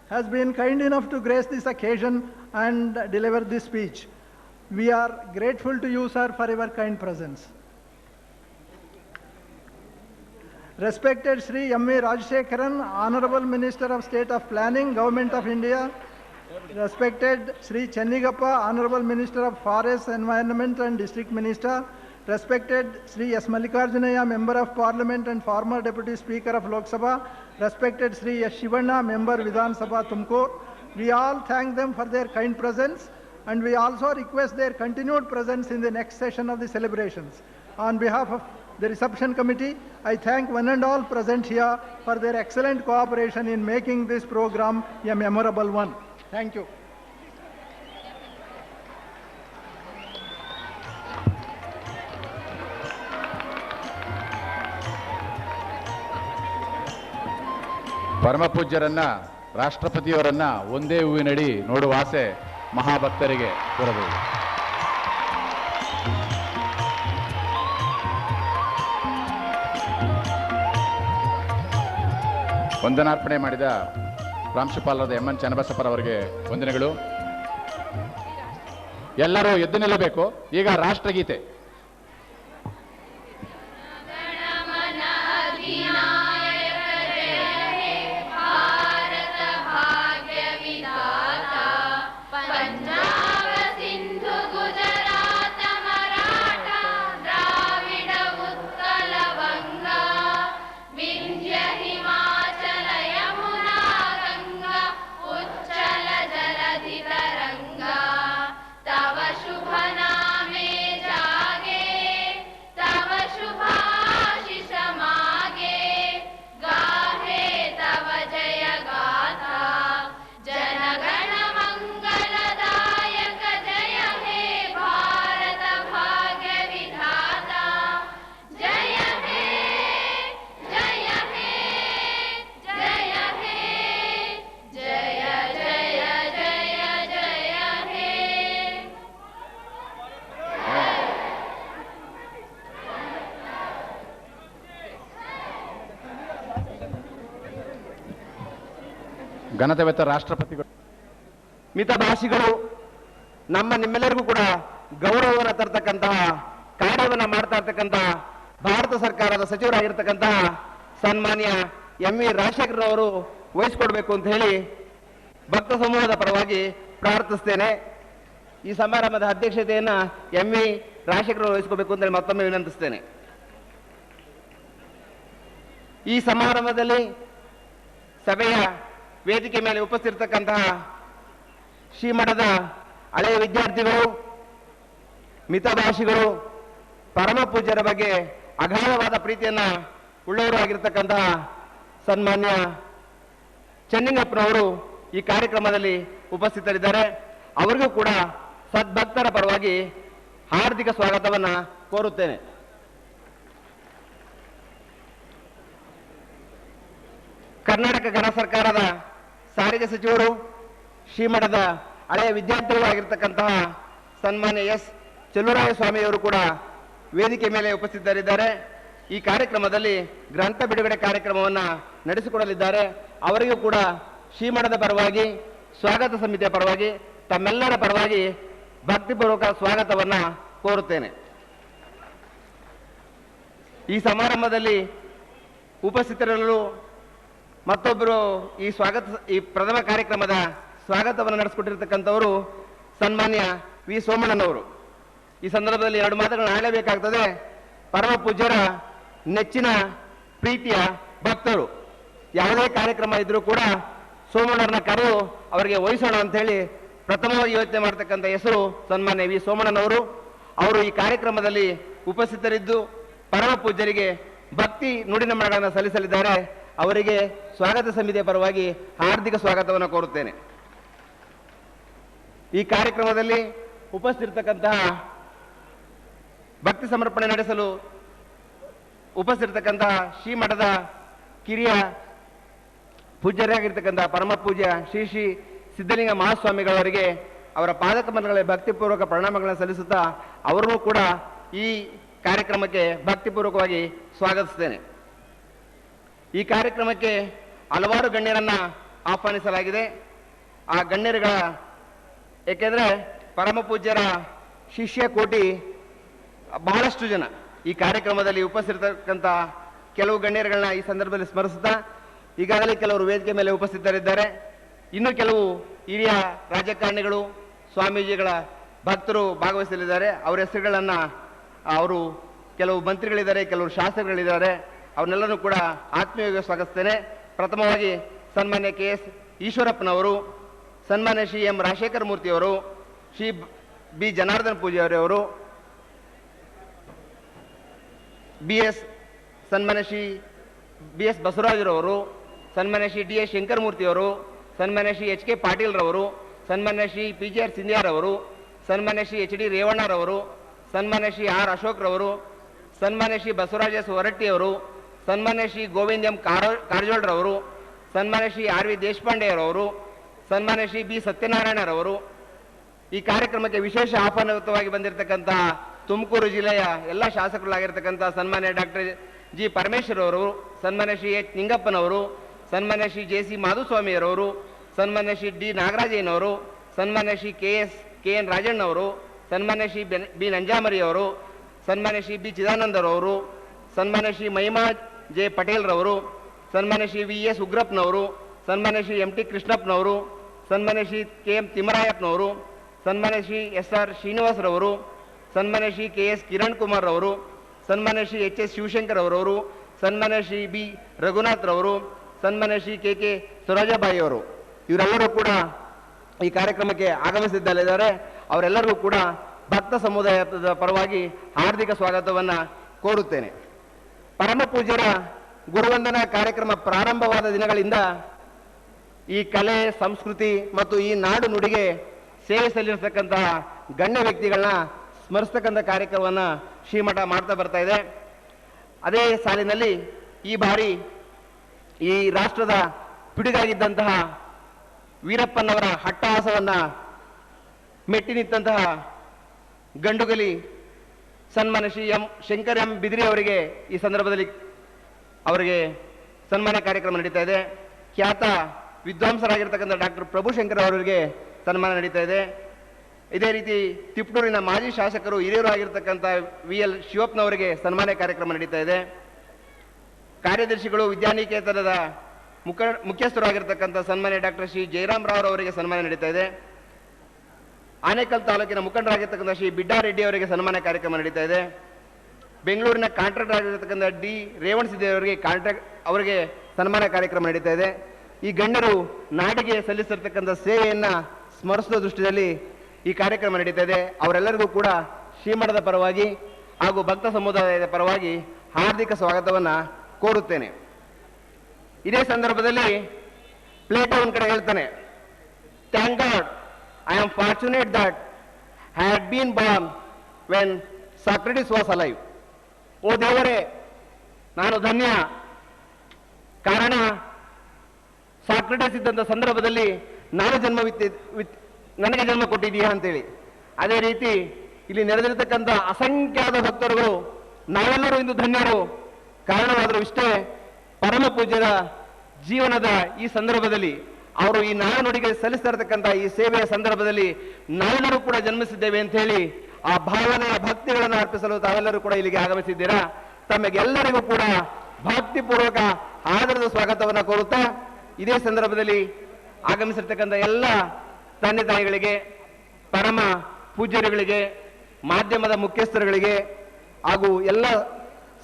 has been kind enough to grace this occasion and deliver this speech. We are grateful to you, sir, for your kind presence. Respected Sri M.V. Rajshekharan, Honorable Minister of State of Planning, Government of India. Respected Sri Chennigappa, Honorable Minister of Forests, Environment and District Minister. Respected Sri S. Mallikarjunaya, Member of Parliament and former Deputy Speaker of Lok Sabha. Respected Sri S. Shivanna, Member Vidhan Sabha Tumkur. We all thank them for their kind presence, and we also request their continued presence in the next session of the celebrations. On behalf of the reception committee, I thank one and all present here for their excellent cooperation in making this program a memorable one. Thank you. ಪರಮಪೂಜ್ಯರನ್ನ ರಾಷ್ಟ್ರಪತಿಯವರನ್ನ ಒಂದೇ ಹೂವಿನಡಿ ನೋಡುವ ಆಸೆ ಮಹಾಭಕ್ತರಿಗೆ ಇರಬಹುದು. ವಂದನಾರ್ಪಣೆ ಮಾಡಿದ ಪ್ರಾಂಶುಪಾಲರಾದ M.N.. ಚನ್ನಬಸಪ್ಪರವರಿಗೆ ವಂದನೆಗಳು. ಎಲ್ಲರೂ ಎದ್ದು ನಿಲ್ಲಬೇಕು. ಈಗ ರಾಷ್ಟ್ರಗೀತೆ. ಘನತೆವೆತ್ತ ರಾಷ್ಟ್ರಪತಿಗಳು, ಮಿತಭಾಷಿಗಳು, ನಮ್ಮ ನಿಮ್ಮೆಲ್ಲರಿಗೂ ಕೂಡ ಗೌರವವನ್ನು ತರ್ತಕ್ಕಂತಹ ಕಾರ್ಯವನ್ನು ಮಾಡ್ತಾ ಇರ್ತಕ್ಕಂತಹ ಭಾರತ ಸರ್ಕಾರದ ಸಚಿವರಾಗಿರ್ತಕ್ಕಂತಹ ಸನ್ಮಾನ್ಯ ಎಂ.ವಿ. ರಾಜಶೇಖರರವರು ವಹಿಸಿಕೊಡ್ಬೇಕು ಅಂತ ಹೇಳಿ ಭಕ್ತ ಸಮೂಹದ ಪರವಾಗಿ ಪ್ರಾರ್ಥಿಸ್ತೇನೆ. ಈ ಸಮಾರಂಭದ ಅಧ್ಯಕ್ಷತೆಯನ್ನು ಎಂ.ವಿ. ರಾಜಶೇಖರರು ವಹಿಸಿಕೊಡ್ಬೇಕು ಅಂತ ಹೇಳಿ ಮತ್ತೊಮ್ಮೆ ವಿನಂತಿಸ್ತೇನೆ. ಈ ಸಮಾರಂಭದಲ್ಲಿ ಸಭೆಯ ವೇದಿಕೆ ಮೇಲೆ ಉಪಸ್ಥಿತಿರ್ತಕ್ಕಂತಹ ಶ್ರೀಮಠದ ಹಳೆಯ ವಿದ್ಯಾರ್ಥಿಗಳು, ಮಿತಭಾಷಿಗಳು, ಪರಮ ಪೂಜ್ಯರ ಬಗ್ಗೆ ಅಗಾಧವಾದ ಪ್ರೀತಿಯನ್ನು ಉಳ್ಳವರು ಆಗಿರ್ತಕ್ಕಂತಹ ಸನ್ಮಾನ್ಯ ಚೆನ್ನಿಂಗಪ್ಪನವರು ಈ ಕಾರ್ಯಕ್ರಮದಲ್ಲಿ ಉಪಸ್ಥಿತರಿದ್ದಾರೆ. ಅವರಿಗೂ ಕೂಡ ಸದ್ಭಕ್ತರ ಪರವಾಗಿ ಹಾರ್ದಿಕ ಸ್ವಾಗತವನ್ನು ಕೋರುತ್ತೇನೆ. ಕರ್ನಾಟಕ ಗಣ ಸರ್ಕಾರದ ಸಾರಿಗೆ ಸಚಿವರು, ಶ್ರೀಮಠದ ಹಳೆಯ ವಿದ್ಯಾರ್ಥಿಗಳು ಆಗಿರ್ತಕ್ಕಂತಹ ಸನ್ಮಾನ್ಯ ಎಸ್. ಚೆಲುವರಾಯ ಸ್ವಾಮಿಯವರು ಕೂಡ ವೇದಿಕೆ ಮೇಲೆ ಉಪಸ್ಥಿತರಿದ್ದಾರೆ. ಈ ಕಾರ್ಯಕ್ರಮದಲ್ಲಿ ಗ್ರಂಥ ಬಿಡುಗಡೆ ಕಾರ್ಯಕ್ರಮವನ್ನು ನಡೆಸಿಕೊಡಲಿದ್ದಾರೆ. ಅವರಿಗೂ ಕೂಡ ಶ್ರೀಮಠದ ಪರವಾಗಿ, ಸ್ವಾಗತ ಸಮಿತಿಯ ಪರವಾಗಿ, ತಮ್ಮೆಲ್ಲರ ಪರವಾಗಿ ಭಕ್ತಿಪೂರ್ವಕ ಸ್ವಾಗತವನ್ನು ಕೋರುತ್ತೇನೆ. ಈ ಸಮಾರಂಭದಲ್ಲಿ ಉಪಸ್ಥಿತರಿರಲು ಮತ್ತೊಬ್ಬರು ಈ ಪ್ರಥಮ ಕಾರ್ಯಕ್ರಮದ ಸ್ವಾಗತವನ್ನು ನಡೆಸಿಕೊಟ್ಟಿರ್ತಕ್ಕಂಥವರು ಸನ್ಮಾನ್ಯ ವಿ. ಸೋಮಣ್ಣನವರು. ಈ ಸಂದರ್ಭದಲ್ಲಿ ಎರಡು ಮಾತುಗಳನ್ನು ಹೇಳಬೇಕಾಗ್ತದೆ. ಪರಮ ಪೂಜ್ಯರ ನೆಚ್ಚಿನ ಪ್ರೀತಿಯ ಭಕ್ತರು. ಯಾವುದೇ ಕಾರ್ಯಕ್ರಮ ಇದ್ರೂ ಕೂಡ ಸೋಮಣ್ಣವ್ರನ್ನ ಕರೆದು ಅವರಿಗೆ ವಹಿಸೋಣ ಅಂತ ಹೇಳಿ ಪ್ರಥಮವಾಗಿ ಯೋಚನೆ ಮಾಡ್ತಕ್ಕಂಥ ಹೆಸರು ಸನ್ಮಾನ್ಯ ವಿ ಸೋಮಣ್ಣನವರು. ಅವರು ಈ ಕಾರ್ಯಕ್ರಮದಲ್ಲಿ ಉಪಸ್ಥಿತರಿದ್ದು ಪರಮ ಪೂಜ್ಯರಿಗೆ ಭಕ್ತಿ ನುಡಿನಮನಗಳನ್ನು ಸಲ್ಲಿಸಲಿದ್ದಾರೆ. ಅವರಿಗೆ ಸ್ವಾಗತ ಸಮಿತಿಯ ಪರವಾಗಿ ಹಾರ್ದಿಕ ಸ್ವಾಗತವನ್ನು ಕೋರುತ್ತೇನೆ. ಈ ಕಾರ್ಯಕ್ರಮದಲ್ಲಿ ಉಪಸ್ಥಿತಕ್ಕಂತಹ ಭಕ್ತಿ ಸಮರ್ಪಣೆ ನಡೆಸಲು ಉಪಸ್ಥಿತಕ್ಕಂತಹ ಶ್ರೀಮಠದ ಕಿರಿಯ ಪೂಜ್ಯರಾಗಿರ್ತಕ್ಕಂಥ ಪರಮ ಪೂಜ್ಯ ಶ್ರೀ ಶ್ರೀ ಸಿದ್ಧಲಿಂಗ ಮಹಾಸ್ವಾಮಿಗಳವರಿಗೆ ಅವರ ಪಾದಕಮಲಗಳ ಭಕ್ತಿಪೂರ್ವಕ ಪ್ರಣಾಮಗಳನ್ನು ಸಲ್ಲಿಸುತ್ತಾ ಅವರನ್ನು ಕೂಡ ಈ ಕಾರ್ಯಕ್ರಮಕ್ಕೆ ಭಕ್ತಿಪೂರ್ವಕವಾಗಿ ಸ್ವಾಗತಿಸುತ್ತೇನೆ. ಈ ಕಾರ್ಯಕ್ರಮಕ್ಕೆ ಹಲವಾರು ಗಣ್ಯರನ್ನ ಆಹ್ವಾನಿಸಲಾಗಿದೆ. ಆ ಗಣ್ಯರುಗಳ ಏಕೆಂದರೆ ಪರಮ ಪೂಜ್ಯರ ಶಿಷ್ಯ ಕೋಟಿ ಬಹಳಷ್ಟು ಜನ ಈ ಕಾರ್ಯಕ್ರಮದಲ್ಲಿ ಉಪಸ್ಥಿತಕ್ಕಂಥ ಕೆಲವು ಗಣ್ಯರುಗಳನ್ನ ಈ ಸಂದರ್ಭದಲ್ಲಿ ಸ್ಮರಿಸುತ್ತಾ ಈಗಾಗಲೇ ಕೆಲವರು ವೇದಿಕೆ ಮೇಲೆ ಉಪಸ್ಥಿತರಿದ್ದಾರೆ. ಇನ್ನು ಕೆಲವು ಹಿರಿಯ ರಾಜಕಾರಣಿಗಳು ಸ್ವಾಮೀಜಿಗಳ ಭಕ್ತರು ಭಾಗವಹಿಸಲಿದ್ದಾರೆ. ಅವರ ಹೆಸರುಗಳನ್ನು ಅವರು ಕೆಲವು ಮಂತ್ರಿಗಳಿದ್ದಾರೆ, ಕೆಲವರು ಶಾಸಕರುಗಳಿದ್ದಾರೆ. ಅವನ್ನೆಲ್ಲರೂ ಕೂಡ ಆತ್ಮೀಯವಾಗಿ ಸ್ವಾಗತಿಸ್ತೇನೆ. ಪ್ರಥಮವಾಗಿ ಸನ್ಮಾನ್ಯ KS ಈಶ್ವರಪ್ಪನವರು, ಸನ್ಮಾನ್ಯ ಶ್ರೀ M ರಾಜಶೇಖರ ಮೂರ್ತಿಯವರು, ಶ್ರೀ B ಜನಾರ್ದನ ಪೂಜಾರಿಯವರು, ಸನ್ಮಾನ್ಯ ಶ್ರೀ BS ಬಸವರಾಜರವರು, ಸನ್ಮಾನ್ಯ ಶ್ರೀ DS ಶಂಕರಮೂರ್ತಿಯವರು, ಸನ್ಮಾನ್ಯ ಶ್ರೀ HK ಪಾಟೀಲ್ರವರು, ಸನ್ಮಾನ್ಯ ಶ್ರೀ PGR ಸಿಂಧ್ಯಾರವರು, ಸನ್ಮಾನ್ಯ ಶ್ರೀ HD ರೇವಣ್ಣರವರು, ಸನ್ಮಾನ್ಯ ಶ್ರೀ R ಅಶೋಕ್ರವರು, ಸನ್ಮಾನ್ಯ ಶ್ರೀ ಬಸವರಾಜ ಹೊರಟ್ಟಿಯವರು, ಸನ್ಮಾನ್ಯ ಶ್ರೀ ಗೋವಿಂದ್ M ಕಾರಜೋಳರವರು, ಸನ್ಮಾನ್ಯ ಶ್ರೀ RV ದೇಶಪಾಂಡೆಯರವರು, ಸನ್ಮಾನ್ಯ ಶ್ರೀ B ಸತ್ಯನಾರಾಯಣರವರು. ಈ ಕಾರ್ಯಕ್ರಮಕ್ಕೆ ವಿಶೇಷ ಆಹ್ವಾನಿತವಾಗಿ ಬಂದಿರತಕ್ಕಂಥ ತುಮಕೂರು ಜಿಲ್ಲೆಯ ಎಲ್ಲ ಶಾಸಕರಾಗಿರ್ತಕ್ಕಂಥ ಸನ್ಮಾನ್ಯ ಡಾಕ್ಟರ್ G ಪರಮೇಶ್ವರ್ ಅವರು, ಸನ್ಮಾನ್ಯ ಶ್ರೀ H ನಿಂಗಪ್ಪನವರು, ಸನ್ಮಾನ್ಯ ಶ್ರೀ JC ಮಾಧುಸ್ವಾಮಿಯರವರು, ಸನ್ಮಾನ್ಯ ಶ್ರೀ D ನಾಗರಾಜಯ್ಯನವರು, ಸನ್ಮಾನ್ಯ ಶ್ರೀ KN ರಾಜಣ್ಣವರು, ಸನ್ಮಾನ್ಯ ಶ್ರೀ B ನಂಜಾಮರಿಯವರು, ಸನ್ಮಾನ್ಯ ಶ್ರೀ B ಚಿದಾನಂದರವರು, ಸನ್ಮಾನ್ಯ ಶ್ರೀ ಮಹಿಮಾ J ಪಟೇಲ್ರವರು, ಸನ್ಮಾನ್ಯ ಶ್ರೀ VS ಉಗ್ರಪ್ಪನವರು, ಸನ್ಮಾನ್ಯ ಶ್ರೀ MT ಕೃಷ್ಣಪ್ಪನವರು, ಸನ್ಮಾನ್ಯ ಶ್ರೀ KM ತಿಮ್ಮರಾಯಪ್ಪನವರು, ಸನ್ಮಾನ್ಯ ಶ್ರೀ SR ಶ್ರೀನಿವಾಸರವರು, ಸನ್ಮಾನ್ಯ ಶ್ರೀ KS ಕಿರಣ್ ಕುಮಾರ್ ಅವರು, ಸನ್ಮಾನ್ಯ ಶ್ರೀ HS ಶಿವಶಂಕರ್ ಅವರವರು, ಸನ್ಮಾನ್ಯ ಶ್ರೀ B ರಘುನಾಥ್ ರವರು, ಸನ್ಮಾನ್ಯ ಶ್ರೀ KK ಸುರಾಜಾಬಾಯಿ ಅವರು. ಇವರೆಲ್ಲರೂ ಕೂಡ ಈ ಕಾರ್ಯಕ್ರಮಕ್ಕೆ ಆಗಮಿಸಿದ್ದಾರೆ. ಅವರೆಲ್ಲರಿಗೂ ಕೂಡ ಭಕ್ತ ಸಮುದಾಯದ ಪರವಾಗಿ ಹಾರ್ದಿಕ ಸ್ವಾಗತವನ್ನು ಕೋರುತ್ತೇನೆ. ಪರಮ ಪೂಜ್ಯರ ಗುರುವಂದನಾ ಕಾರ್ಯಕ್ರಮ ಪ್ರಾರಂಭವಾದ ದಿನಗಳಿಂದ ಈ ಕಲೆ, ಸಂಸ್ಕೃತಿ ಮತ್ತು ಈ ನಾಡು ನುಡಿಗೆ ಸೇವೆ ಸಲ್ಲಿಸತಕ್ಕಂತಹ ಗಣ್ಯ ವ್ಯಕ್ತಿಗಳನ್ನ ಸ್ಮರಿಸ್ತಕ್ಕಂಥ ಕಾರ್ಯಕ್ರಮವನ್ನು ಶ್ರೀಮಠ ಮಾಡ್ತಾ ಬರ್ತಾ ಇದೆ. ಅದೇ ಸಾಲಿನಲ್ಲಿ ಈ ಬಾರಿ ಈ ರಾಷ್ಟ್ರದ ಪಿಡುಗಾಗಿದ್ದಂತಹ ವೀರಪ್ಪನವರ ಹಟ್ಟಹಾಸವನ್ನು ಮೆಟ್ಟಿ ನಿಂತಹ ಗಂಡುಗಲಿ ಸನ್ಮಾನ್ಯ ಶ್ರೀ ಶಂಕರ್ M ಬಿದ್ರಿ ಅವರಿಗೆ ಈ ಸಂದರ್ಭದಲ್ಲಿ ಅವರಿಗೆ ಸನ್ಮಾನ ಕಾರ್ಯಕ್ರಮ ನಡೀತಾ ಇದೆ. ಖ್ಯಾತ ವಿದ್ವಾಂಸರಾಗಿರ್ತಕ್ಕಂಥ ಡಾಕ್ಟರ್ ಪ್ರಭುಶಂಕರ್ ಅವರಿಗೆ ಸನ್ಮಾನ ನಡೀತಾ ಇದೆ. ಇದೇ ರೀತಿ ತಿಪ್ಟೂರಿನ ಮಾಜಿ ಶಾಸಕರು ಹಿರಿಯರು ಆಗಿರ್ತಕ್ಕಂಥ VL ಶಿವಪ್ಪನವರಿಗೆ ಸನ್ಮಾನ ಕಾರ್ಯಕ್ರಮ ನಡೀತಾ ಇದೆ. ಕಾರ್ಯದರ್ಶಿಗಳು ವಿದ್ಯಾನಿಕೇತನದ ಮುಖ್ಯಸ್ಥರಾಗಿರ್ತಕ್ಕಂಥ ಸನ್ಮಾನ್ಯ ಡಾಕ್ಟರ್ ಶ್ರೀ ಜಯರಾಮ್ ರಾವ್ ಅವರಿಗೆ ಸನ್ಮಾನ ನಡೀತಾ ಇದೆ. ಆನೇಕಲ್ ತಾಲೂಕಿನ ಮುಖಂಡರಾಗಿರ್ತಕ್ಕಂಥ ಶ್ರೀ ಬಿಡ್ಡಾರೆಡ್ಡಿ ಅವರಿಗೆ ಸನ್ಮಾನ ಕಾರ್ಯಕ್ರಮ ನಡೀತಾ ಇದೆ. ಬೆಂಗಳೂರಿನ ಕಾಂಟ್ರಾಕ್ಟರ್ ಆಗಿರ್ತಕ್ಕಂಥ D ರೇವಣ್ ಸಿದ್ದೇವರಿಗೆ ಅವರಿಗೆ ಸನ್ಮಾನ ಕಾರ್ಯಕ್ರಮ ನಡೀತಾ ಇದೆ. ಈ ಗಣ್ಯರು ನಾಡಿಗೆ ಸಲ್ಲಿಸಿರ್ತಕ್ಕಂಥ ಸೇವೆಯನ್ನ ಸ್ಮರಿಸುವ ದೃಷ್ಟಿಯಲ್ಲಿ ಈ ಕಾರ್ಯಕ್ರಮ ನಡೀತಾ ಇದೆ. ಅವರೆಲ್ಲರಿಗೂ ಕೂಡ ಶ್ರೀಮಠದ ಪರವಾಗಿ ಹಾಗೂ ಭಕ್ತ ಸಮುದಾಯದ ಪರವಾಗಿ ಹಾರ್ದಿಕ ಸ್ವಾಗತವನ್ನು ಕೋರುತ್ತೇನೆ. ಇದೇ ಸಂದರ್ಭದಲ್ಲಿ ಪ್ಲೇಟೋ ಒಂದು ಕಡೆ ಹೇಳ್ತಾನೆ, thank god I am fortunate that I had been born when Socrates was alive. ಓ ದೇವರೇ, ನಾನು ಧನ್ಯ, ಕಾರಣ ಸಾಕ್ರೆಟಿಸ್ ಇದ್ದಂಥ ಸಂದರ್ಭದಲ್ಲಿ ನನಗೆ ಜನ್ಮ ಕೊಟ್ಟಿದೀಯಾ ಅಂತೇಳಿ. ಅದೇ ರೀತಿ ಇಲ್ಲಿ ನೆರೆದಿರತಕ್ಕಂಥ ಅಸಂಖ್ಯಾತ ಭಕ್ತರುಗಳು ನಾವೆಲ್ಲರೂ ಇಂದು ಧನ್ಯರು. ಕಾರಣವಾದರೂ ಇಷ್ಟೇ, ಪರಮ ಪೂಜ್ಯರ ಜೀವನದ ಈ ಸಂದರ್ಭದಲ್ಲಿ ಅವರು ಈ ನಾಡು ನುಡಿಗೆ ಸಲ್ಲಿಸ್ತಾ ಇರತಕ್ಕಂಥ ಈ ಸೇವೆಯ ಸಂದರ್ಭದಲ್ಲಿ ನಾವೆಲ್ಲರೂ ಕೂಡ ಜನ್ಮಿಸಿದ್ದೇವೆ ಅಂತ ಹೇಳಿ ಆ ಭಾವನೆಯ ಭಕ್ತಿಗಳನ್ನು ಅರ್ಪಿಸಲು ತಾವೆಲ್ಲರೂ ಕೂಡ ಇಲ್ಲಿಗೆ ಆಗಮಿಸಿದ್ದೀರಾ. ತಮಗೆಲ್ಲರಿಗೂ ಕೂಡ ಭಕ್ತಿಪೂರ್ವಕ ಆದರದ ಸ್ವಾಗತವನ್ನು ಕೋರುತ್ತಾ ಇದೇ ಸಂದರ್ಭದಲ್ಲಿ ಆಗಮಿಸಿರ್ತಕ್ಕಂಥ ಎಲ್ಲ ತಂದೆ ತಾಯಿಗಳಿಗೆ, ಪರಮ ಪೂಜ್ಯರುಗಳಿಗೆ, ಮಾಧ್ಯಮದ ಮುಖ್ಯಸ್ಥರುಗಳಿಗೆ ಹಾಗೂ ಎಲ್ಲ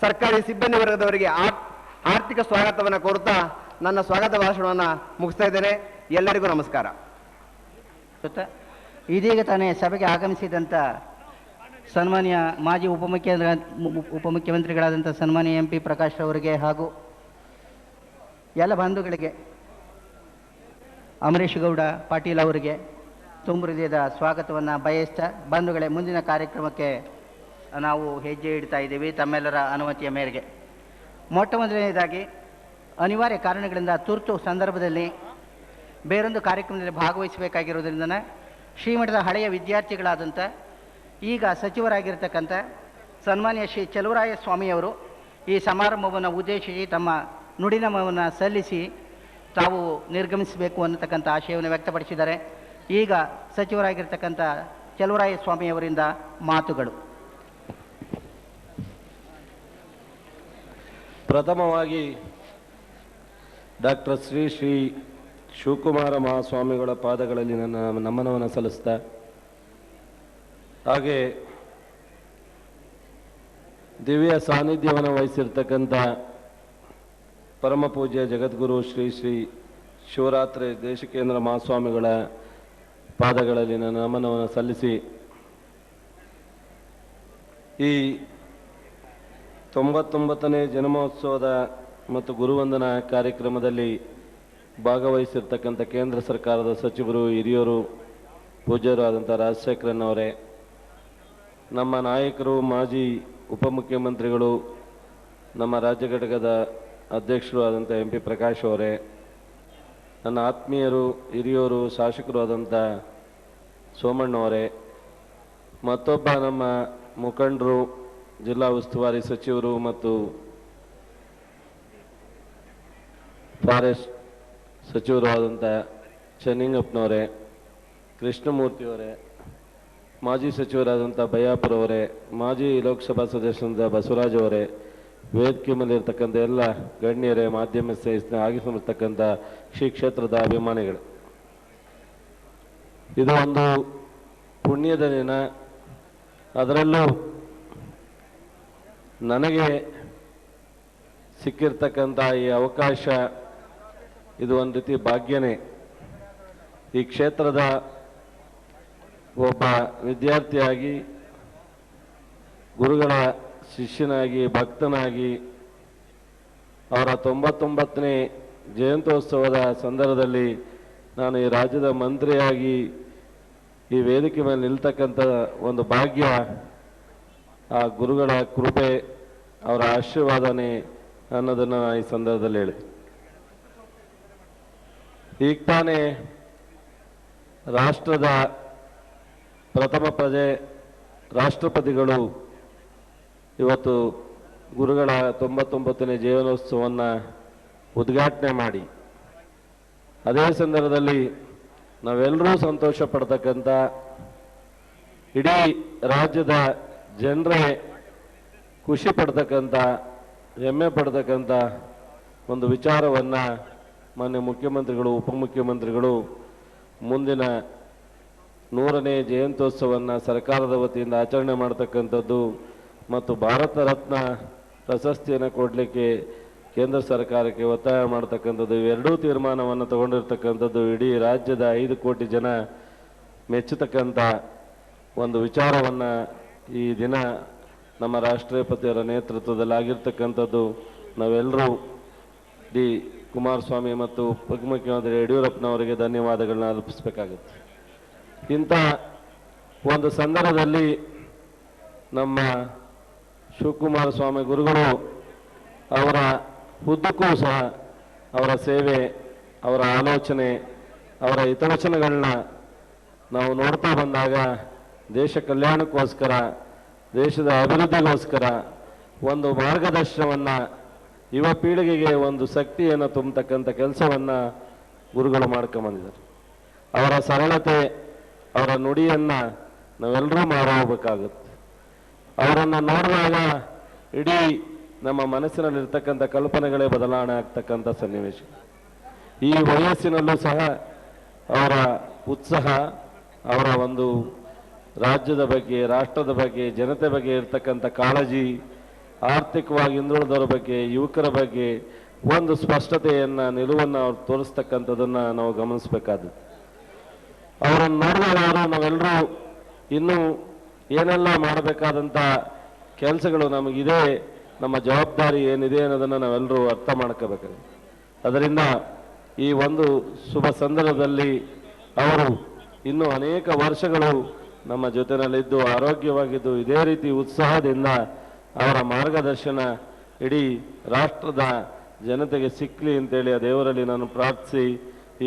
ಸರ್ಕಾರಿ ಸಿಬ್ಬಂದಿ ವರ್ಗದವರಿಗೆ ಆರ್ಥಿಕ ಸ್ವಾಗತವನ್ನು ಕೋರುತ್ತಾ ನನ್ನ ಸ್ವಾಗತ ಭಾಷಣವನ್ನು ಮುಗಿಸ್ತಾ ಇದ್ದೇನೆ. ಎಲ್ಲರಿಗೂ ನಮಸ್ಕಾರ. ಇದೀಗ ತಾನೇ ಸಭೆಗೆ ಆಗಮಿಸಿದಂಥ ಸನ್ಮಾನ್ಯ ಮಾಜಿ ಉಪಮುಖ್ಯಮಂತ್ರಿಗಳಾದಂಥ ಸನ್ಮಾನ್ಯ MP ಪ್ರಕಾಶ್ ಅವರಿಗೆ ಹಾಗೂ ಎಲ್ಲ ಬಂಧುಗಳಿಗೆ, ಅಮರೇಶ್ ಗೌಡ ಪಾಟೀಲ್ ಅವರಿಗೆ ತುಂಬ ಹೃದಯದ ಸ್ವಾಗತವನ್ನು ಬಯಸ್ತಾ, ಬಂಧುಗಳೇ, ಮುಂದಿನ ಕಾರ್ಯಕ್ರಮಕ್ಕೆ ನಾವು ಹೆಜ್ಜೆ ಇಡ್ತಾ ಇದ್ದೀವಿ ತಮ್ಮೆಲ್ಲರ ಅನುಮತಿಯ ಮೇರೆಗೆ. ಮೊಟ್ಟ ಮೊದಲನೇದಾಗಿ ಅನಿವಾರ್ಯ ಕಾರಣಗಳಿಂದ ತುರ್ತು ಸಂದರ್ಭದಲ್ಲಿ ಬೇರೊಂದು ಕಾರ್ಯಕ್ರಮದಲ್ಲಿ ಭಾಗವಹಿಸಬೇಕಾಗಿರೋದ್ರಿಂದ ಶ್ರೀಮಠದ ಹಳೆಯ ವಿದ್ಯಾರ್ಥಿಗಳಾದಂಥ ಈಗ ಸಚಿವರಾಗಿರ್ತಕ್ಕಂಥ ಸನ್ಮಾನ್ಯ ಶ್ರೀ ಚಲುವರಾಯ ಸ್ವಾಮಿಯವರು ಈ ಸಮಾರಂಭವನ್ನು ಉದ್ದೇಶಿಸಿ ತಮ್ಮ ನುಡಿನಮವನ್ನು ಸಲ್ಲಿಸಿ ತಾವು ನಿರ್ಗಮಿಸಬೇಕು ಅನ್ನತಕ್ಕಂಥ ಆಶಯವನ್ನು ವ್ಯಕ್ತಪಡಿಸಿದ್ದಾರೆ. ಈಗ ಸಚಿವರಾಗಿರ್ತಕ್ಕಂಥ ಚಲುವರಾಯ ಸ್ವಾಮಿಯವರಿಂದ ಮಾತುಗಳು. ಪ್ರಥಮವಾಗಿ ಡಾಕ್ಟರ್ ಶ್ರೀ ಶ್ರೀ ಶಿವಕುಮಾರ ಮಹಾಸ್ವಾಮಿಗಳ ಪಾದಗಳಲ್ಲಿ ನನ್ನ ನಮನವನ್ನು ಸಲ್ಲಿಸ್ತಾ, ಹಾಗೆ ದಿವ್ಯ ಸಾನ್ನಿಧ್ಯವನ್ನು ವಹಿಸಿರ್ತಕ್ಕಂಥ ಪರಮ ಪೂಜ್ಯ ಜಗದ್ಗುರು ಶ್ರೀ ಶ್ರೀ ಶಿವರಾತ್ರಿ ದೇಶಿಕೇಂದ್ರ ಮಹಾಸ್ವಾಮಿಗಳ ಪಾದಗಳಲ್ಲಿ ನನ್ನ ನಮನವನ್ನು ಸಲ್ಲಿಸಿ, ಈ 99ನೇ ಜನ್ಮೋತ್ಸವದ ಮತ್ತು ಗುರುವಂದನಾ ಕಾರ್ಯಕ್ರಮದಲ್ಲಿ ಭಾಗವಹಿಸಿರ್ತಕ್ಕಂಥ ಕೇಂದ್ರ ಸರ್ಕಾರದ ಸಚಿವರು, ಹಿರಿಯರು, ಪೂಜ್ಯರು ಆದಂಥ ರಾಜಶೇಖರನ್ ನಮ್ಮ ನಾಯಕರು, ಮಾಜಿ ಉಪಮುಖ್ಯಮಂತ್ರಿಗಳು, ನಮ್ಮ ರಾಜ್ಯ ಘಟಕದ ಅಧ್ಯಕ್ಷರು ಆದಂಥ MP ಪ್ರಕಾಶ್ ಅವರೇ, ನನ್ನ ಆತ್ಮೀಯರು, ಹಿರಿಯರು, ಶಾಸಕರು ಆದಂಥ ಸೋಮಣ್ಣವರೇ, ಮತ್ತೊಬ್ಬ ನಮ್ಮ ಮುಖಂಡರು, ಜಿಲ್ಲಾ ಉಸ್ತುವಾರಿ ಸಚಿವರು ಮತ್ತು ಫಾರೆಸ್ಟ್ ಸಚಿವರು ಆದಂಥ ಚೆನ್ನಿಂಗಪ್ಪನವರೇ, ಕೃಷ್ಣಮೂರ್ತಿಯವರೇ, ಮಾಜಿ ಸಚಿವರಾದಂಥ ಬಯ್ಯಾಪುರವರೇ, ಮಾಜಿ ಲೋಕಸಭಾ ಸದಸ್ಯರಾದ ಬಸವರಾಜ್ ಅವರೇ, ವೇದಿಕೆ ಮೇಲಿರ್ತಕ್ಕಂಥ ಎಲ್ಲ ಗಣ್ಯರೇ, ಮಾಧ್ಯಮ ಸ್ನೇಹಿತರೆ, ಆಗಿರ್ತಕ್ಕಂಥ ಶ್ರೀ ಕ್ಷೇತ್ರದ ಅಭಿಮಾನಿಗಳು, ಇದು ಒಂದು ಪುಣ್ಯದ ದಿನ. ಅದರಲ್ಲೂ ನನಗೆ ಸಿಕ್ಕಿರ್ತಕ್ಕಂಥ ಈ ಅವಕಾಶ ಇದು ಒಂದು ರೀತಿ ಭಾಗ್ಯನೇ. ಈ ಕ್ಷೇತ್ರದ ಒಬ್ಬ ವಿದ್ಯಾರ್ಥಿಯಾಗಿ, ಗುರುಗಳ ಶಿಷ್ಯನಾಗಿ, ಭಕ್ತನಾಗಿ, ಅವರ 99ನೇ ಜಯಂತ್ಯೋತ್ಸವದ ಸಂದರ್ಭದಲ್ಲಿ ನಾನು ಈ ರಾಜ್ಯದ ಮಂತ್ರಿಯಾಗಿ ಈ ವೇದಿಕೆ ಮೇಲೆ ನಿಲ್ತಕ್ಕಂಥ ಒಂದು ಭಾಗ್ಯ ಆ ಗುರುಗಳ ಕೃಪೆ, ಅವರ ಆಶೀರ್ವಾದನೆ ಅನ್ನೋದನ್ನು ಈ ಸಂದರ್ಭದಲ್ಲಿ ಹೇಳಿ. ಈಗ ತಾನೇ ರಾಷ್ಟ್ರದ ಪ್ರಥಮ ಪ್ರಜೆ ರಾಷ್ಟ್ರಪತಿಗಳು ಇವತ್ತು ಗುರುಗಳ 99ನೇ ಜೀವನೋತ್ಸವವನ್ನು ಉದ್ಘಾಟನೆ ಮಾಡಿ, ಅದೇ ಸಂದರ್ಭದಲ್ಲಿ ನಾವೆಲ್ಲರೂ ಸಂತೋಷ ಪಡ್ತಕ್ಕಂಥ, ಇಡೀ ರಾಜ್ಯದ ಜನರೇ ಖುಷಿ ಪಡ್ತಕ್ಕಂಥ, ಹೆಮ್ಮೆ ಪಡ್ತಕ್ಕಂಥ ಒಂದು ವಿಚಾರವನ್ನು ಮಾನ್ಯ ಮುಖ್ಯಮಂತ್ರಿಗಳು, ಉಪಮುಖ್ಯಮಂತ್ರಿಗಳು ಮುಂದಿನ 100ನೇ ಜಯಂತ್ಯೋತ್ಸವವನ್ನು ಸರ್ಕಾರದ ವತಿಯಿಂದ ಆಚರಣೆ ಮಾಡ್ತಕ್ಕಂಥದ್ದು ಮತ್ತು ಭಾರತ ರತ್ನ ಪ್ರಶಸ್ತಿಯನ್ನು ಕೊಡಲಿಕ್ಕೆ ಕೇಂದ್ರ ಸರ್ಕಾರಕ್ಕೆ ಒತ್ತಾಯ ಮಾಡ್ತಕ್ಕಂಥದ್ದು, ಇವೆರಡೂ ತೀರ್ಮಾನವನ್ನು ತಗೊಂಡಿರ್ತಕ್ಕಂಥದ್ದು ಇಡೀ ರಾಜ್ಯದ 5 ಕೋಟಿ ಜನ ಮೆಚ್ಚತಕ್ಕಂಥ ಒಂದು ವಿಚಾರವನ್ನು ಈ ದಿನ ನಮ್ಮ ರಾಷ್ಟ್ರಪತಿಯವರ ನೇತೃತ್ವದಲ್ಲಿ ಆಗಿರ್ತಕ್ಕಂಥದ್ದು. ನಾವೆಲ್ಲರೂ ಡಿ ಕುಮಾರಸ್ವಾಮಿ ಮತ್ತು ಉಪಮುಖ್ಯಮಂತ್ರಿ ಯಡಿಯೂರಪ್ಪನವರಿಗೆ ಧನ್ಯವಾದಗಳನ್ನ ಅರ್ಪಿಸಬೇಕಾಗುತ್ತೆ. ಇಂಥ ಒಂದು ಸಂದರ್ಭದಲ್ಲಿ ನಮ್ಮ ಶಿವಕುಮಾರ ಸ್ವಾಮಿ ಗುರುಗಳು ಅವರ ಉದ್ದಕ್ಕೂ ಸಹ ಅವರ ಸೇವೆ, ಅವರ ಆಲೋಚನೆ, ಅವರ ಹಿತವಚನಗಳನ್ನ ನಾವು ನೋಡ್ತಾ ಬಂದಾಗ ದೇಶ ಕಲ್ಯಾಣಕ್ಕೋಸ್ಕರ, ದೇಶದ ಅಭಿವೃದ್ಧಿಗೋಸ್ಕರ ಒಂದು ಮಾರ್ಗದರ್ಶನವನ್ನು, ಯುವ ಪೀಳಿಗೆಗೆ ಒಂದು ಶಕ್ತಿಯನ್ನು ತುಂಬತಕ್ಕಂಥ ಕೆಲಸವನ್ನು ಗುರುಗಳು ಮಾಡ್ಕೊಂಬಂದಿದ್ದಾರೆ. ಅವರ ಸರಳತೆ, ಅವರ ನುಡಿಯನ್ನು ನಾವೆಲ್ಲರೂ ಮಾರೋಗಬೇಕಾಗುತ್ತೆ. ಅವರನ್ನು ನೋಡಿದಾಗ ಇಡೀ ನಮ್ಮ ಮನಸ್ಸಿನಲ್ಲಿರ್ತಕ್ಕಂಥ ಕಲ್ಪನೆಗಳೇ ಬದಲಾವಣೆ ಆಗ್ತಕ್ಕಂಥ ಸನ್ನಿವೇಶ. ಈ ವಯಸ್ಸಿನಲ್ಲೂ ಸಹ ಅವರ ಉತ್ಸಾಹ, ಅವರ ಒಂದು ರಾಜ್ಯದ ಬಗ್ಗೆ, ರಾಷ್ಟ್ರದ ಬಗ್ಗೆ, ಜನತೆ ಬಗ್ಗೆ ಇರ್ತಕ್ಕಂಥ ಕಾಳಜಿ, ಆರ್ಥಿಕವಾಗಿ ಹಿಂದುಳಿದವರ ಬಗ್ಗೆ, ಯುವಕರ ಬಗ್ಗೆ ಒಂದು ಸ್ಪಷ್ಟತೆಯನ್ನು, ನಿಲುವನ್ನು ಅವ್ರು ತೋರಿಸ್ತಕ್ಕಂಥದ್ದನ್ನು ನಾವು ಗಮನಿಸಬೇಕಾದದ್ದು. ಅವರನ್ನು ನೋಡಿದಾಗ ನಾವೆಲ್ಲರೂ ಇನ್ನೂ ಏನೆಲ್ಲ ಮಾಡಬೇಕಾದಂಥ ಕೆಲಸಗಳು ನಮಗಿದೆ, ನಮ್ಮ ಜವಾಬ್ದಾರಿ ಏನಿದೆ ಅನ್ನೋದನ್ನು ನಾವೆಲ್ಲರೂ ಅರ್ಥ ಮಾಡ್ಕೋಬೇಕಾಗಿದೆ. ಅದರಿಂದ ಈ ಒಂದು ಶುಭ ಸಂದರ್ಭದಲ್ಲಿ ಅವರು ಇನ್ನೂ ಅನೇಕ ವರ್ಷಗಳು ನಮ್ಮ ಜೊತೆಯಲ್ಲಿದ್ದು ಆರೋಗ್ಯವಾಗಿದ್ದು ಇದೇ ರೀತಿ ಉತ್ಸಾಹದಿಂದ ಅವರ ಮಾರ್ಗದರ್ಶನ ಇಡೀ ರಾಷ್ಟ್ರದ ಜನತೆಗೆ ಸಿಕ್ಕಲಿ ಅಂತೇಳಿ ಆ ದೇವರಲ್ಲಿ ನಾನು ಪ್ರಾರ್ಥಿಸಿ,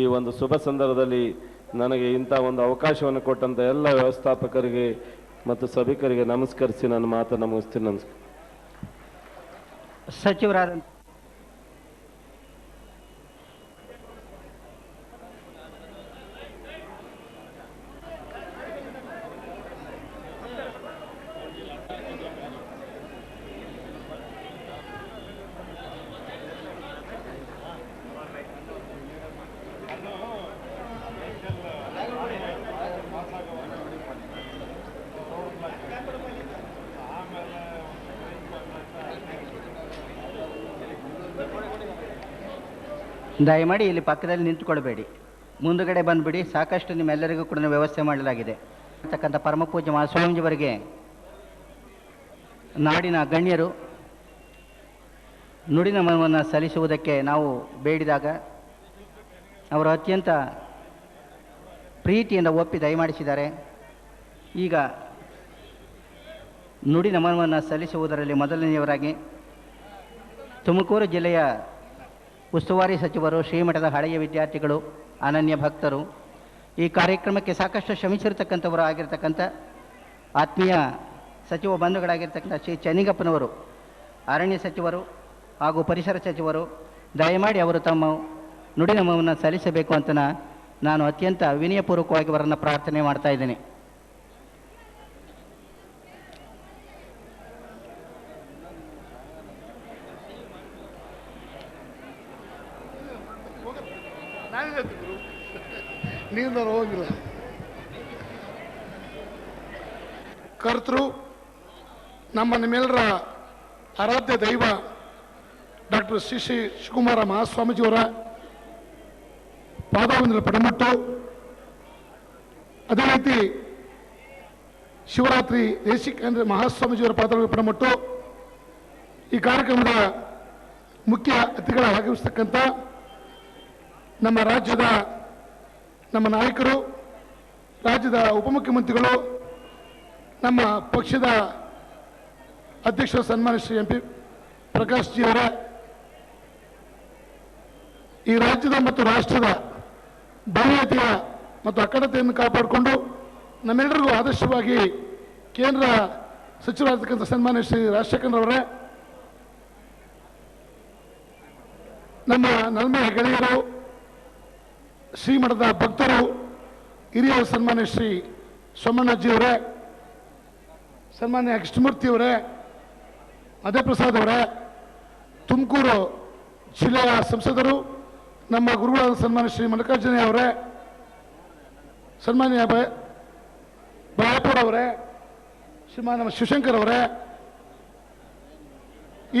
ಈ ಒಂದು ಶುಭ ಸಂದರ್ಭದಲ್ಲಿ ನನಗೆ ಇಂಥ ಒಂದು ಅವಕಾಶವನ್ನು ಕೊಟ್ಟಂಥ ಎಲ್ಲ ವ್ಯವಸ್ಥಾಪಕರಿಗೆ ಮತ್ತು ಸಭಿಕರಿಗೆ ನಮಸ್ಕರಿಸಿ ನನ್ನ ಮಾತನ್ನು ಮುಗಿಸ್ತೀನಿ. ನಮಸ್ಕಾರ. ಸಚಿವರಾದ ದಯಮಾಡಿ ಇಲ್ಲಿ ಪಕ್ಕದಲ್ಲಿ ನಿಂತುಕೊಳ್ಬೇಡಿ, ಮುಂದುಗಡೆ ಬಂದುಬಿಡಿ. ಸಾಕಷ್ಟು ನಿಮ್ಮೆಲ್ಲರಿಗೂ ಕೂಡ ವ್ಯವಸ್ಥೆ ಮಾಡಲಾಗಿದೆ. ಅಂತಕ್ಕಂಥ ಪರಮಪೂಜ್ಯ ಮಹಾಸ್ವಾಮೀಜಿಯವರಿಗೆ ನಾಡಿನ ಗಣ್ಯರು ನುಡಿ ನಮನವನ್ನು ಸಲ್ಲಿಸುವುದಕ್ಕೆ ನಾವು ಬೇಡಿದಾಗ ಅವರು ಅತ್ಯಂತ ಪ್ರೀತಿಯಿಂದ ಒಪ್ಪಿ ದಯಮಾಡಿಸಿದ್ದಾರೆ. ಈಗ ನುಡಿ ನಮನವನ್ನು ಸಲ್ಲಿಸುವುದರಲ್ಲಿ ಮೊದಲನೆಯವರಾಗಿ ತುಮಕೂರು ಜಿಲ್ಲೆಯ ಉಸ್ತುವಾರಿ ಸಚಿವರು, ಶ್ರೀಮಠದ ಹಳೆಯ ವಿದ್ಯಾರ್ಥಿಗಳು, ಅನನ್ಯ ಭಕ್ತರು, ಈ ಕಾರ್ಯಕ್ರಮಕ್ಕೆ ಸಾಕಷ್ಟು ಶ್ರಮಿಸಿರ್ತಕ್ಕಂಥವರು ಆಗಿರ್ತಕ್ಕಂಥ ಆತ್ಮೀಯ ಸಚಿವ ಬಂಧುಗಳಾಗಿರ್ತಕ್ಕಂಥ ಶ್ರೀ ಚೆನ್ನಿಗಪ್ಪನವರು, ಅರಣ್ಯ ಸಚಿವರು ಹಾಗೂ ಪರಿಸರ ಸಚಿವರು, ದಯಮಾಡಿ ಅವರು ತಮ್ಮ ನುಡಿನಮವನ್ನು ಸಲ್ಲಿಸಬೇಕು ಅಂತ ನಾನು ಅತ್ಯಂತ ವಿನಯಪೂರ್ವಕವಾಗಿ ಅವರನ್ನು ಪ್ರಾರ್ಥನೆ ಮಾಡ್ತಾ ಇದ್ದೇನೆ. ನೀವು ಹೋಗಿಲ್ಲ. ಕರ್ತೃ ನಿಮ್ಮೆಲ್ಲರ ಆರಾಧ್ಯ ದೈವ ಡಾಕ್ಟರ್ ಶ್ರೀ ಶ್ರೀ ಶಿವಕುಮಾರ ಮಹಾಸ್ವಾಮೀಜಿಯವರ ಪಾದವನ್ನು ಪಡಮಟ್ಟು, ಅದೇ ರೀತಿ ಶಿವರಾತ್ರಿ ದೇಶಿಕೇಂದ್ರ ಮಹಾಸ್ವಾಮೀಜಿಯವರ ಪಾದವನ್ನು ಪಡಮಟ್ಟು, ಈ ಕಾರ್ಯಕ್ರಮದ ಮುಖ್ಯ ಅತಿಥಿಗಳಾಗಿ ಆಗಮಿಸತಕ್ಕಂಥ ನಮ್ಮ ರಾಜ್ಯದ ನಮ್ಮ ನಾಯಕರು, ರಾಜ್ಯದ ಉಪಮುಖ್ಯಮಂತ್ರಿಗಳು, ನಮ್ಮ ಪಕ್ಷದ ಅಧ್ಯಕ್ಷ ಸನ್ಮಾನ್ಯ ಶ್ರೀ MP ಪ್ರಕಾಶ್ ಜಿ ಅವರೇ, ಈ ರಾಜ್ಯದ ಮತ್ತು ರಾಷ್ಟ್ರದ ಭವ್ಯತೆಯ ಮತ್ತು ಅಖಂಡತೆಯನ್ನು ಕಾಪಾಡಿಕೊಂಡು ನಮ್ಮೆಲ್ಲರಿಗೂ ಆದರ್ಶವಾಗಿ ಕೇಂದ್ರ ಸಚಿವರಾಗಿರ್ತಕ್ಕಂಥ ಸನ್ಮಾನ್ಯ ಶ್ರೀ ರಾಜಶೇಖರರವರೇ, ನಮ್ಮ ನಲ್ಮೆಯ ಗೆಳೆಯರು, ಶ್ರೀಮಠದ ಭಕ್ತರು, ಹಿರಿಯ ಸನ್ಮಾನ್ಯ ಶ್ರೀ ಸೋಮಣ್ಣಜಿಯವರೇ, ಸನ್ಮಾನ್ಯ ಕೃಷ್ಣಮೂರ್ತಿಯವರೇ, ಮಧ್ಯಪ್ರಸಾದ್ ಅವರೇ, ತುಮಕೂರು ಜಿಲ್ಲೆಯ ಸಂಸದರು, ನಮ್ಮ ಗುರುಗಳಾದ ಸನ್ಮಾನ್ಯ ಶ್ರೀ ಮಲ್ಲಿಕಾರ್ಜುನ ಅವರೇ, ಸನ್ಮಾನ್ಯ ಬಯಾಪುರ ಅವರೇ, ಶ್ರೀಮಾನ್ ನಮ್ಮ ಶಿವಶಂಕರ್ ಅವರೇ,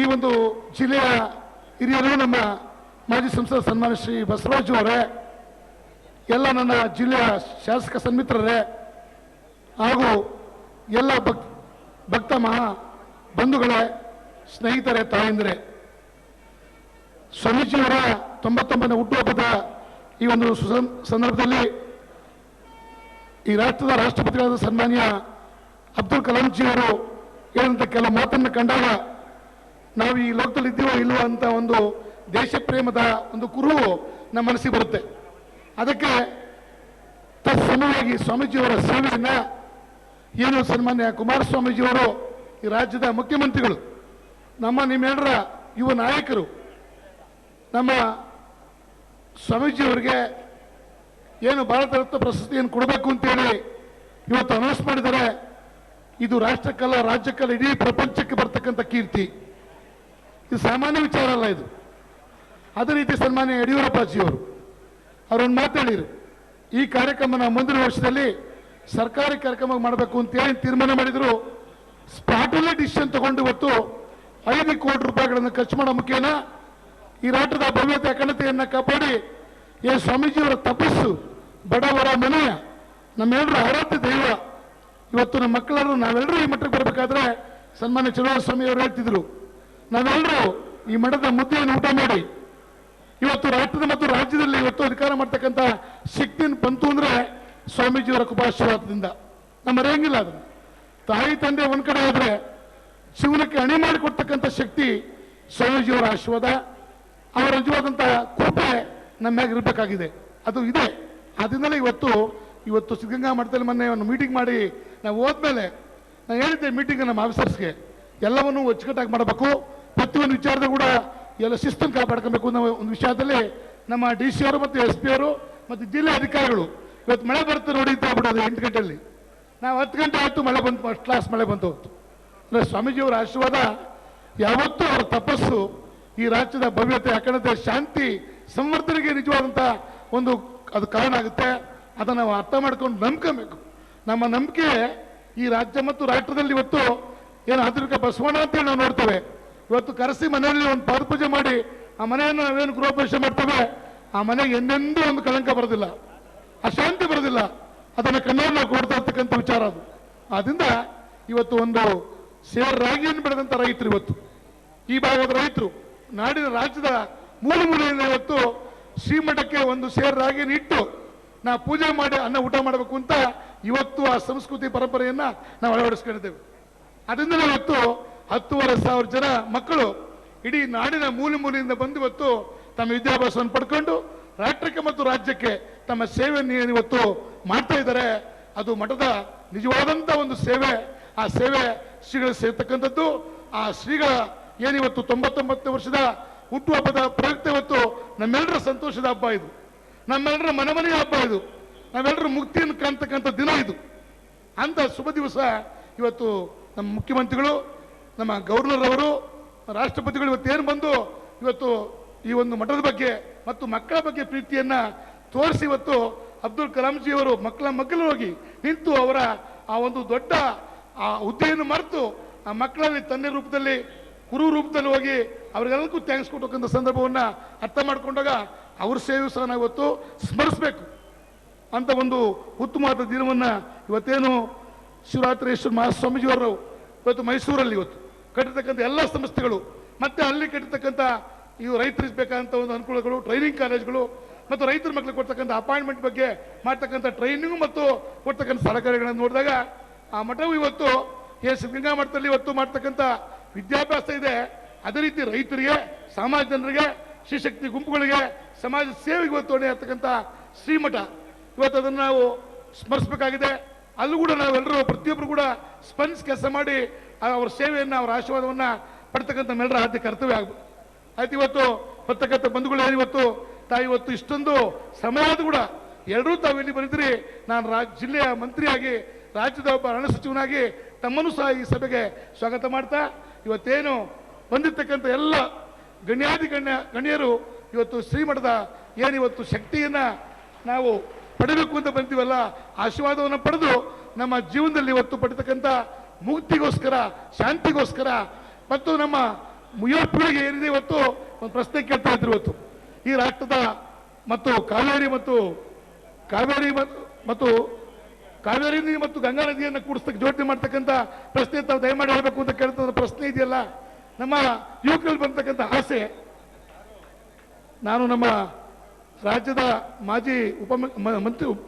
ಈ ಒಂದು ಜಿಲ್ಲೆಯ ಹಿರಿಯರು, ನಮ್ಮ ಮಾಜಿ ಸಂಸದ ಸನ್ಮಾನ್ಯ ಶ್ರೀ ಬಸವರಾಜು ಅವರೇ, ಎಲ್ಲ ನನ್ನ ಜಿಲ್ಲೆಯ ಶಾಸಕ ಸನ್ಮಿತ್ರರೇ ಹಾಗೂ ಎಲ್ಲ ಭಕ್ತ ಮಹಾ ಬಂಧುಗಳೇ, ಸ್ನೇಹಿತರೇ, ತಾಯಂದಿರೇ, ಸ್ವಾಮೀಜಿಯವರ 99ನೇ ಹುಟ್ಟುಹಬ್ಬದ ಈ ಒಂದು ಸಂದರ್ಭದಲ್ಲಿ ಈ ರಾಷ್ಟ್ರದ ರಾಷ್ಟ್ರಪತಿಗಳಾದ ಸನ್ಮಾನ್ಯ ಅಬ್ದುಲ್ ಕಲಾಂ ಜಿ ಅವರು ಹೇಳಿದಂಥ ಕೆಲ ಮಾತನ್ನು ಕಂಡಾಗ ನಾವು ಈ ಲೋಕದಲ್ಲಿ ಇದ್ದೀವೋ ಇಲ್ವೋ ಅಂತ ಒಂದು ದೇಶ ಪ್ರೇಮದ ಒಂದು ಕುರುಹು ನಮ್ಮ ಮನಸ್ಸಿಗೆ ಬರುತ್ತೆ. ಅದಕ್ಕೆ ತತ್ಸಮವಾಗಿ ಸ್ವಾಮೀಜಿಯವರ ಸೇವೆಯನ್ನ ಏನು ಸನ್ಮಾನ್ಯ ಕುಮಾರಸ್ವಾಮೀಜಿಯವರು ಈ ರಾಜ್ಯದ ಮುಖ್ಯಮಂತ್ರಿಗಳು, ನಿಮ್ಮೆಲ್ಲರ ಯುವ ನಾಯಕರು, ನಮ್ಮ ಸ್ವಾಮೀಜಿಯವರಿಗೆ ಏನು ಭಾರತ ರತ್ನ ಪ್ರಶಸ್ತಿಯನ್ನು ಕೊಡಬೇಕು ಅಂತೇಳಿ ಇವತ್ತು ಅನೌನ್ಸ್ ಮಾಡಿದ್ದಾರೆ. ಇದು ರಾಷ್ಟ್ರಕ್ಕಲ್ಲ, ರಾಜ್ಯಕ್ಕಲ್ಲ, ಇಡೀ ಪ್ರಪಂಚಕ್ಕೆ ಬರ್ತಕ್ಕಂಥ ಕೀರ್ತಿ. ಇದು ಸಾಮಾನ್ಯ ವಿಚಾರ ಅಲ್ಲ ಇದು. ಅದೇ ರೀತಿ ಸನ್ಮಾನ್ಯ ಯಡಿಯೂರಪ್ಪಾಜಿಯವರು ಅವರೊಂದು ಮಾತಾಡಿದರು, ಈ ಕಾರ್ಯಕ್ರಮನ ಮುಂದಿನ ವರ್ಷದಲ್ಲಿ ಸರ್ಕಾರಿ ಕಾರ್ಯಕ್ರಮ ಮಾಡಬೇಕು ಅಂತೇಳಿ ತೀರ್ಮಾನ ಮಾಡಿದರು. ಸ್ಪಾಟಲ್ಲೇ ಡಿಸಿಷನ್ ತಗೊಂಡು ಇವತ್ತು 5 ಕೋಟಿ ರೂಪಾಯಿಗಳನ್ನು ಖರ್ಚು ಮಾಡೋ ಮುಖೇನ ಈ ರಾಷ್ಟ್ರದ ಭವ್ಯತೆ ಅಖಂಡತೆಯನ್ನು ಕಾಪಾಡಿ ಸ್ವಾಮೀಜಿಯವರ ತಪಸ್ಸು ಬಡವರ ಮನೆಯ ನಮ್ಮೆಲ್ಲರ ಆರಾಧ್ಯ ದೈವ. ಇವತ್ತು ನಮ್ಮ ಮಕ್ಕಳನ್ನು ನಾವೆಲ್ಲರೂ ಈ ಮಟ್ಟಕ್ಕೆ ಬರಬೇಕಾದ್ರೆ ಸನ್ಮಾನ್ಯ ಚಲುವ ಸ್ವಾಮಿಯವರು ಹೇಳ್ತಿದ್ರು, ನಾವೆಲ್ಲರೂ ಈ ಮಠದ ಮುದ್ದೆಯನ್ನು ಊಟ ಮಾಡಿ ಇವತ್ತು ರಾಷ್ಟ್ರದ ಮತ್ತು ರಾಜ್ಯದಲ್ಲಿ ಇವತ್ತು ಅಧಿಕಾರ ಮಾಡ್ತಕ್ಕಂಥ ಶಕ್ತಿಯನ್ನು ಬಂತು ಅಂದರೆ ಸ್ವಾಮೀಜಿಯವರ ಕೃಪಾಶೀರ್ವಾದದಿಂದ. ನಮ್ಮ ಮರೆಯಂಗಿಲ್ಲ ಅದನ್ನು. ತಾಯಿ ತಂದೆ ಒಂದ್ ಕಡೆ ಹೋದ್ರೆ ಜೀವನಕ್ಕೆ ಅಣಿ ಮಾಡಿಕೊಡ್ತಕ್ಕಂಥ ಶಕ್ತಿ ಸ್ವಾಮೀಜಿಯವರ ಆಶೀರ್ವಾದ, ಅವರ ನಿಜವಾದಂಥ ಕೃಪೆ ನಮ್ಮಾಗಿರ್ಬೇಕಾಗಿದೆ. ಅದು ಇದೆ. ಆದ್ದರಿಂದಲೇ ಇವತ್ತು ಸಿದ್ಧಗಂಗಾ ಮಠದಲ್ಲಿ ಮೊನ್ನೆ ಒಂದು ಮೀಟಿಂಗ್ ಮಾಡಿ ನಾವು ಹೋದ್ಮೇಲೆ ನಾನು ಹೇಳಿದ್ದೆ ಮೀಟಿಂಗ್ ನಮ್ಮ ಆಫೀಸರ್ಸ್ಗೆ ಎಲ್ಲವನ್ನೂ ಅಚ್ಚುಕಟ್ಟಾಗಿ ಮಾಡಬೇಕು, ಪ್ರತಿಯೊಂದು ವಿಚಾರದ ಕೂಡ ಎಲ್ಲ ಶಿಸ್ತನ್ನು ಕಾಪಾಡ್ಕೊಬೇಕು ಅನ್ನೋ ಒಂದು ವಿಷಯದಲ್ಲಿ ನಮ್ಮ DC ಅವರು ಮತ್ತು SP ಅವರು ಮತ್ತು ಜಿಲ್ಲಾ ಅಧಿಕಾರಿಗಳು ಇವತ್ತು ಮಳೆ ಬರುತ್ತೆ ನೋಡಿ ಅಂತ ಆಗ್ಬಿಡೋದು 8 ಗಂಟೆಯಲ್ಲಿ. ನಾವು 10 ಗಂಟೆ ಆಯಿತು ಮಳೆ ಬಂತು, ಫಸ್ಟ್ ಕ್ಲಾಸ್ ಮಳೆ ಬಂತು. ಅಂದರೆ ಸ್ವಾಮೀಜಿಯವರ ಆಶೀರ್ವಾದ ಯಾವತ್ತೂ ಅವರ ತಪಸ್ಸು ಈ ರಾಜ್ಯದ ಭವ್ಯತೆ ಅಖಂಡತೆ ಶಾಂತಿ ಸಂವರ್ಧನೆಗೆ ನಿಜವಾದಂಥ ಒಂದು ಅದು ಕಾರಣ ಆಗುತ್ತೆ. ಅದನ್ನು ನಾವು ಅರ್ಥ ಮಾಡ್ಕೊಂಡು ನಂಬ್ಕೋಬೇಕು. ನಮ್ಮ ನಂಬಿಕೆ ಈ ರಾಜ್ಯ ಮತ್ತು ರಾಷ್ಟ್ರದಲ್ಲಿ ಇವತ್ತು ಏನು ಆಧುನಿಕ ಬಸವಣ್ಣ ಅಂತೇಳಿ ನಾವು ನೋಡ್ತೇವೆ. ಇವತ್ತು ಕರೆಸಿ ಮನೆಯಲ್ಲಿ ಒಂದು ಪಾದಪೂಜೆ ಮಾಡಿ ಆ ಮನೆಯನ್ನು ನಾವೇನು ಗೃಹಪ್ರವೇಶ ಮಾಡ್ತೇವೆ, ಆ ಮನೆಗೆ ಎಂದೆಂದೂ ಒಂದು ಕಳಂಕ ಬರೋದಿಲ್ಲ, ಅಶಾಂತಿ ಬರೋದಿಲ್ಲ. ಅದನ್ನು ಕಣ್ಣಲ್ಲಿ ನಾವು ಕೊಡ್ತಾ ಇರ್ತಕ್ಕಂಥ ವಿಚಾರ ಅದು. ಆದ್ದರಿಂದ ಇವತ್ತು ಒಂದು ಸೇರ್ ರಾಗಿಯನ್ನು ಬೆಳೆದಂಥ ರೈತರು, ಇವತ್ತು ಈ ಭಾಗದ ರೈತರು ನಾಡಿನ ರಾಜ್ಯದ ಮೂಲೆಯಿಂದ ಇವತ್ತು ಶ್ರೀಮಠಕ್ಕೆ ಒಂದು ಸೇರ್ ರಾಗಿಯನ್ನು ಇಟ್ಟು ನಾವು ಪೂಜೆ ಮಾಡಿ ಅನ್ನ ಊಟ ಮಾಡಬೇಕು ಅಂತ ಇವತ್ತು ಆ ಸಂಸ್ಕೃತಿ ಪರಂಪರೆಯನ್ನ ನಾವು ಅಳವಡಿಸ್ಕೊಂಡಿದ್ದೇವೆ. ಅದರಿಂದ ಇವತ್ತು 10,500 ಜನ ಮಕ್ಕಳು ಇಡೀ ನಾಡಿನ ಮೂಲೆಯಿಂದ ಬಂದು ಇವತ್ತು ತಮ್ಮ ವಿದ್ಯಾಭ್ಯಾಸವನ್ನು ಪಡ್ಕೊಂಡು ರಾಷ್ಟ್ರಕ್ಕೆ ಮತ್ತು ರಾಜ್ಯಕ್ಕೆ ತಮ್ಮ ಸೇವೆಯನ್ನು ಇವತ್ತು ಮಾಡ್ತಾ ಇದ್ದಾರೆ. ಅದು ಮಠದ ನಿಜವಾದಂಥ ಒಂದು ಸೇವೆ. ಆ ಸೇವೆ ಶ್ರೀಗಳು ಸೇರ್ತಕ್ಕಂಥದ್ದು. ಆ ಶ್ರೀಗಳ ಏನಿವತ್ತು 99 ವರ್ಷದ ಹುಟ್ಟುಹಬ್ಬದ ಪ್ರಯುಕ್ತ ಇವತ್ತು ನಮ್ಮೆಲ್ಲರ ಸಂತೋಷದ ಹಬ್ಬ ಇದು, ನಮ್ಮೆಲ್ಲರ ಮನೆಯ ಹಬ್ಬ ಇದು, ನಾವೆಲ್ಲರೂ ಮುಕ್ತಿಯನ್ನು ಕಾಣ್ತಕ್ಕಂಥ ದಿನ ಇದು. ಅಂತ ಶುಭ ದಿವಸ ಇವತ್ತು ನಮ್ಮ ಮುಖ್ಯಮಂತ್ರಿಗಳು, ನಮ್ಮ ಗವರ್ನರ್ ಅವರು, ರಾಷ್ಟ್ರಪತಿಗಳು ಇವತ್ತೇನು ಬಂದು ಇವತ್ತು ಈ ಒಂದು ಮಠದ ಬಗ್ಗೆ ಮತ್ತು ಮಕ್ಕಳ ಬಗ್ಗೆ ಪ್ರೀತಿಯನ್ನ ತೋರಿಸಿ ಇವತ್ತು ಅಬ್ದುಲ್ ಕಲಾಂಜಿಯವರು ಮಕ್ಕಳು ಹೋಗಿ ನಿಂತು ಅವರ ಆ ಒಂದು ದೊಡ್ಡ ಆ ಹುದ್ದೆಯನ್ನು ಮರೆತು ಆ ಮಕ್ಕಳಲ್ಲಿ ತಂದೆ ರೂಪದಲ್ಲಿ ಗುರು ರೂಪದಲ್ಲಿ ಹೋಗಿ ಅವರಿಗೆಲ್ಲಕ್ಕೂ ಥ್ಯಾಂಕ್ಸ್ ಕೊಟ್ಟಕ್ಕಂಥ ಸಂದರ್ಭವನ್ನು ಅರ್ಥ ಮಾಡಿಕೊಂಡಾಗ ಅವ್ರ ಸೇವೆ ಸಹ ನಾವು ಇವತ್ತು ಸ್ಮರಿಸಬೇಕು ಅಂತ ಒಂದು ಉತ್ತಮವಾದ ದಿನವನ್ನು ಇವತ್ತೇನು ಶಿವರಾತ್ರೇಶ್ವರ ಮಹಾಸ್ವಾಮೀಜಿಯವರು ಇವತ್ತು ಮೈಸೂರಲ್ಲಿ ಇವತ್ತು ಕಟ್ಟಿರ್ತಕ್ಕಂಥ ಎಲ್ಲ ಸಂಸ್ಥೆಗಳು ಮತ್ತೆ ಅಲ್ಲಿ ಕಟ್ಟಿರ್ತಕ್ಕಂಥ ಇವು ರೈತರಿಗೆ ಬೇಕಾದಂಥ ಒಂದು ಅನುಕೂಲಗಳು, ಟ್ರೈನಿಂಗ್ ಕಾಲೇಜ್ಗಳು ಮತ್ತು ರೈತರ ಮಕ್ಕಳಿಗೆ ಕೊಡ್ತಕ್ಕಂಥ ಅಪಾಯಿಂಟ್ಮೆಂಟ್ ಬಗ್ಗೆ ಮಾಡ್ತಕ್ಕಂಥ ಟ್ರೈನಿಂಗ್ ಮತ್ತು ಕೊಡ್ತಕ್ಕಂಥ ಸಹಕಾರಿಗಳನ್ನು ನೋಡಿದಾಗ ಆ ಮಠವು ಇವತ್ತು ಸಿದ್ಧಗಂಗಾ ಮಠದಲ್ಲಿ ಇವತ್ತು ಮಾಡ್ತಕ್ಕಂಥ ವಿದ್ಯಾಭ್ಯಾಸ ಇದೆ. ಅದೇ ರೀತಿ ರೈತರಿಗೆ, ಸಮಾಜ ಜನರಿಗೆ, ಶ್ರೀಶಕ್ತಿ ಗುಂಪುಗಳಿಗೆ, ಸಮಾಜ ಸೇವೆಗೆ ಇವತ್ತು ಹೊಣೆ ಆಗ್ತಕ್ಕಂಥ ಶ್ರೀಮಠ ಇವತ್ತು ಅದನ್ನು ನಾವು ಸ್ಮರಿಸಬೇಕಾಗಿದೆ. ಅಲ್ಲೂ ಕೂಡ ನಾವೆಲ್ಲರೂ ಪ್ರತಿಯೊಬ್ಬರು ಕೂಡ ಸ್ಪಂದಿಸಿ ಕೆಲಸ ಮಾಡಿ ಅವರ ಸೇವೆಯನ್ನು, ಅವರ ಆಶೀರ್ವಾದವನ್ನು ಪಡ್ತಕ್ಕಂಥ ಮೇಲರ ಆದ್ಯ ಕರ್ತವ್ಯ ಆಗ್ಬೋದು. ಆಯ್ತು, ಇವತ್ತು ಬರ್ತಕ್ಕಂಥ ಬಂಧುಗಳು ಏನಿವತ್ತು ಇವತ್ತು ಇಷ್ಟೊಂದು ಸಮಯ ಕೂಡ ಎಲ್ಲರೂ ತಾವು ಇಲ್ಲಿ ಬಂದಿದ್ರಿ. ನಾನು ಜಿಲ್ಲೆಯ ಮಂತ್ರಿಯಾಗಿ, ರಾಜ್ಯದ ಒಬ್ಬ ಅರಣ್ಯ ಸಚಿವನಾಗಿ ತಮ್ಮನ್ನು ಸಹ ಈ ಸಭೆಗೆ ಸ್ವಾಗತ ಮಾಡ್ತಾ, ಇವತ್ತೇನು ಬಂದಿರ್ತಕ್ಕಂಥ ಎಲ್ಲ ಗಣ್ಯರು ಇವತ್ತು ಶ್ರೀಮಠದ ಏನಿವತ್ತು ಶಕ್ತಿಯನ್ನ ನಾವು ಪಡೆಯಬೇಕು ಅಂತ ಬಂತೀವಲ್ಲ, ಆಶೀರ್ವಾದವನ್ನು ಪಡೆದು ನಮ್ಮ ಜೀವನದಲ್ಲಿ ಇವತ್ತು ಪಡಿತಕ್ಕಂಥ ಮುಕ್ತಿಗೋಸ್ಕರ, ಶಾಂತಿಗೋಸ್ಕರ ಮತ್ತು ನಮ್ಮ ಯುವ ಪೀಳಿಗೆ ಏನಿದೆ ಇವತ್ತು ಒಂದು ಪ್ರಶ್ನೆ ಕೇಳ್ತಾ ಇದ್ರು. ಇವತ್ತು ಈ ರಾಷ್ಟ್ರದ ಮತ್ತು ಕಾವೇರಿ ಮತ್ತು ಗಂಗಾ ನದಿಯನ್ನು ಕೂಡಿಸ್ತಕ್ಕೆ ಜೋಡಣೆ ಮಾಡ್ತಕ್ಕಂಥ ಪ್ರಶ್ನೆ ತಾವು ದಯಮಾಡಿ ಹೇಳಬೇಕು ಅಂತ ಕೇಳ್ತಕ್ಕಂಥ ಪ್ರಶ್ನೆ ಇದೆಯಲ್ಲ, ನಮ್ಮ ಯುವಕರಲ್ಲಿ ಬರ್ತಕ್ಕಂಥ ಆಸೆ. ನಾನು ನಮ್ಮ ರಾಜ್ಯದ ಮಾಜಿ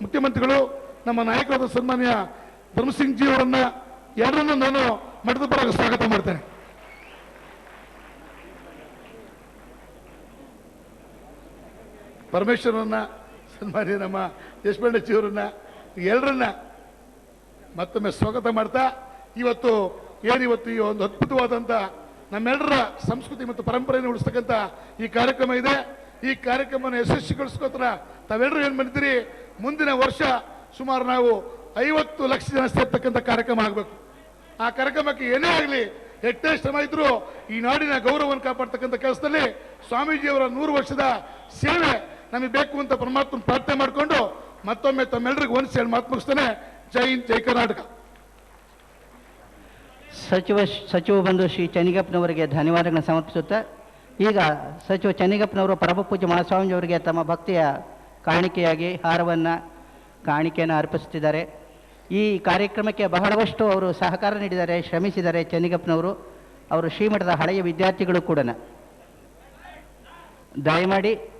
ಮುಖ್ಯಮಂತ್ರಿಗಳು, ನಮ್ಮ ನಾಯಕರಾದ ಸನ್ಮಾನ್ಯ ಧರ್ಮಸಿಂಗ್ ಜಿ ಅವರನ್ನ ಎರಡನ್ನೂ ನಾನು ಮಠದ ಪರವಾಗಿ ಸ್ವಾಗತ ಮಾಡ್ತೇನೆ. ಪರಮೇಶ್ವರನ್ನ, ಸನ್ಮಾನ್ಯ ನಮ್ಮ ದೇಶಪಾಂಡೆ ಜಿ ಅವರನ್ನ, ಎಲ್ಲರನ್ನ ಮತ್ತೊಮ್ಮೆ ಸ್ವಾಗತ ಮಾಡ್ತಾ, ಇವತ್ತು ಏನಿವತ್ತು ಈ ಒಂದು ಅದ್ಭುತವಾದಂಥ ನಮ್ಮೆಲ್ಲರ ಸಂಸ್ಕೃತಿ ಮತ್ತು ಪರಂಪರೆಯನ್ನು ಉಳಿಸ್ತಕ್ಕಂಥ ಈ ಕಾರ್ಯಕ್ರಮ ಇದೆ. ಈ ಕಾರ್ಯಕ್ರಮವನ್ನು ಯಶಸ್ವಿಗೊಳಿಸ್ಕೋತ್ರ ತಾವೆಲ್ಲರೂ ಏನು ಮಾಡಿದ್ದೀರಿ, ಮುಂದಿನ ವರ್ಷ ಸುಮಾರು ನಾವು 50 ಲಕ್ಷ ಜನ ಸೇರ್ತಕ್ಕಂಥ ಕಾರ್ಯಕ್ರಮ ಆಗಬೇಕು. ಆ ಕಾರ್ಯಕ್ರಮಕ್ಕೆ ಏನೇ ಆಗಲಿ, ಎಷ್ಟೇ ಶ್ರಮ ಇದ್ರೂ ಈ ನಾಡಿನ ಗೌರವವನ್ನು ಕಾಪಾಡ್ತಕ್ಕಂಥ ಕೆಲಸದಲ್ಲಿ ಸ್ವಾಮೀಜಿಯವರ 100 ವರ್ಷದ ಸೇವೆ ನಮಗೆ ಬೇಕು ಅಂತ ಪರಮಾತ್ಮನ ಪ್ರಾರ್ಥನೆ ಮಾಡಿಕೊಂಡು ಮತ್ತೊಮ್ಮೆ ತಮ್ಮೆಲ್ಲರಿಗೂ ಒಂದ್ಸೇಳಿ ಮಾತು ಮುಗಿಸ್ತೇನೆ. ಜೈ ಹಿಂದ್, ಜೈ ಕರ್ನಾಟಕ. ಸಚಿವ ಬಂಧು ಶ್ರೀ ಚೆನ್ನಿಗಪ್ಪನವರಿಗೆ ಧನ್ಯವಾದಗಳನ್ನು ಸಮರ್ಪಿಸುತ್ತಾ ಈಗ ಸಚಿವ ಚೆನ್ನಿಗಪ್ಪನವರು ಪರಮಪೂಜ್ಯ ಮಹಾಸ್ವಾಮೀಜಿಯವರಿಗೆ ತಮ್ಮ ಭಕ್ತಿಯ ಕಾಣಿಕೆಯಾಗಿ ಕಾಣಿಕೆಯನ್ನು ಅರ್ಪಿಸುತ್ತಿದ್ದಾರೆ. ಈ ಕಾರ್ಯಕ್ರಮಕ್ಕೆ ಬಹಳಷ್ಟು ಅವರು ಸಹಕಾರ ನೀಡಿದ್ದಾರೆ, ಶ್ರಮಿಸಿದ್ದಾರೆ ಚೆನ್ನಿಗಪ್ಪನವರು. ಅವರು ಶ್ರೀಮಠದ ಹಳೆಯ ವಿದ್ಯಾರ್ಥಿಗಳು ಕೂಡ. ದಯಮಾಡಿ